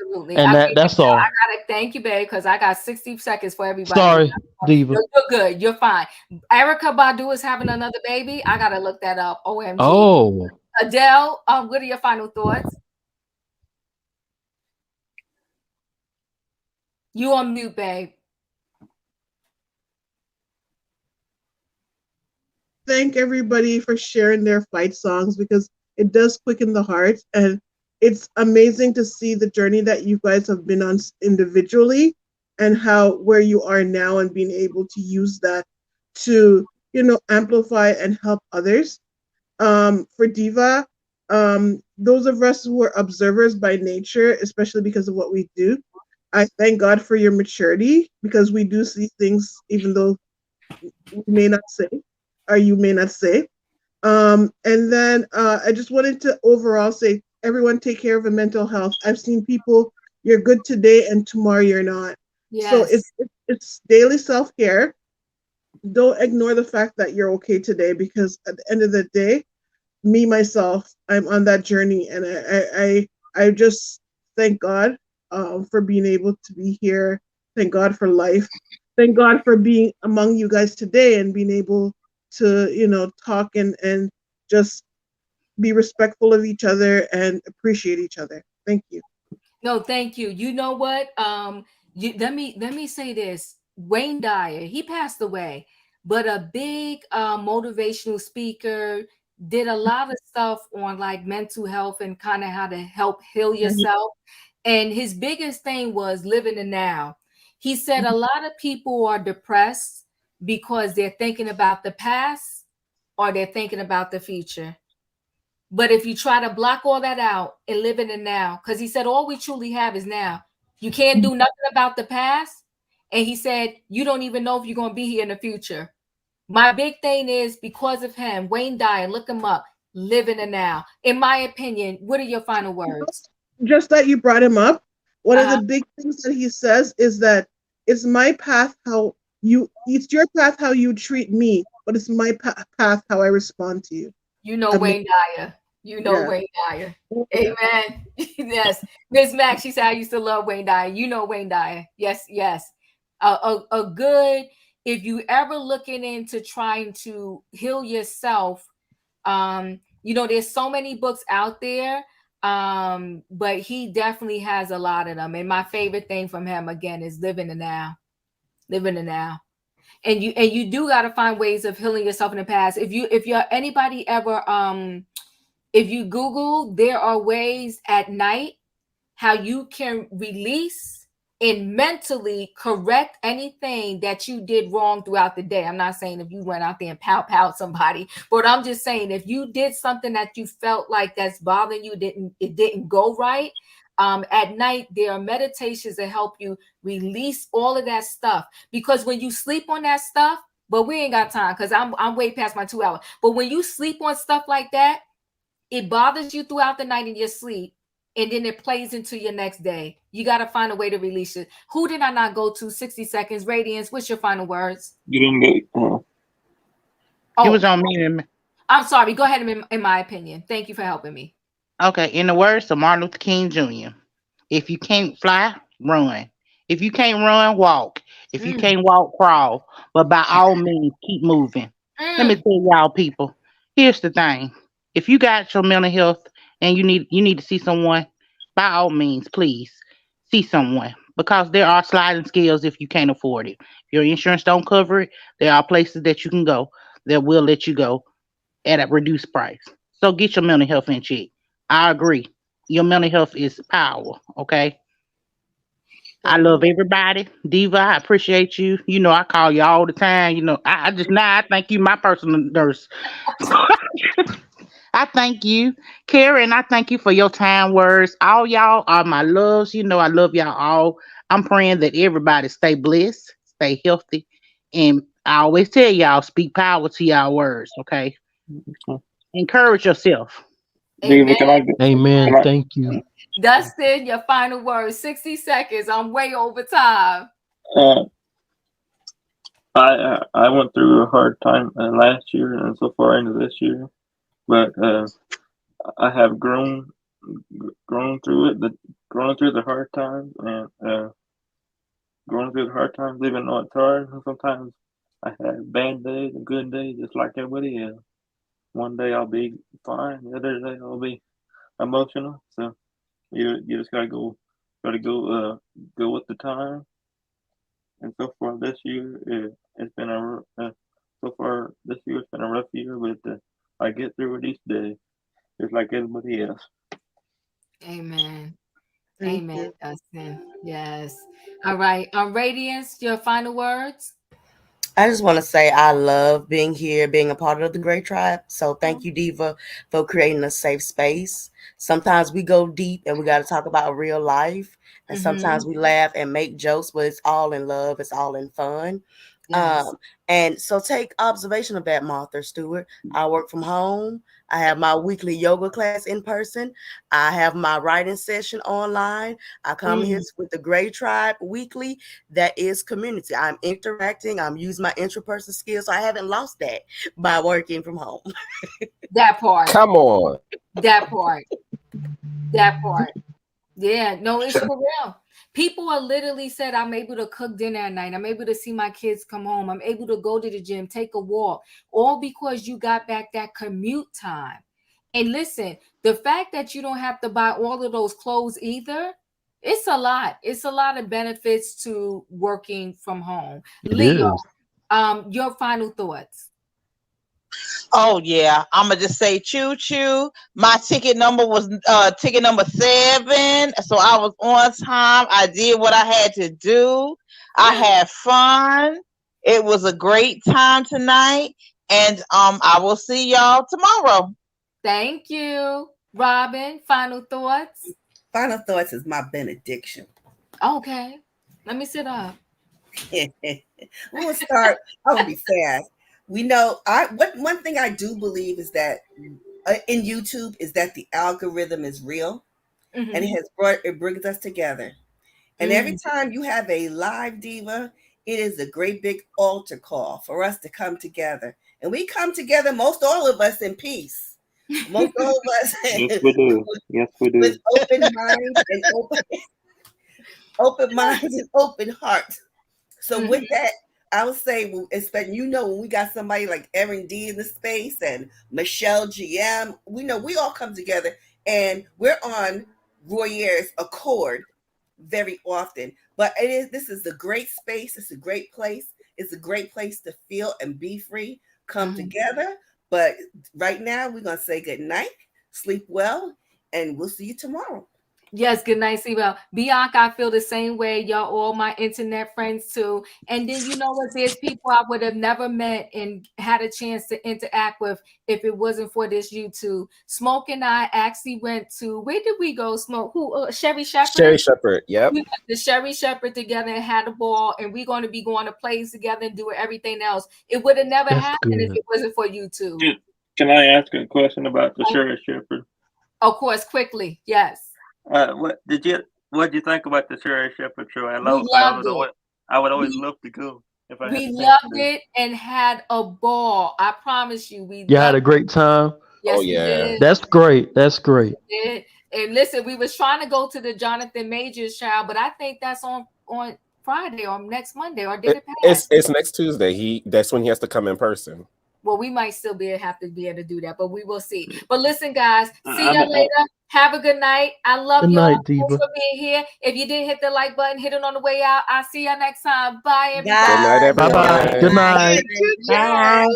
Absolutely. And Okay, that's I all. gotta thank you, babe, because I got 60 seconds for everybody. Sorry, Diva. You're good. You're fine. Erica Badu is having another baby. I gotta look that up. OMG. Oh, Adele, what are your final thoughts? You on mute, babe. Thank everybody for sharing their fight songs because it does quicken the heart, and it's amazing to see the journey that you guys have been on individually and how where you are now and being able to use that to amplify and help others. For Diva, those of us who are observers by nature, especially because of what we do, I thank God for your maturity because we do see things even though we may not say or you may not say. And then I just wanted to overall say, everyone take care of your mental health. I've seen people, you're good today and tomorrow you're not. Yes. So it's daily self-care. Don't ignore the fact that you're okay today because at the end of the day, me, myself, I'm on that journey. And I just thank God for being able to be here. Thank God for life. Thank God for being among you guys today and being able to, talk and just be respectful of each other and appreciate each other. Thank you. No, thank you. You know what? Let me say this. Wayne Dyer, he passed away, but a big motivational speaker, did a lot of stuff on like mental health and kind of how to help heal yourself. And his biggest thing was living the now. He said a lot of people are depressed because they're thinking about the past or they're thinking about the future. But if you try to block all that out and live in the now, because he said all we truly have is now. You can't do nothing about the past. And he said, you don't even know if you're going to be here in the future. My big thing is because of him, Wayne Dyer, look him up, live in the now. In my opinion, what are your final words? Just that you brought him up, one of the big things that he says is that it's my path it's your path how you treat me, but it's my path how I respond to you. You know Wayne Dyer. You know Wayne Dyer. Amen. Yes. Miss Mac, she said, I used to love Wayne Dyer. You know Wayne Dyer. Yes, yes. A good, if you ever looking into trying to heal yourself, there's so many books out there, but he definitely has a lot of them. And my favorite thing from him, again, is live in the now. Live in the now. And you do got to find ways of healing yourself in the past. If you're anybody ever if you Google, there are ways at night how you can release and mentally correct anything that you did wrong throughout the day. I'm not saying if you went out there and pow somebody, but I'm just saying if you did something that you felt like that's bothering you, it didn't go right. At night, there are meditations that help you release all of that stuff. Because when you sleep on that stuff, but we ain't got time because I'm way past my 2 hours. But when you sleep on stuff like that, it bothers you throughout the night in your sleep, and then it plays into your next day. You got to find a way to release it. Who did I not go to? 60 seconds. Radiance, what's your final words? You didn't go. It was on me. I'm sorry. Go ahead, in my opinion. Thank you for helping me. Okay, in the words of Martin Luther King Jr., if you can't fly, run. If you can't run, walk. If you can't walk, crawl. But by all means, keep moving. Let me tell y'all, people, here's the thing. If you got your mental health and you need to see someone, by all means, please see someone. Because there are sliding scales if you can't afford it. If your insurance don't cover it, there are places that you can go that will let you go at a reduced price. So get your mental health in check. I agree. Your mental health is power, okay? I love everybody. Diva, I appreciate you. You know, I call you all the time. I thank you, my personal nurse. I thank you. Karen, I thank you for your kind words. All y'all are my loves. I love y'all all. I'm praying that everybody stay blessed, stay healthy. And I always tell y'all, speak power to y'all words, okay? Encourage yourself. Amen. Amen. Thank you. Dustin, your final words. 60 seconds. I'm way over time. I went through a hard time last year and so far into this year, but I have grown through it. going through the hard times and going through the hard times, even though it's hard. Sometimes I have bad days and good days, just like everybody else. One day I'll be fine, the other day I'll be emotional. So you just gotta go with the time. And so far this year, it's been so far this year it's been a rough year, but I get through it each day, just like everybody else. Amen. Thank Amen, you. Dustin. Yes. All right. Radiance, your final words. I just want to say I love being here, being a part of the Great Tribe. So thank you, Diva, for creating a safe space. Sometimes we go deep and we got to talk about real life. And sometimes we laugh and make jokes, but it's all in love. It's all in fun. Yes. And so take observation of that, Martha Stewart. I work from home. I have my weekly yoga class in person. I have my writing session online. I come here with the Great Tribe weekly. That is community. I'm interacting. I'm using my intrapersonal skills. So I haven't lost that by working from home. That part. Come on. That part. That part. Yeah, no, it's for real. People are literally said, I'm able to cook dinner at night. I'm able to see my kids come home. I'm able to go to the gym, take a walk, all because you got back that commute time. And listen, the fact that you don't have to buy all of those clothes either, it's a lot. It's a lot of benefits to working from home. It Leo, is. your final thoughts. Oh yeah, I'ma just say choo choo. My ticket number was ticket number 7, so I was on time. I did what I had to do. I had fun. It was a great time tonight, and I will see y'all tomorrow. Thank you, Robin. Final thoughts. Final thoughts is my benediction. Okay, let me sit up. We'll start. I'm gonna be fast. We know one thing I do believe is that in YouTube is that the algorithm is real, and it brings us together. And every time you have a live diva, it is a great big altar call for us to come together, and we come together, most all of us in peace. Most all of us, Yes, we do. Yes, we do. with open minds and open minds and open hearts. So with that, I would say, especially when we got somebody like Erin D in the space and Michelle GM, we know we all come together and we're on Royer's accord very often. But this is a great space. It's a great place. It's a great place to feel and be free, come together. But right now, we're going to say good night, sleep well, and we'll see you tomorrow. Yes, good night, Sewell. Bianca, I feel the same way. Y'all all my internet friends too. And then you know what? There's people I would have never met and had a chance to interact with if it wasn't for this YouTube. Smoke and I actually went to, where did we go? Smoke? Who? Sherry Shepherd? Sherry Shepherd, yep. We went to Sherry Shepherd together and had a ball, and we're going to be going to plays together and doing everything else. It would have never happened if it wasn't for YouTube. Can I ask a question about the Sherry Shepherd? Of course, quickly, yes. What did you think about the Sherry Shepherd show? I would always love to go. We loved it and had a ball. I promise you, You had a great time. Yes, we did. That's great. That's great. And listen, we was trying to go to the Jonathan Majors trial, but I think that's on Friday or next Monday, or did it pass? It's next Tuesday. That's when he has to come in person. Well, we might still have to be able to do that, but we will see. But listen, guys, see you later. Have a good night. I love you all. Thanks for being here. If you didn't hit the like button, hit it on the way out. I'll see you next time. Bye, everybody. Good night, everybody. Bye-bye. Good night. Bye.